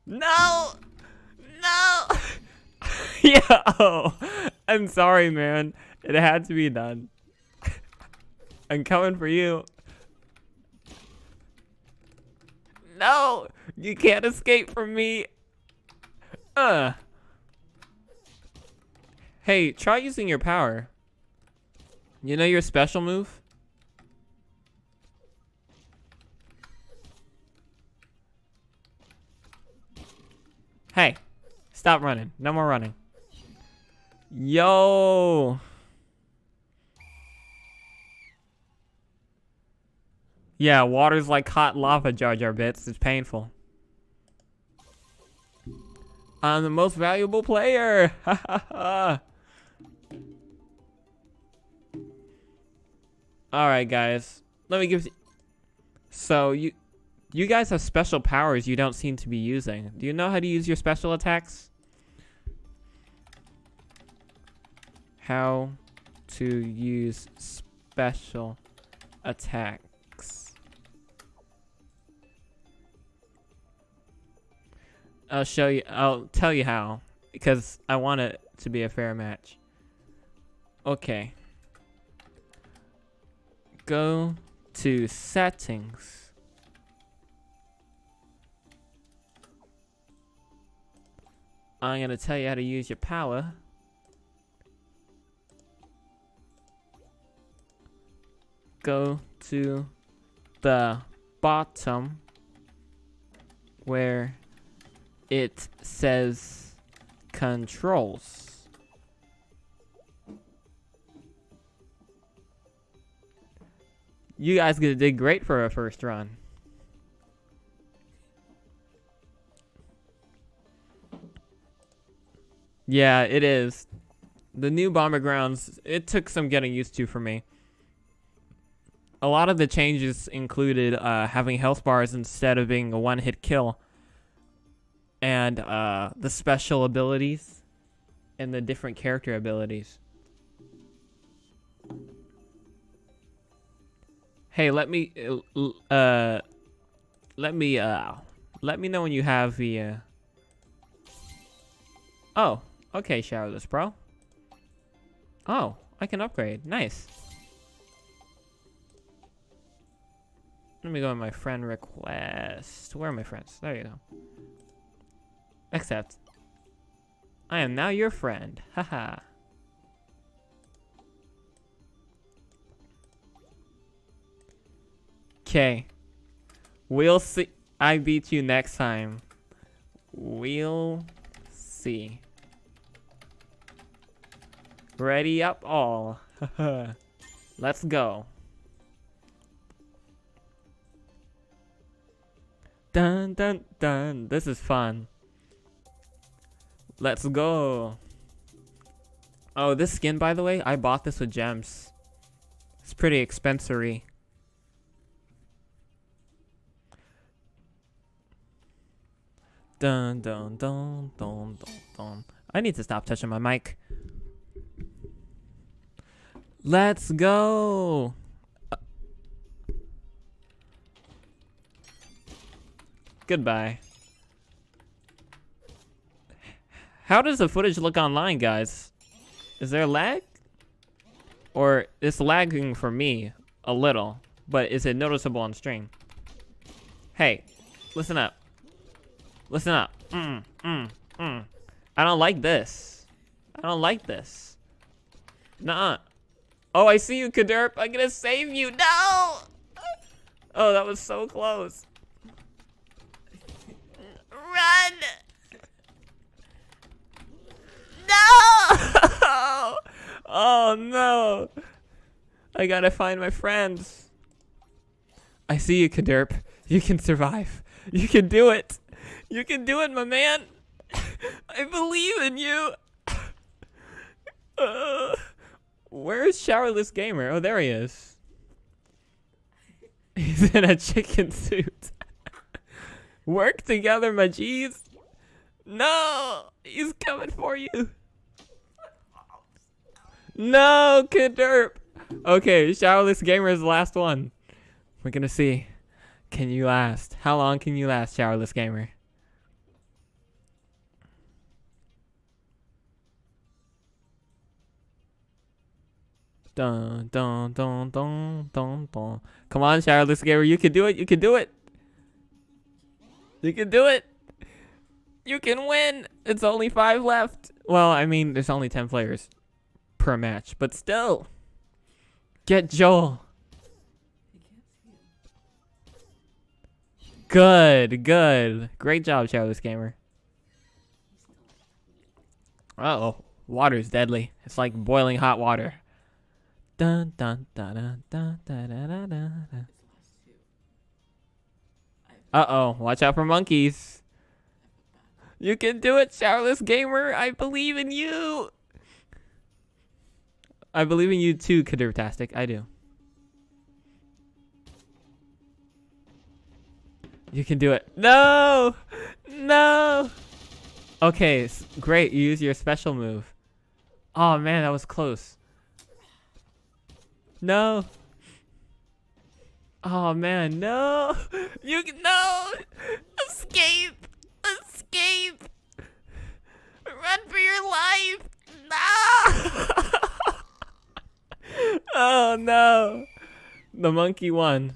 No! No! Yo! I'm sorry, man. It had to be done. I'm coming for you. No! You can't escape from me. Hey, try using your power. You know your special move? Hey, stop running. No more running. Yo. Yeah, water's like hot lava, Jar Jar Bits. It's painful. I'm the most valuable player. Ha ha ha. Alright, guys. Let me give you... So, you guys have special powers you don't seem to be using. Do you know how to use your special attacks? How to use special attacks. I'll show you. I'll tell you how. Because I want it to be a fair match. Okay. Go to settings. I'm going to tell you how to use your power. Go to the bottom where it says controls. You guys did great for a first run. Yeah, it is. The new Bomber Grounds, it took some getting used to for me. A lot of the changes included having health bars instead of being a one-hit kill. And the special abilities and the different character abilities. Hey, let me know when you have the Oh, okay, Showerless Pro. Oh, I can upgrade. Nice. Let me go in my friend request. Where are my friends? There you go. Accept. I am now your friend. Haha. Okay. We'll see. I beat you next time. We'll see. Ready up all. Let's go. Dun dun dun. This is fun. Let's go. Oh, this skin, by the way, I bought this with gems. It's pretty expensive-y. Dun dun dun dun dun dun. I need to stop touching my mic. Let's go. Goodbye. How does the footage look online, guys? Is there lag? Or it's lagging for me a little, but is it noticeable on stream? Hey, listen up. Listen up. I don't like this. I don't like this. Nuh-uh. Oh, I see you, Kaderp. I'm gonna save you. No! Oh, that was so close. Run! No! Oh, no. I gotta find my friends. I see you, Kaderp. You can survive. You can do it. You can do it, my man. I believe in you. Where is Showerless Gamer? Oh, there he is. He's in a chicken suit. Work together, my G's. No, he's coming for you. No, Kaderp. Okay, Showerless Gamer is the last one. We're gonna see. Can you last? How long can you last, Showerless Gamer? Dun dun dun dun dun dun. Come on, Showerless Gamer, you can do it. You can do it. You can do it. You can win. It's only 5 left. Well, I mean, there's only 10 players per match, but still. Get Joel. Good, good. Great job, Showerless Gamer. Uh-oh. Water's deadly. It's like boiling hot water. Dun dun dun dun dun dun dun dun dun. Uh-oh. Watch out for monkeys. You can do it, Showerless Gamer. I believe in you. I believe in you too, Kadertastic. I do. You can do it. No! No! Okay, great. You use your special move. Oh, man, that was close. No. Oh, man, no. You can, no! Escape! Escape! Run for your life! No! Oh, no. The monkey won.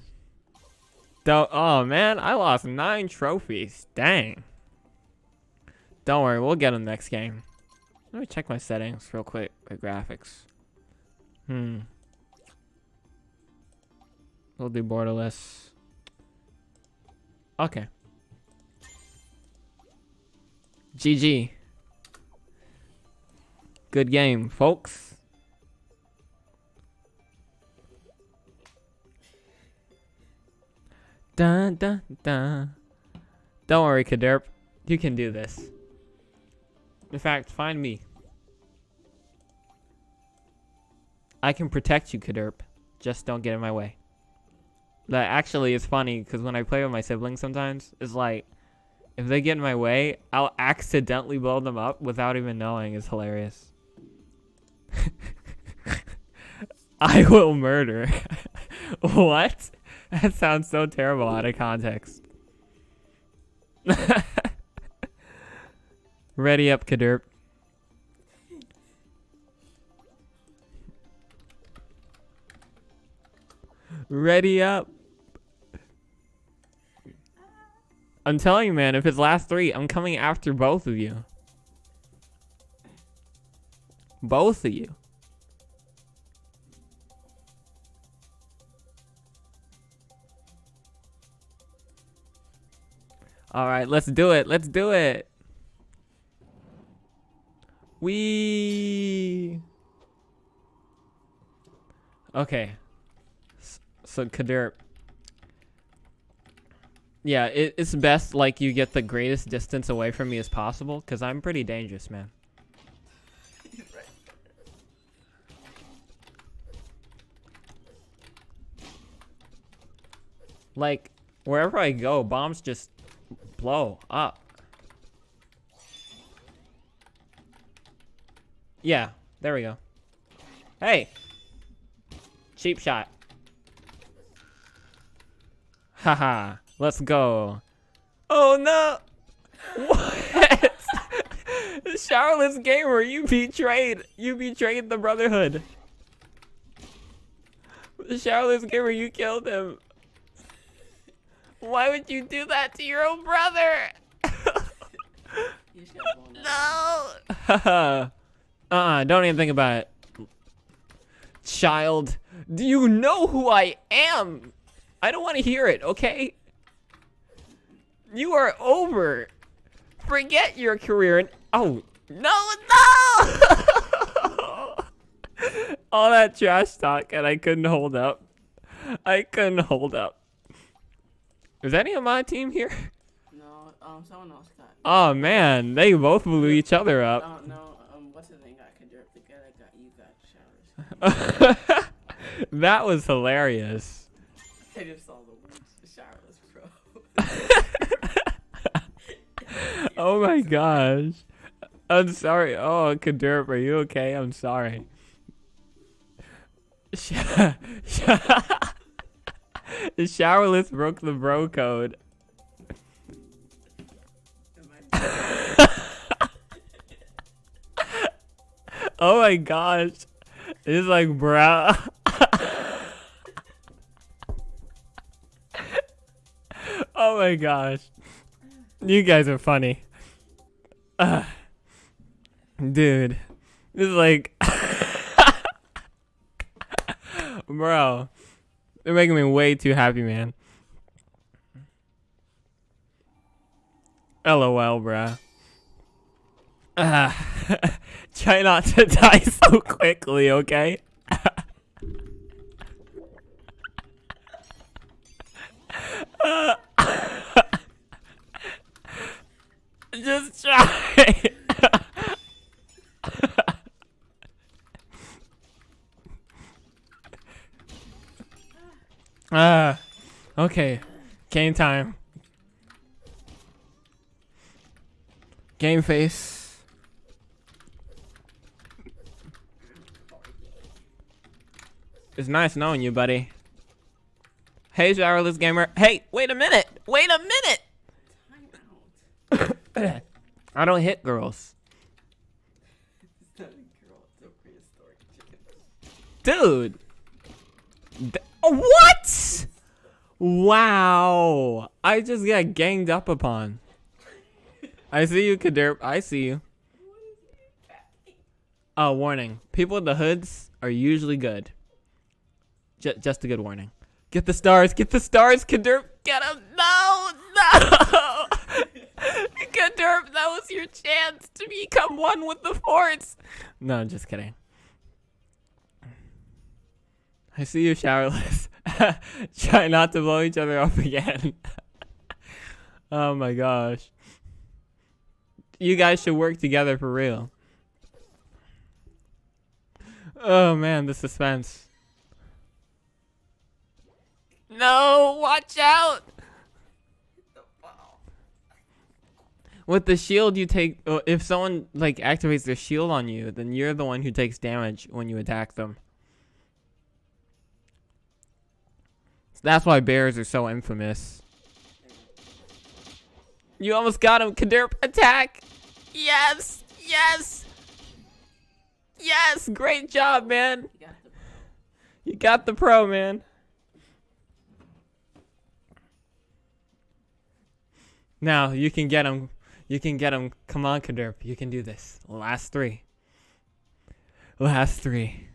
Oh, man, I lost 9 trophies. Dang. Don't worry, we'll get him next game. Let me check my settings real quick. My graphics. We'll do borderless. Okay. GG. Good game, folks. Dun dun dun. Don't worry, Kaderp. You can do this. In fact, find me. I can protect you, Kaderp. Just don't get in my way. That actually is funny because when I play with my siblings sometimes, it's like, if they get in my way, I'll accidentally blow them up without even knowing. It's hilarious. I will murder. What? That sounds so terrible out of context. Ready up, Kaderp. Ready up. I'm telling you, man, if it's last 3, I'm coming after both of you. Both of you. All right, let's do it. Let's do it. Okay. So Kaderp. Yeah, it's best like you get the greatest distance away from me as possible, because I'm pretty dangerous, man. Like, wherever I go, bombs just blow up. Yeah, there we go. Hey! Cheap shot. Haha, let's go. Oh no! What? Showerless Gamer, you betrayed. You betrayed the Brotherhood. Showerless Gamer, you killed him. Why would you do that to your own brother? No! Don't even think about it. Child, do you know who I am? I don't want to hear it, okay? You are over. Forget your career and... Oh, no! All that trash talk and I couldn't hold up. I couldn't hold up. Is any of my team here?
No, someone else got.
Oh man, they both blew each other up.
No, what's his name got Kaderp? The guy that got you got showers.
That was hilarious.
I just saw the words showerless, bro.
Oh my gosh. I'm sorry. Oh, Kaderp, are you okay? I'm sorry. Showerless broke the bro code. Oh my gosh. It's like, bruh. Oh my gosh. You guys are funny. Dude. This is like... Bro. They're making me way too happy, man. LOL, bruh. Try not to die so quickly, okay? Just try. Okay. Game time. Game face. It's nice knowing you, buddy. Hey, Showerless Gamer. Hey, wait a minute. Wait a minute.
Time out.
I don't hit girls.
It's not a girl, it's a prehistoric chicken.
Dude. What? Wow. I just got ganged up upon. I see you, Kaderp. I see you. Oh, warning. People with the hoods are usually good. Just a good warning. Get the stars. Get the stars, Kaderp. Get them. No. No. Kaderp, that was your chance to become one with the Force. No, just kidding. I see you, Showerless. Try not to blow each other up again. Oh my gosh. You guys should work together for real. Oh man, the suspense. No, watch out! With the shield, you take. If someone like activates their shield on you, then you're the one who takes damage when you attack them. That's why bears are so infamous. You almost got him, Kaderp. Attack! Yes! Yes! Yes! Great job, man! You got the pro, man. Now, you can get him. You can get him. Come on, Kaderp. You can do this. Last three. Last three.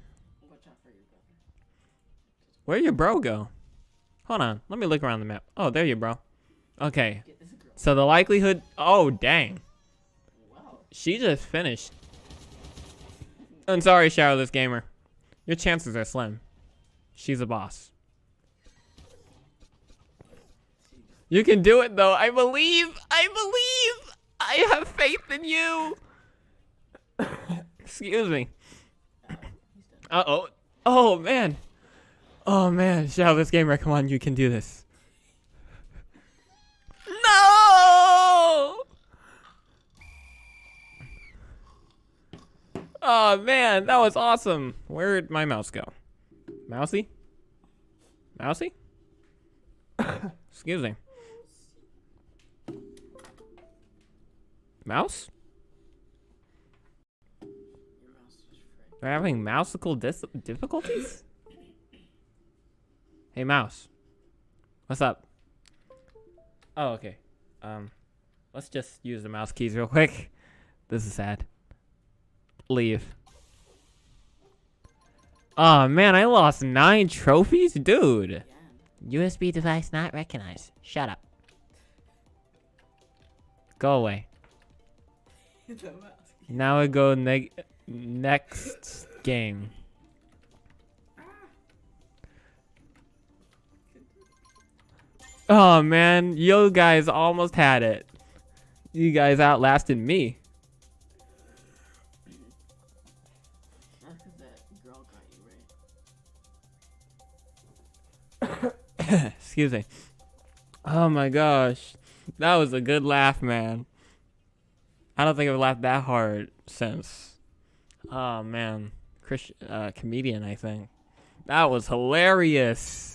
Where'd your bro go? Hold on. Let me look around the map. Oh, there you, bro. Okay. So the likelihood... Oh, dang. She just finished. I'm sorry, Shadowless Gamer. Your chances are slim. She's a boss. You can do it, though. I believe. I believe. I have faith in you. Excuse me. Uh-oh. Oh, man. Oh, man. Shadowless Gamer, come on. You can do this. No! Oh, man. That was awesome. Where'd my mouse go? Mousy? Mousy? Excuse me. Mouse? We're having mouseical difficulties? Hey, mouse. What's up? Oh, okay. Let's just use the mouse keys real quick. This is sad. Leave. Oh, man, I lost 9 trophies? Dude. USB device not recognized. Shut up. Go away. Now we go next game. Oh man, you guys almost had it. You guys outlasted me.
That's because that girl got you right.
Excuse me. Oh my gosh. That was a good laugh, man. I don't think I've laughed that hard since. Oh man. Comedian, I think. That was hilarious.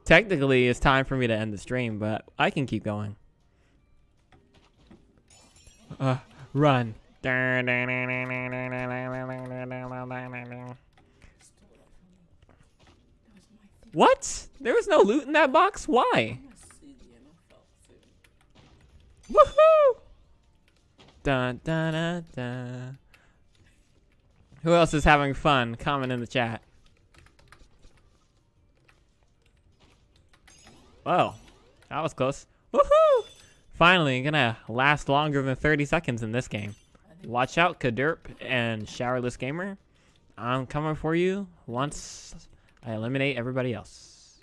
Technically, it's time for me to end the stream, but I can keep going. Run. What? There was no loot in that box? Why? Woohoo! Dun, dun, dun, dun. Who else is having fun? Comment in the chat. Whoa, that was close. Woohoo! Finally, gonna last longer than 30 seconds in this game. Watch out, Kaderp and Showerless Gamer. I'm coming for you once I eliminate everybody else.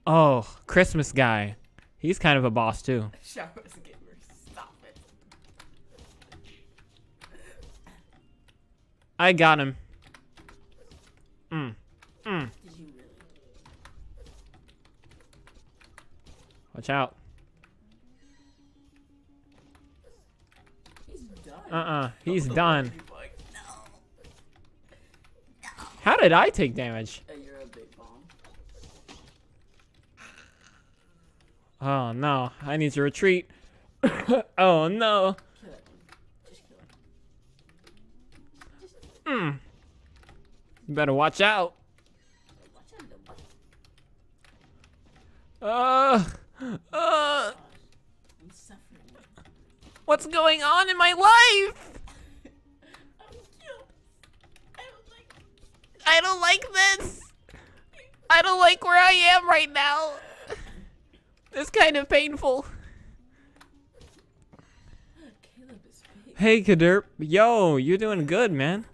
Oh, Christmas guy. He's kind of a boss too.
Showerless Gamer, stop it.
I got him.
Did you really?
Watch out.
He's done.
He's done. How did I take damage?
You're a big bomb.
Oh no, I need to retreat. Oh no.
Kill it. Just kill it.
You better watch out.
Watch out. I'm suffering.
What's going on in my life?
I'm killed.
I don't like this. I don't like where I am right now. It's kind of painful.
Caleb is
Hey, Kaderp. Yo, you're doing good, man.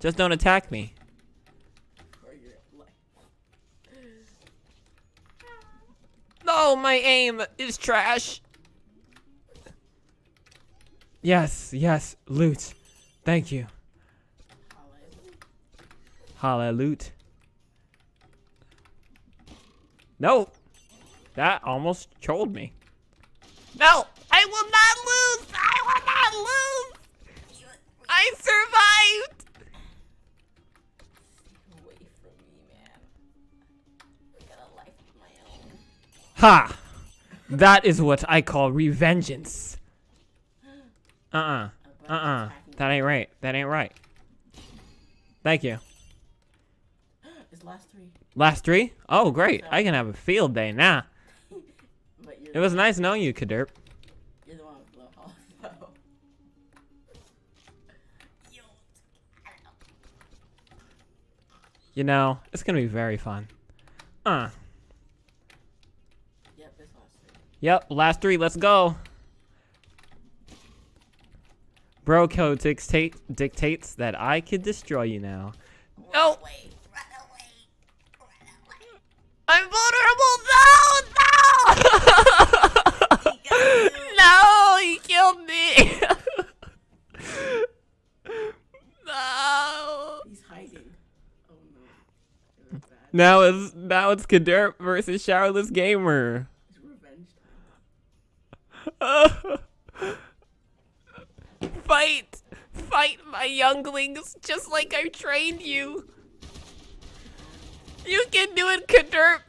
Just don't attack me.
Or your life.
No, my aim is trash. Yes, yes, loot. Thank you. Holla loot. No. That almost trolled me. No, I will not lose. I will not lose. I survived.
Away from me, man. I got a life of my own.
Ha! That is what I call revengeance. That ain't right. That ain't right. Thank you.
It's last 3.
Last 3? Oh, great. I can have a field day now.
But
It was nice knowing you, Kaderp.
You're the one with low health, though.
You know, it's gonna be very fun.
Yep, it's last 3.
Yep, last 3, let's go. Bro code dictates that I could destroy you now. No!
Run away.
I'm vulnerable! No! No! No! He killed me! No!
He's hiding. Oh no. It was bad.
Now it's Kaderp versus Showerless Gamer.
It's revenge time.
Fight! Fight, my younglings, just like I trained you. You can do it, Kaderp.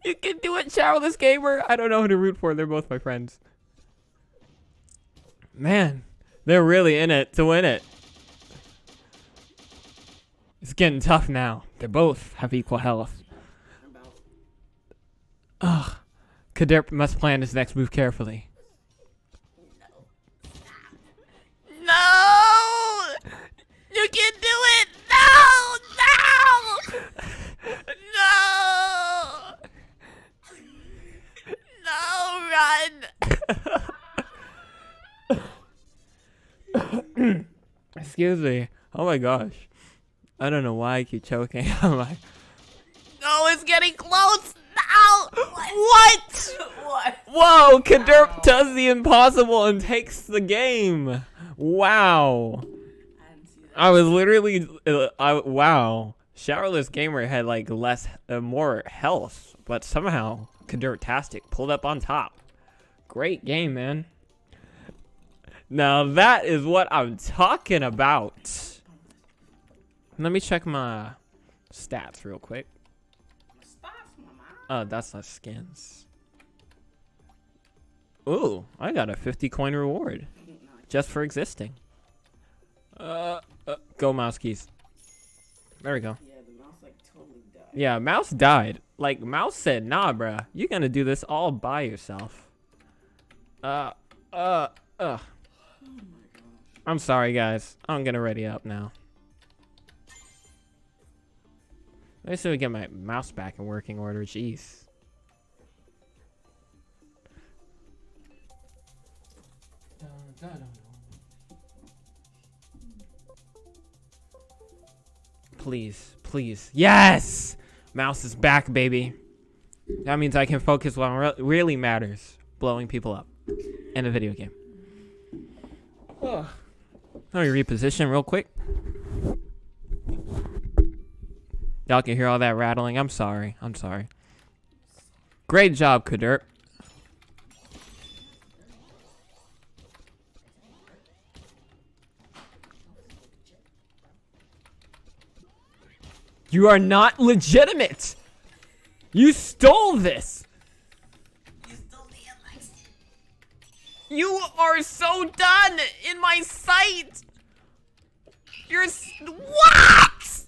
You can do it, Showerless Gamer. I don't know who to root for. They're both my friends. Man, they're really in it to win it. It's getting tough now. They both have equal health.
About.
Ugh. Kaderp must plan his next move carefully. No! You can do it! No! No! No! Run! Excuse me. Oh my gosh. I don't know why I keep choking. I'm like, no, it's getting close! No! What?
What?
Whoa! Kaderp does the impossible and takes the game. Wow.
I didn't see that.
I was literally, wow. Showerless Gamer had like more health, but somehow Kaderp-tastic pulled up on top. Great game, man. Now that is what I'm talking about. Let me check my stats real quick. Oh, that's not skins. Ooh, I got a 50 coin reward. Just for existing. Go mouse keys. There we go.
Yeah, the mouse like totally died.
Yeah, mouse died. Like, mouse said, nah, bruh. You're gonna do this all by yourself.
Oh my gosh.
I'm sorry, guys. I'm gonna ready up now. Let me see if we get my mouse back in working order. Jeez. Please, please. Yes! Mouse is back, baby. That means I can focus on what really matters. Blowing people up. In a video game. Let me reposition real quick. Y'all can hear all that rattling. I'm sorry. I'm sorry. Great job, Kaderp. You are not legitimate. You stole this.
You stole the election.
You are so done in my sight. You're what?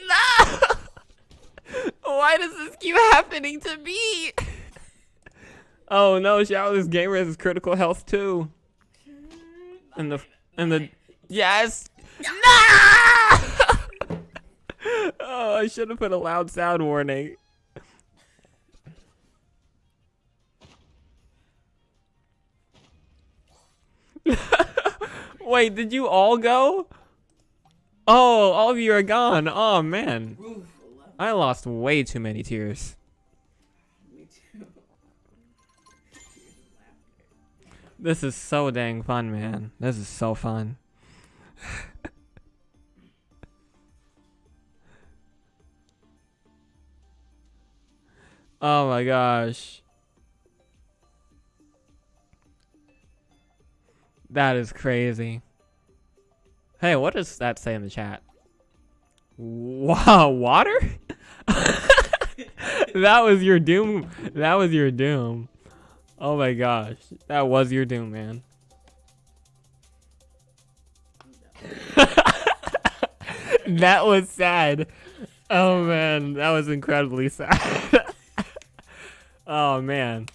No. Why does this keep happening to me? Oh no, Showerless Gamer has critical health too. And the yes. No! Oh, I should have put a loud sound warning. Wait, did you all go? Oh, all of you are gone. Oh man,
Roof 11.
I lost way too many tears.
Me too.
This is so dang fun, man. This is so fun. Oh my gosh. That is crazy. Hey, what does that say in the chat? Wow, water? That was your doom. That was your doom. Oh my gosh. That was your doom, man. That was sad. Oh man, that was incredibly sad. Oh man.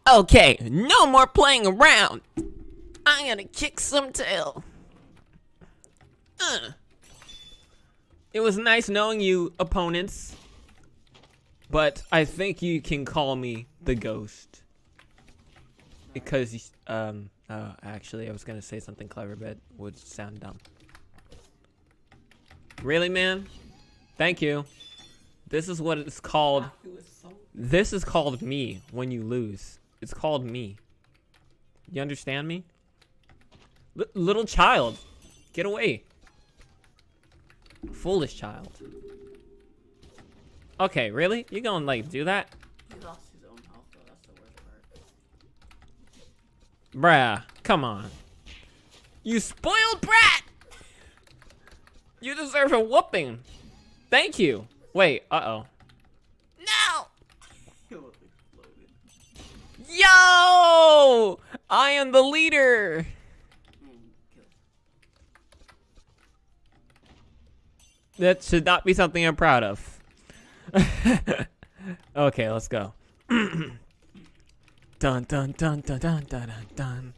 Okay, no more playing around. I'm gonna kick some tail. It was nice knowing you, opponents. But I think you can call me the ghost. Because, actually, I was gonna say something clever, but it would sound dumb. Really, man? Thank you. This is what it's called. This is called me when you lose. It's called me. You understand me? Little child. Get away. Foolish child. Okay, really? You gonna, like, do that?
He lost his own health, though. That's the worst part.
Bruh, come on. You spoiled brat! You deserve a whooping. Thank you. Wait, uh-oh. No!
He almost exploded.
Yo! I am the leader.
Kill.
That should not be something I'm proud of. Okay, let's go. Dun dun dun dun dun dun dun dun.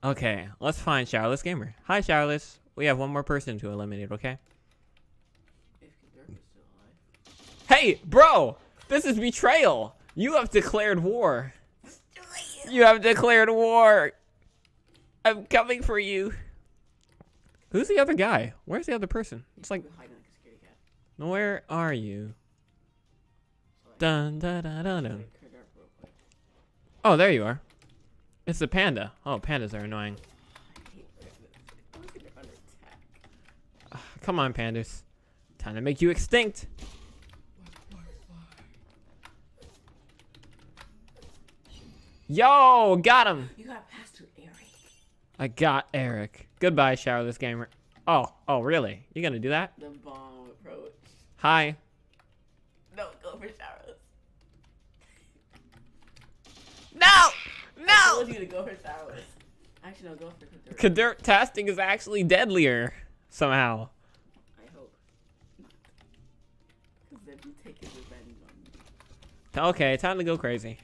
Okay, let's find Showerless Gamer. Hi, Showerless. We have one more person to eliminate, okay?
If Dirk is still alive.
Hey, bro! This is betrayal! You have declared war. You have declared war! I'm coming for you. Who's the other guy? Where's the other person? It's like,
We're hiding like a scaredy cat.
where are you?
So
Dun dun dun dun dun.
like, Dirk real quick.
Oh, there you are. It's the panda. Oh, pandas are annoying.
I hate Dirk. Why is Dirk under attack?
Come on, pandas. Time to make you extinct. Yo, got him.
You got past to Eric.
I got Eric. Goodbye, Showerless Gamer. Oh, really? You gonna do that?
The bomb approach.
Hi.
No, go for Showerless.
No!
I
No!
told you to go for Showerless. Actually, no, go for Dirk.
Kadir tasting is actually deadlier somehow.
I hope. Because then you take his revenge on me.
Okay, time to go crazy.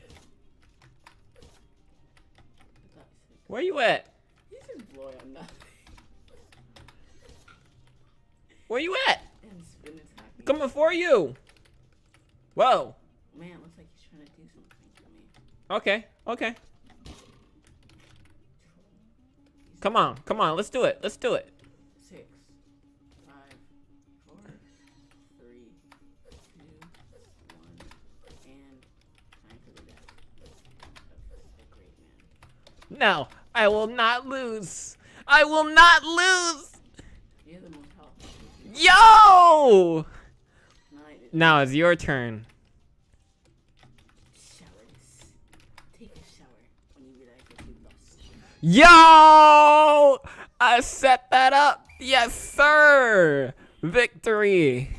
Where you at?
He's just blowing on nothing.
Where you at?
And spin attacking.
Coming for you. Whoa.
Man, looks like he's trying to do something for me.
Okay, okay. Come on, let's do it. Let's do it.
6, 5, 4, 3, 2, 1, and time for the death of a great man.
No, I will not lose. I will not lose.
You have the most health.
Yo!
No, I didn't.
Now it's your turn.
Showers. Take a shower when you realize that you lost.
Yo! I set that up. Yes, sir. Victory.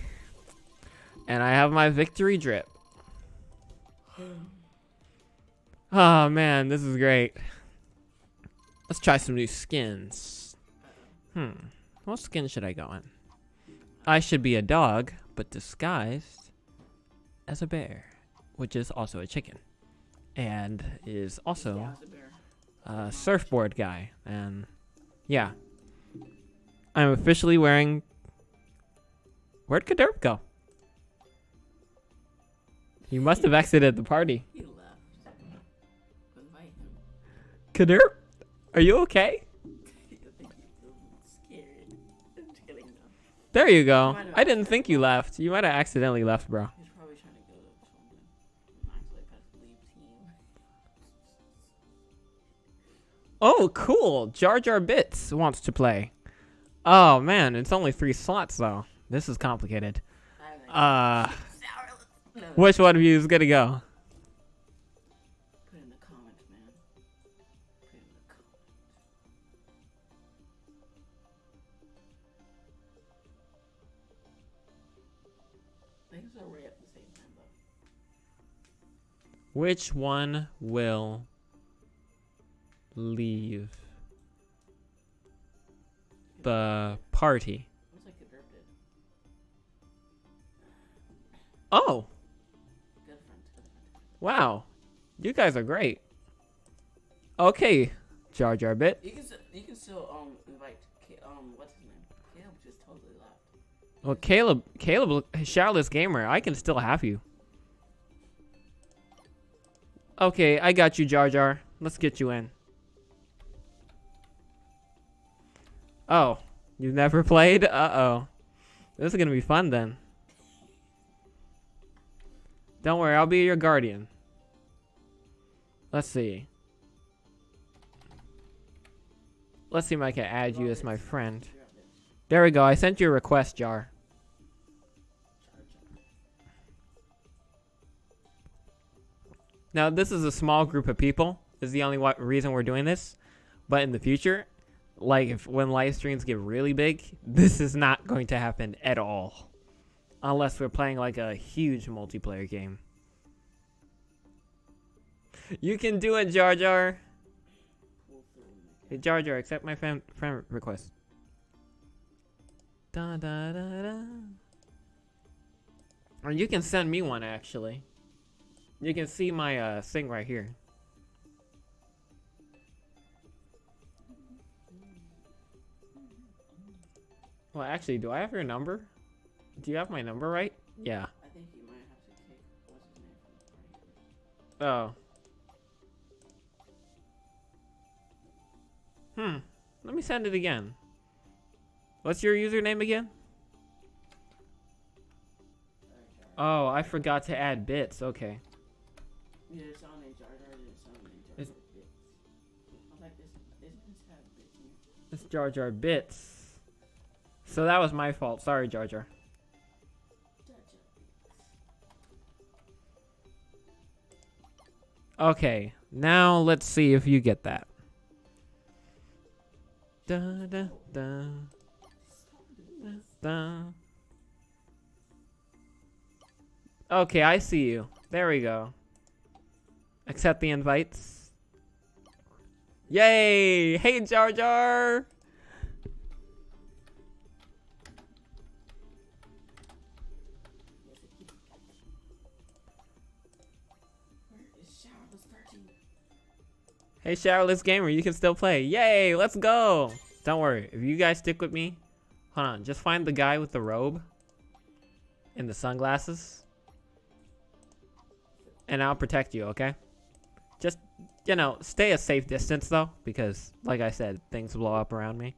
And I have my victory drip. Oh, man, this is great. Let's try some new skins. What skin should I go in? I should be a dog, but disguised as a bear, which is also a chicken. And is also
Yeah, it's a bear.
a surfboard guy. And Yeah. I'm officially wearing... Where'd Kaderp go? You must have exited the party.
He left. Invite him.
Kaderp? Are you okay?
I think he's scared. I'm just kidding, no.
There you go.
Might have
I didn't think you left. You might have accidentally left, bro.
He's probably trying to go to something. Actually, I pressed leave team.
Oh, cool. Jar Jar Bits wants to play. Oh, man. It's only 3 slots, though. This is complicated.
No.
Which one of you is gonna go?
Put in the comments, man. Put in the comments. Things are right at the same time, though.
Which one will leave the party?
Looks like Kaderp did.
Oh,
Good friend, good friend.
wow. You guys are great. Okay, Jar Jar Bit.
You can still invite what's his name? Caleb just totally left.
Well, Caleb, Shoutless Gamer, I can still have you. Okay, I got you, Jar Jar. Let's get you in. Oh, you've never played? Uh-oh. This is gonna be fun then. Don't worry, I'll be your guardian. Let's see. Let's see if I can add you as my friend. There we go, I sent you a request, Jar. Now, this is a small group of people. This is the only reason we're doing this. But in the future, like when live streams get really big, this is not going to happen at all. Unless we're playing like a huge multiplayer game. You can do it, Jar Jar. Hey, Jar Jar, accept my friend request. Da da da da. Or you can send me one, actually. You can see my thing right here. Well, actually, do I have your number? Do you have my number right? Yeah.
I think you might have to take what's his name from the party.
Oh. Let me send it again. What's your username again? Oh, I forgot to add bits. Okay.
Yeah, it's on a Jar Jar. It's on a Jar Jar bits. I was like, this have bits in it.
It's Jar Jar Bits. So that was my fault. Sorry, Jar Jar.
Jar Jar bits.
Okay, now let's see if you get that. Da da da. Da, da. Okay, I see you. There we go. Accept the invites. Yay! Hey, Jar Jar!
Where is Showerless 13?
Hey, Showerless Gamer, you can still play. Yay! Let's go! Don't worry, if you guys stick with me, hold on, just find the guy with the robe and the sunglasses, and I'll protect you, okay? Just, you know, stay a safe distance, though, because, like I said, things blow up around me.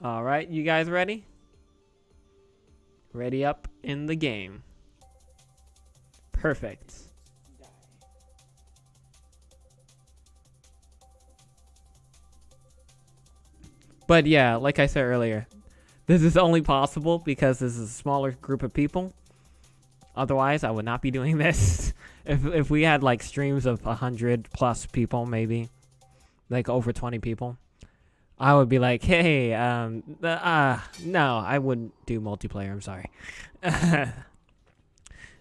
Alright, you guys ready? Ready up in the game. Perfect.
Die.
But yeah, like I said earlier, this is only possible because this is a smaller group of people. Otherwise, I would not be doing this. If we had like streams of 100+ people, maybe like over 20 people, I would be like, hey, no, I wouldn't do multiplayer. I'm sorry.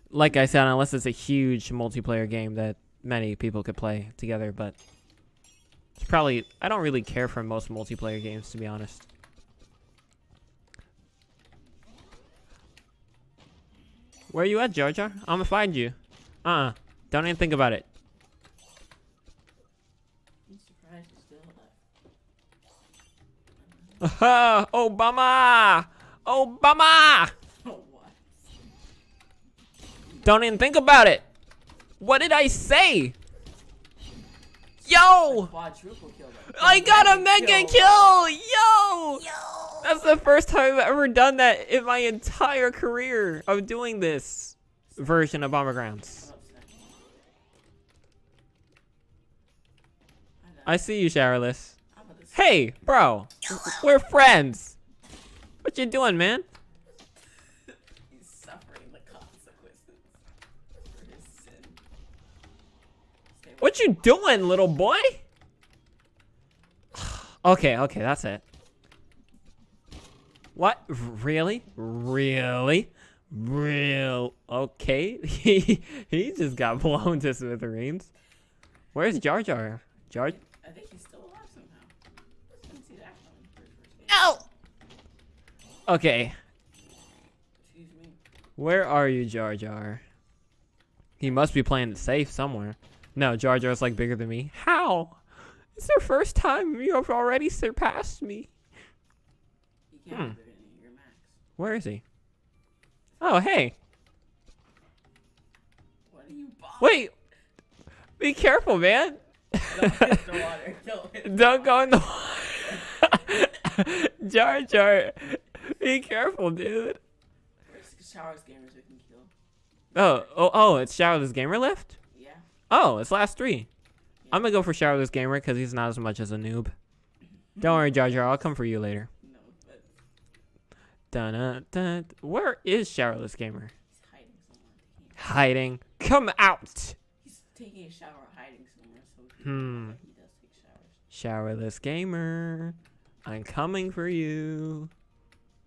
Like I said, unless it's a huge multiplayer game that many people could play together, but it's probably, I don't really care for most multiplayer games, to be honest. Where you at, Jar Jar? I'm gonna find you. Don't Don't even think about it.
I'm surprised you're still alive.
Obama! Obama!
Oh, what?
Don't even think about it. What did I say? Yo!
Quadruple kill.
I got a mega kill! Yo! That's the first time I've ever done that in my entire career of doing this version of Bomber Grounds. I see you, Showerless. Hey, bro. We're friends. What you doing, man?
He's suffering the consequences for his sin.
What you doing, little boy? Okay, that's it. What? Really? Really? Okay. He just got blown to smithereens. Where's Jar Jar?
I think he's still alive somehow. I didn't see that coming for his first game.
No! Okay.
Excuse me.
Where are you, Jar Jar? He must be playing it safe somewhere. No, Jar Jar's like bigger than me. How? It's the first time you have already surpassed me.
He can't be bigger than you. You're max.
Where is he? Oh, hey.
What are you bombing?
Wait. Be careful, man.
Don't hit the water. Don't hit the
Don't go in the water. Jar Jar. Be careful, dude.
Where's Shower's gamers we can kill?
Oh, it's Showerless Gamer left?
Yeah.
Oh, it's last 3. I'm gonna go for Showerless Gamer because he's not as much as a noob. Don't worry, Jar Jar. I'll come for you later.
No, but
Dun-dun-dun. Where is Showerless Gamer?
he's hiding somewhere.
Hiding. Come out.
He's taking a shower hiding somewhere, so he does take showers.
Showerless Gamer. I'm coming for you.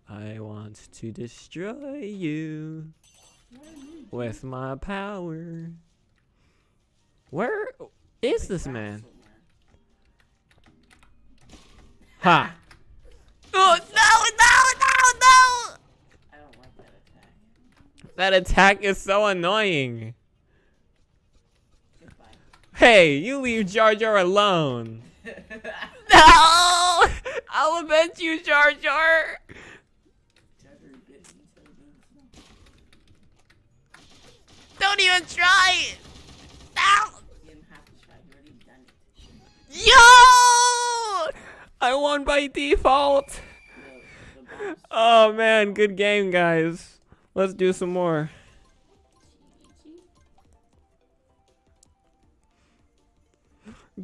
I want to destroy you with my power. Where is this man? Ha! Oh, no!
I don't like that attack.
That attack is so annoying.
Goodbye.
Hey, you leave Jar Jar alone. No! I'll avenge you, Jar Jar. Don't even try it. No!
You didn't have to try. You already done it.
Yo! I won by default.
The boss.
Oh man, good game, guys. Let's do some more.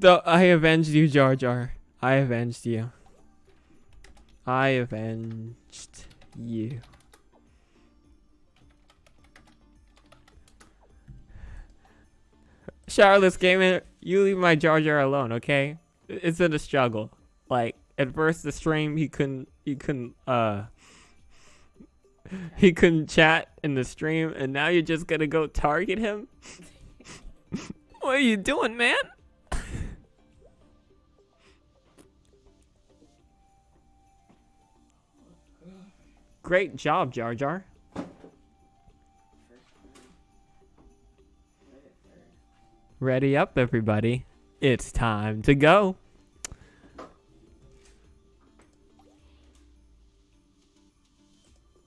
I avenged you, Jar Jar. I avenged you. I avenged you. Showerless Gamer, you leave my Jar Jar alone, okay? It's in a struggle. Like, at first the stream he couldn't chat in the stream, and now you're just gonna go target him? What are you doing, man? Great job, Jar Jar. Ready up, everybody. It's time to go.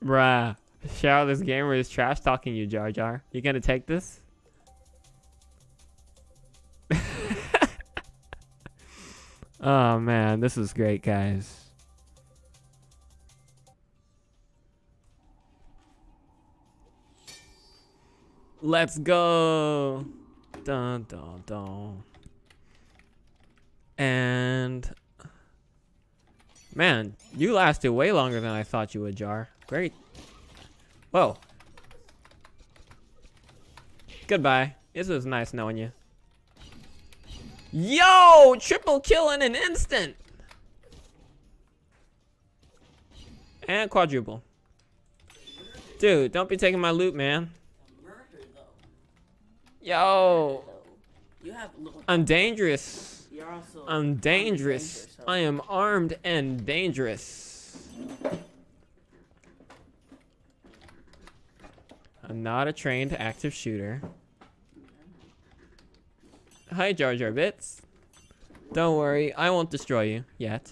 Bruh. Showerless Gamer is trash talking you, Jar Jar. You gonna take this? Oh man, this is great, guys. Let's go. Dun dun dun. And man, you lasted way longer than I thought you would, Jar. Great. Whoa. Goodbye. This was nice knowing you. Yo! Triple kill in an instant! And quadruple. Dude, don't be taking my loot, man.
Murder, though.
Yo!
You have little.
I'm dangerous.
You're also.
I'm dangerous.
so-
I am armed and dangerous. I'm not a trained active shooter. Hi, Jar Jar Bits. Don't worry, I won't destroy you yet.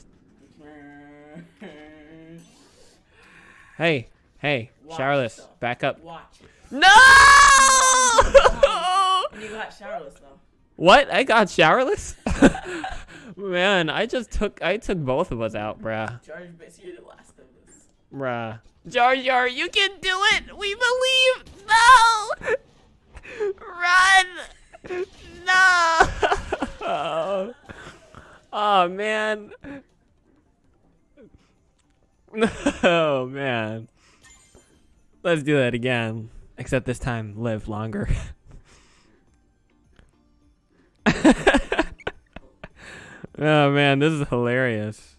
Hey,
Watch
showerless,
yourself.
back up.
Watch it.
No!
You got showerless though.
What? I got showerless? Man, I took both of us out, bruh.
George, but you're the last of us.
Bruh. Jar Jar, you can do it! We believe! No! Run! No! Oh, man. Oh, man. Let's do that again. Except this time, live longer. Oh, man, this is hilarious.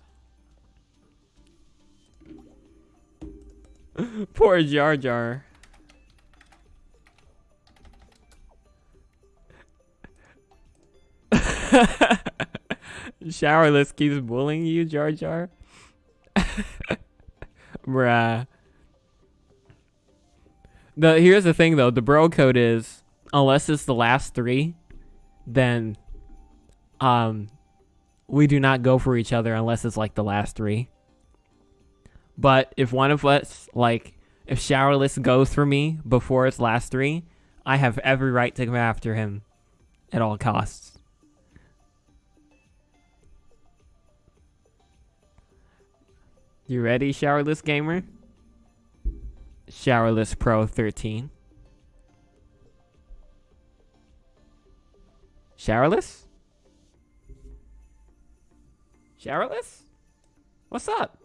Poor Jar Jar. Showerless keeps bullying you, Jar Jar. Bruh. Here's the thing though, the bro code is unless it's the last 3, then we do not go for each other unless it's like the last 3. But if one of us, like, if showerless goes for me before its last 3, I have every right to come after him at all costs. You ready, showerless gamer? Showerless Pro 13. Showerless? Showerless? What's up?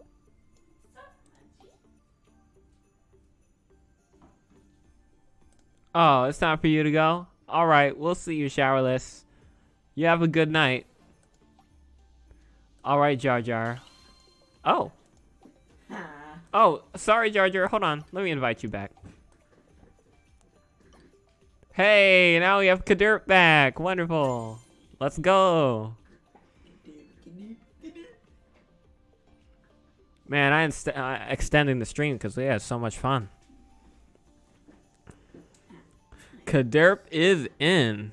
Oh, it's time for you to go? Alright, we'll see you, showerless. You have a good night. Alright, Jar Jar. Oh. Oh, sorry, Jar Jar. Hold on. Let me invite you back. Hey, now we have Kadirp back. Wonderful. Let's go. Man, I'm extending the stream because we had so much fun. Kadirp is in.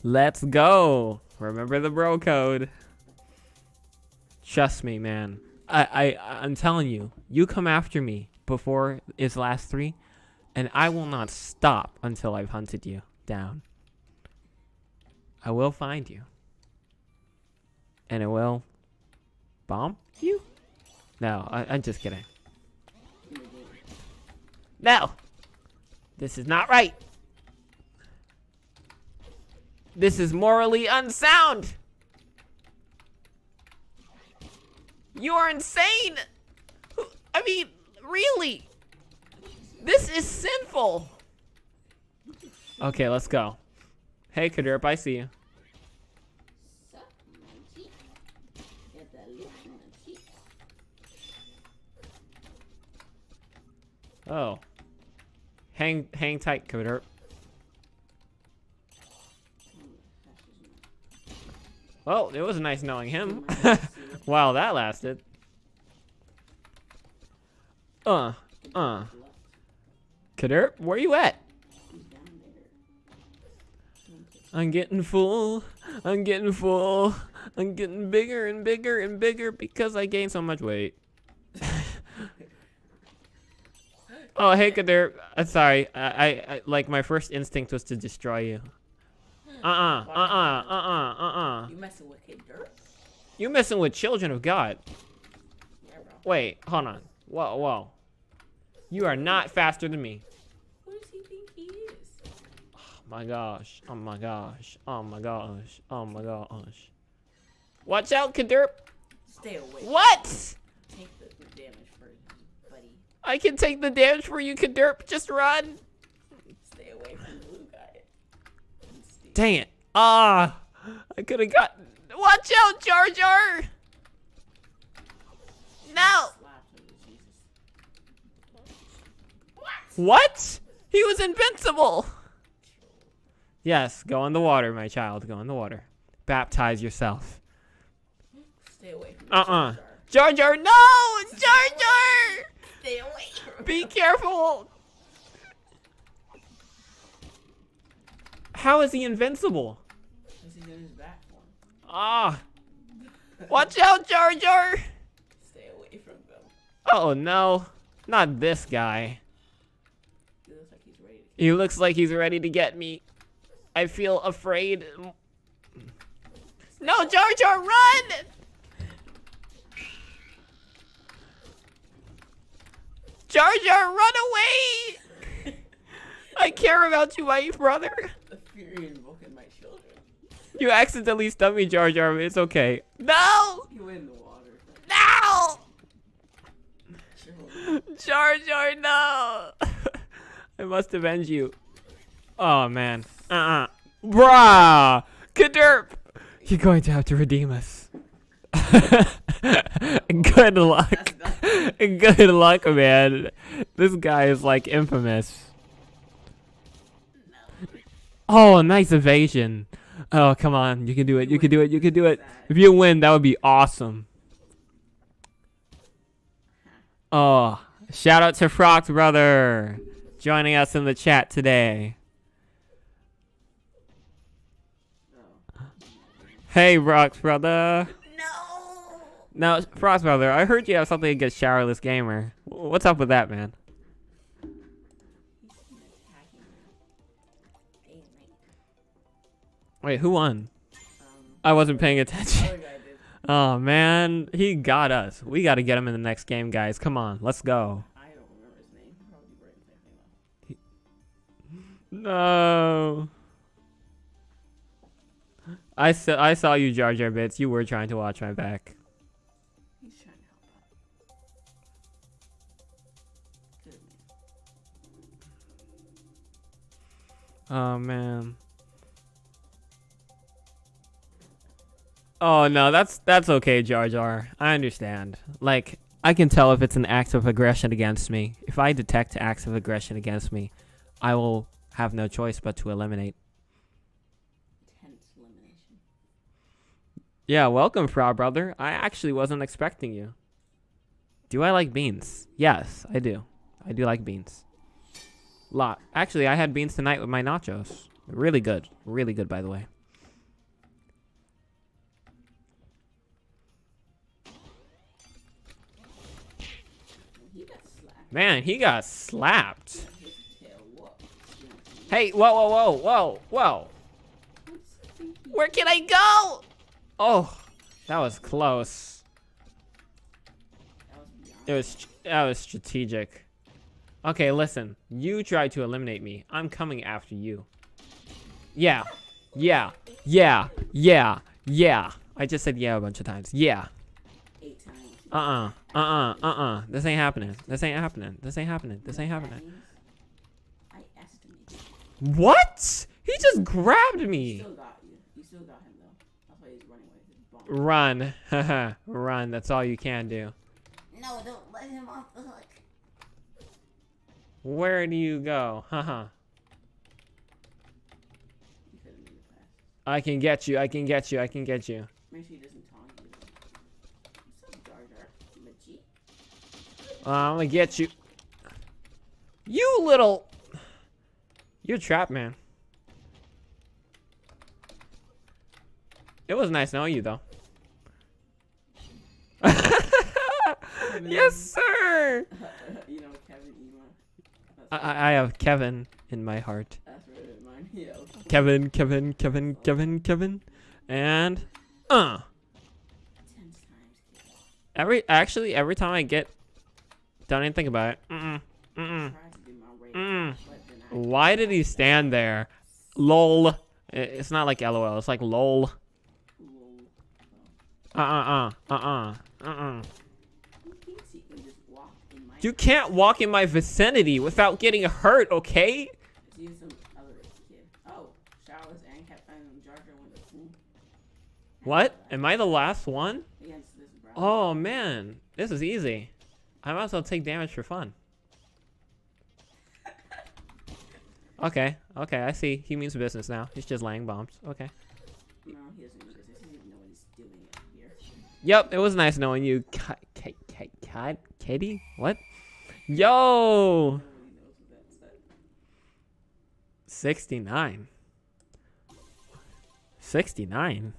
Let's go. Remember the bro code. Trust me, man. I'm telling you, you come after me before its last 3, and I will not stop until I've hunted you down. I will find you. And it will bomb you? No, I'm just kidding. No! This is not right. This is morally unsound. You are insane. I mean, really? This is sinful. Okay, let's go. Hey, Kadirp, I see you. Oh. Hang tight, Kadirp. Well, it was nice knowing him. Wow, that lasted. Kadirp, where you at? I'm getting full. I'm getting full. I'm getting bigger and bigger and bigger because I gained so much weight. Oh, hey, Kadirp. Sorry. I like my first instinct was to destroy you. You
messing with Kadirp?
You messing with children of God.
Yeah, bro.
Wait, hold on. Whoa. You are not faster than me.
Who does he think he is?
Oh my gosh. Oh my gosh. Oh my gosh. Oh my gosh. Watch out, Kadirp.
Stay away.
What?
Take the damage for you, buddy.
I can take the damage for you, Kadirp. Just run.
Stay away from the blue guy.
Dang it. I could have got... Watch out, Jar Jar. No. What? He was invincible. Yes, go in the water, my child. Go in the water. Baptize yourself.
Stay Stay away from
Uh-uh.
Jar Jar.
Jar Jar, no! Jar Jar!
Stay away from
Be
him.
careful! How is he invincible?
Because he's in his back form.
Ah! Watch out, Jar Jar!
Stay away from them.
Oh no, not this guy.
He looks like he's ready to
He looks like he's ready to get me. I feel afraid. No, Jar Jar, run! Jar Jar, run away! I care about you, my brother.
The fury invoking my children.
You accidentally stunned me, Jar Jar, but it's okay. No!
You went in the water.
No!
Chill.
Jar Jar, no! I must avenge you. Oh, man. Bruh! Kaderp! You're going to have to redeem us. Good luck. Good luck, man. This guy is like infamous. Oh, nice evasion. Oh, come on. You can do it. You can do it. You can do it. If you win, that would be awesome. Oh, shout out to Frox brother joining us in the chat today. Hey, Frox brother.
No!
Now, Frost brother, I heard you have something against Showerless Gamer. What's up with that, man? Wait, who won? I wasn't paying attention.
Other guy did.
Oh man, he got us. We got to get him in the next game, guys. Come on, let's go.
I don't remember his name. He probably wrote the same thing though.
No. I saw you, Jar Jar Bits. You were trying to watch my back.
He's trying to help out. Good man.
Oh man. Oh no, that's okay, Jar Jar. I understand. Like, I can tell if it's an act of aggression against me. If I detect acts of aggression against me, I will have no choice but to eliminate.
Tense elimination.
Yeah, welcome, Frog brother. I actually wasn't expecting you. Do I like beans? Yes, I do. I do like beans. Lot. Actually, I had beans tonight with my nachos. Really good. Really good, by the way.
He got slapped.
Man, he got slapped.
His tail whooped.
Hey, whoa, whoa, whoa, whoa, whoa. Where can I go? Oh, that was close. That was strategic. Okay, listen. You tried to eliminate me. I'm coming after you. Yeah. Yeah. Yeah. Yeah. Yeah. I just said yeah a bunch of times. Yeah.
8 times.
This ain't happening. This ain't happening. This ain't happening. This ain't happening.
I estimate.
What? He just grabbed
He
me.
still got you. You still got him though. That's why he's running away with his bomb.
Run. Haha. Run. That's all you can do.
No, don't let him off the hook.
Where do you go? Haha.
You couldn't move fast.
I can get you. I can get you. I can get you.
Make sure he doesn't taunt you. What's up, Jar Jar? Machi?
I'm gonna get you. You little. You're trapped, man. It was nice knowing you, though. Yes, sir.
You know, Kevin Ema.
I have Kevin in my heart.
That's where mine. Yeah.
Kevin. And
10 times.
every time I get don't even think about it.
Try to do my raid, but then I
Why did he stand there? Lol. It's not like LOL. It's like lol.
lol. Who thinks he can just walk in my
You can't walk in my vicinity without getting hurt, okay?
Let's use some other kid. Oh, Charlotte and Captain Jar Jar went to school.
What? Am I the last one?
Against this brown.
Oh man, this is easy. I might as well take damage for fun. Okay, I see. He means business now. He's just laying bombs. Okay.
No, he doesn't do this. He doesn't even know what he's doing up here.
Yep, it was nice knowing you. Katie? What? Yo! 69. 69?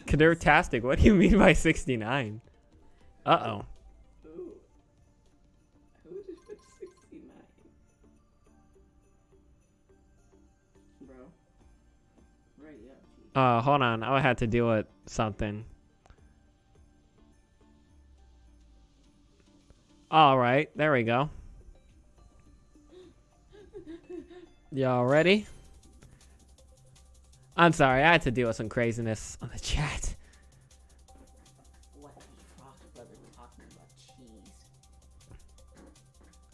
Kadir-tastic, what do you mean by 69? Uh-oh.
Ooh. Who just put 69? Bro. Right up.
Hold on. I had to deal with something. Alright, there we go. Y'all ready? I'm sorry, I had to deal with some craziness on the chat.
What the fuck, brother? We're talking about cheese.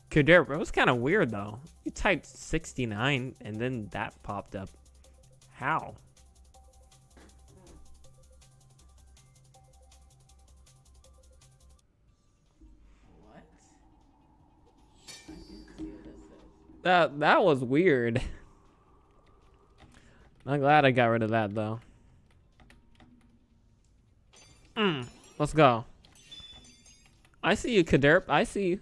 Kadir, it was kind of weird though. You typed 69 and then that popped up. How?
What? I didn't see what that says.
That was weird. I'm glad I got rid of that though. Let's go. I see you, Kaderp. I see you.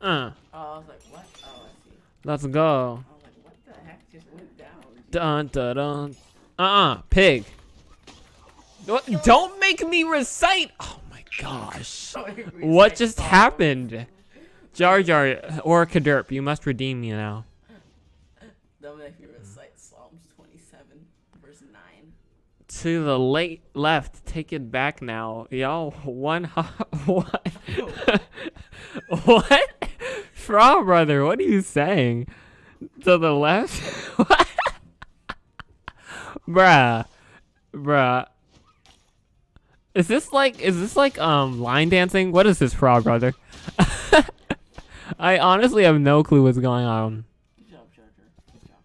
Oh, I was like, what? Oh, I see.
Let's go.
I was like, what the heck just went down?
Dun dun dun. Pig. Don't make me recite. Oh my gosh. What just happened? Jar Jar or Kaderp, you must redeem me now.
That would make me recite Psalms 27, verse 9.
To the left, take it back now. Y'all, what? What? Frog brother, what are you saying? To the left? What? Bruh. Is this like line dancing? What is this, frog brother? I honestly have no clue what's going on.
Good job, Jar Jar. Good job.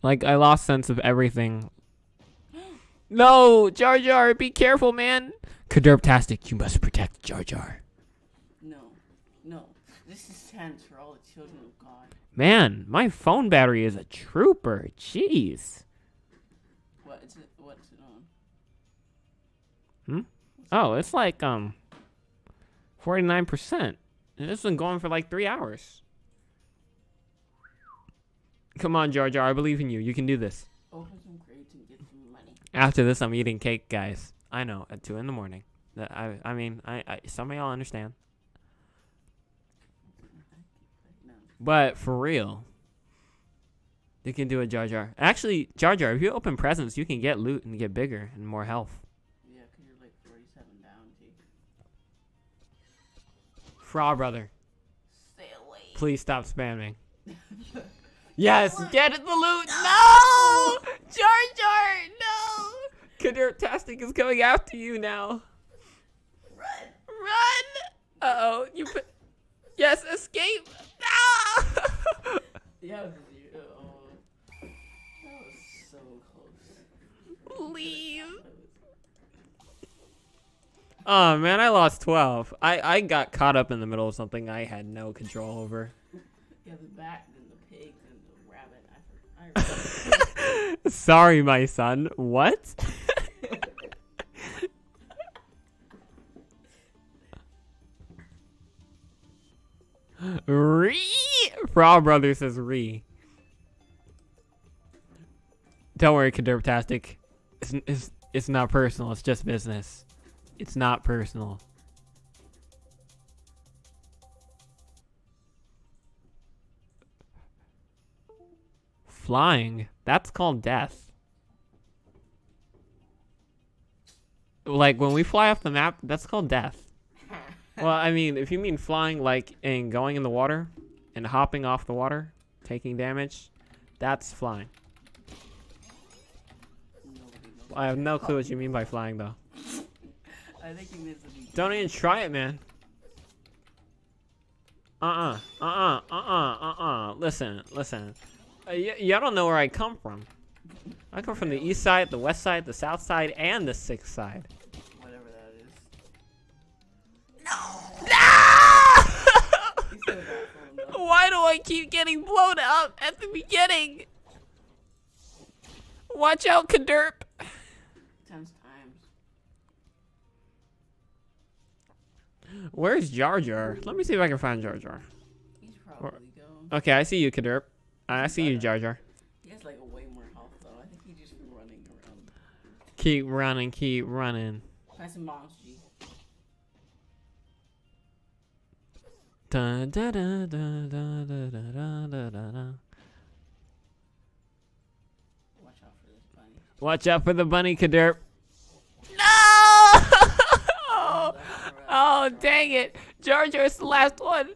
Like, I lost sense of everything. No, Jar Jar, be careful, man. Kaderp-tastic, you must protect Jar Jar.
No. This is tense for all the children of God.
Man, my phone battery is a trooper. Jeez.
What's it on?
Oh, it's like 49%. And this has been going for like 3 hours. Come on, Jar Jar, I believe in you. You can do this.
Open some crates and get some money.
After this, I'm eating cake, guys. I know, at 2 in the morning. I mean, some of y'all understand.
No.
But for real, you can do it, Jar Jar. Actually, Jar Jar, if you open presents, you can get loot and get bigger and more health.
Yeah, because you're like 47 down, G.
Frog brother,
Stay away.
please stop spamming. Yes, get the loot. No, Jar Jar, no. Kadir-tastic is coming after you now. Run. Uh-oh, you put. Yes, escape. No.
Yeah, that was so close.
Leave. Oh man, I lost 12. I got caught up in the middle of something I had no control over.
Yeah, the bat and the pig and the rabbit. I remember.
Sorry, my son. What? Frog brother says re. Don't worry, Kaderp-tastic. It's not personal. It's just business. It's not personal. Flying. That's called death. Like, when we fly off the map, that's called death. Well, I mean, if you mean flying, like, and going in the water and hopping off the water, taking damage, that's flying. I have no clue what you mean by flying, though.
I think he means to be.
Don't even try it, man. Listen. Y'all don't know where I come from. I come from the east side, the west side, the south side, and the sixth side.
Whatever that is. He said that for him, though.
Why do I keep getting blown up at the beginning? Watch out, Kaderp.
Tense time.
Where's Jar Jar? Let me see if I can find Jar Jar.
He's probably gone.
Okay, I see you, Kaderp. I see you, Jar Jar.
He has like a way more health though. I think he's just running around.
Keep running, keep running.
Find some moms, G.
Dun, dun, dun, dun, dun, dun, dun, dun, dun, dun.
Watch out for this bunny.
Watch out for the bunny, Kaderp. No! Oh, dang it. Jar Jar's the last one.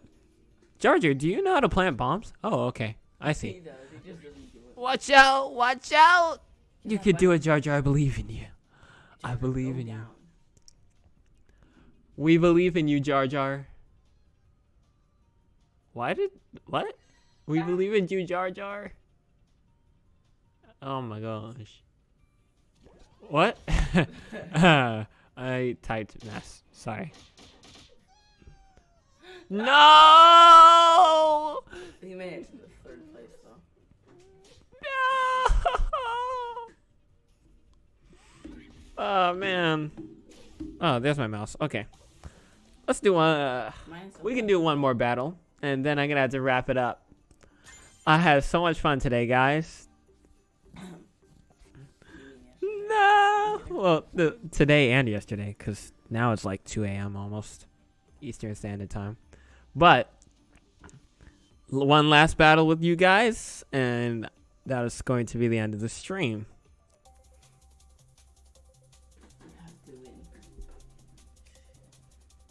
Jar Jar, do you know how to plant bombs? Oh, okay. I
He
see.
does. He just doesn't do it.
Watch out, watch out. You
Yeah,
could do
bunny.
it, Jar Jar. I believe in you. I
Jar,
believe
go
in you.
down.
We believe in you, Jar Jar. What? We believe in you, Jar Jar. Oh my gosh. What? I typed mess. Sorry. No!
He made it to the third place though.
No! Oh man. Oh, there's my mouse. Okay. Let's do one.
Mine's so
We can
bad.
do one more battle, and then I'm gonna have to wrap it up. I had so much fun today, guys. No. Well, today and yesterday, because now it's like 2 a.m. almost, Eastern Standard Time. But one last battle with you guys, and that is going to be the end of the stream.
I have to win.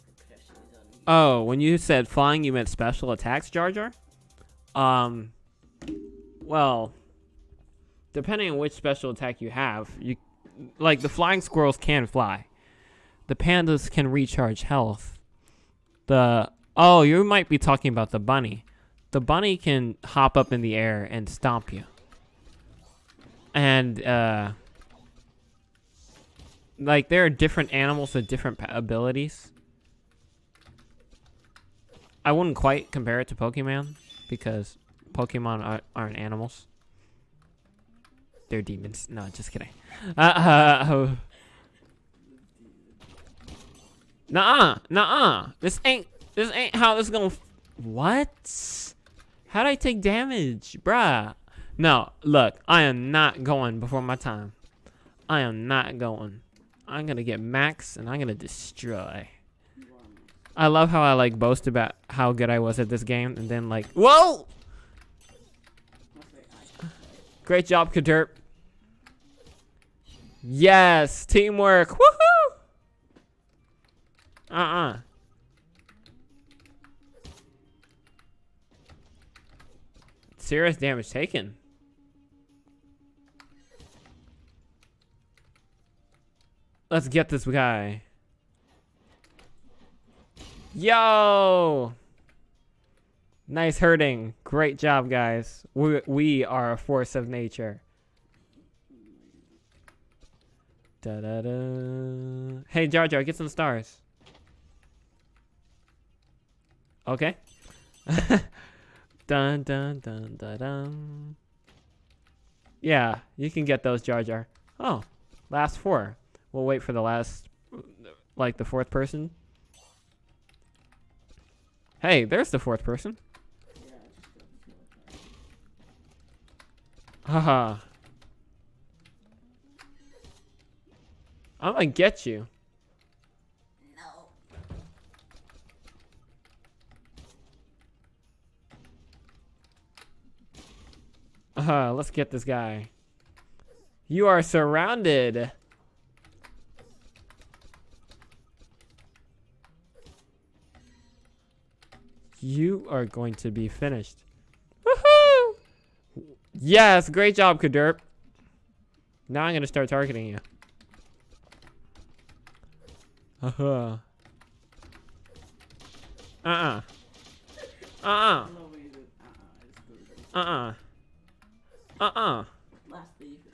The pressure is on me.
Oh, when you said flying, you meant special attacks, Jar Jar? Well, depending on which special attack you have, like the flying squirrels can fly. The pandas can recharge health. Oh, you might be talking about the bunny. The bunny can hop up in the air and stomp you. And like there are different animals with different abilities. I wouldn't quite compare it to Pokemon because Pokemon aren't animals. They're demons. No, just kidding. Nuh-uh. This ain't how this gonna. What? How'd I take damage, bruh? No, look, I am not going before my time. I am not going. I'm gonna get max and I'm gonna destroy. I love how I like boast about how good I was at this game and then like, whoa! Great job, Kaderp. Yes, teamwork. Woohoo! Serious damage taken. Let's get this guy. Yo! Nice hurting. Great job, guys. We are a force of nature. Da-da-da. Hey, Jar Jar, get some stars. Okay. Dun dun dun dun dun. Yeah, you can get those, Jar Jar. Oh, last 4. We'll wait for the last, like the 4th person. Hey, there's the 4th person. Haha. I'm gonna get you. Let's get this guy. You are surrounded. You are going to be finished. Woohoo! Yes, great job, Kaderp. Now I'm gonna start targeting you. Uh-uh.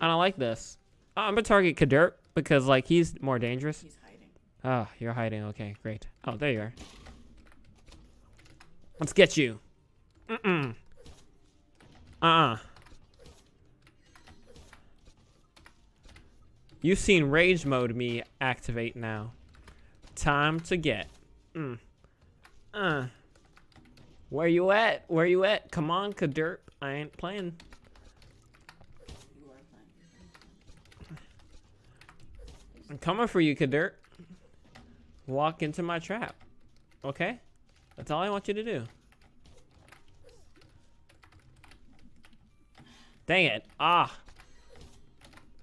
I don't like this. Oh, I'm gonna target Kaderp because like he's more dangerous.
He's hiding.
Oh, you're hiding. Okay, great. Oh, there you are. Let's get you. You've seen rage mode me activate now. Time to get. Where you at? Where you at? Come on, Kaderp. I ain't playing.
You are fine.
I'm coming for you, Kaderp. Walk into my trap. Okay? That's all I want you to do. Dang it. Ah.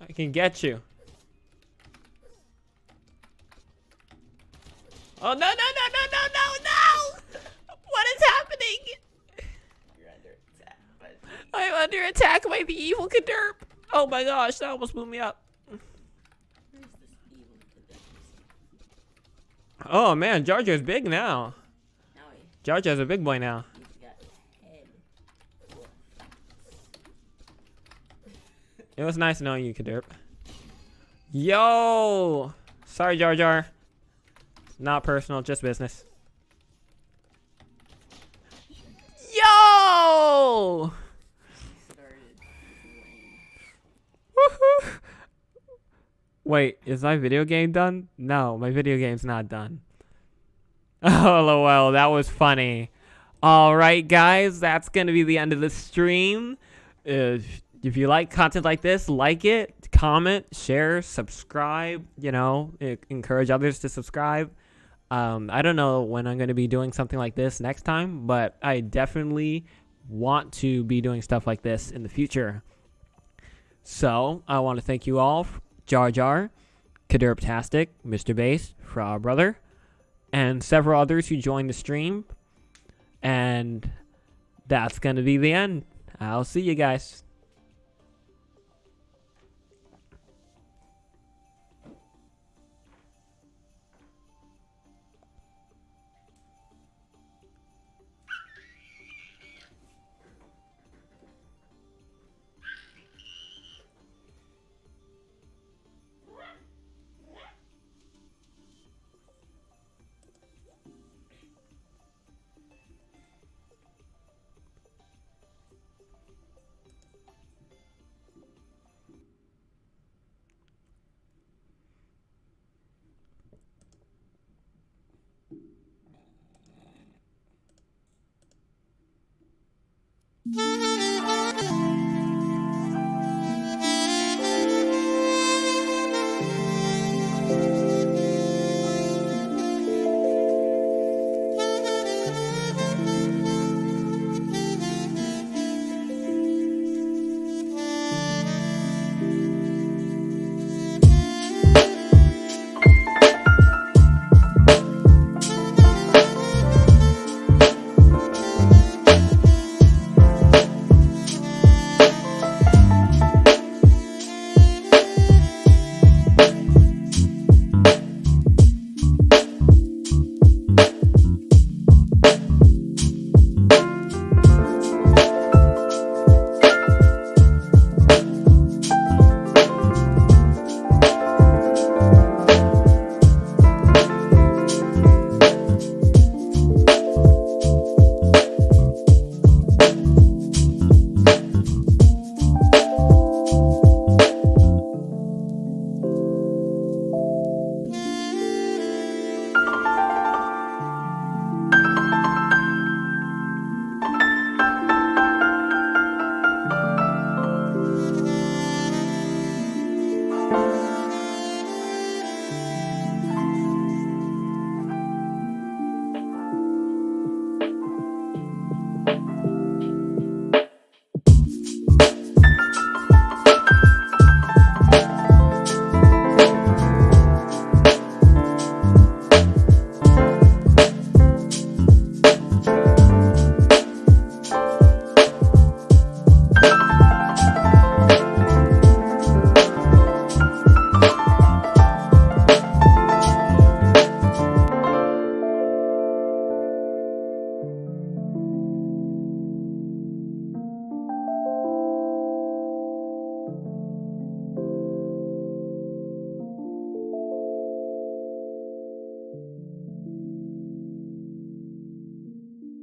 I can get you. Oh, no, no, no, no, no, no, no! What is happening?
You're under attack. But
I'm under attack by the evil Kaderp. Oh my gosh, that almost blew me up.
where's this evil cadet?
Oh man, Jar Jar's big now.
Now
Jar Jar's a big boy now.
he's got a head.
It was nice knowing you, Kaderp. Yo! Sorry, Jar Jar. Not personal, just business. Yo!
Started lame.
Woohoo! Wait, is my video game done? No, my video game's not done. Oh, lol, that was funny. Alright, guys, that's gonna be the end of the stream. If you like content like this, like it, comment, share, subscribe, you know, encourage others to subscribe. I don't know when I'm going to be doing something like this next time, but I definitely want to be doing stuff like this in the future. So I want to thank you all, Jar Jar, Kaderptastic, Mr. Bass, Frog Brother, and several others who joined the stream. And that's going to be the end. I'll see you guys.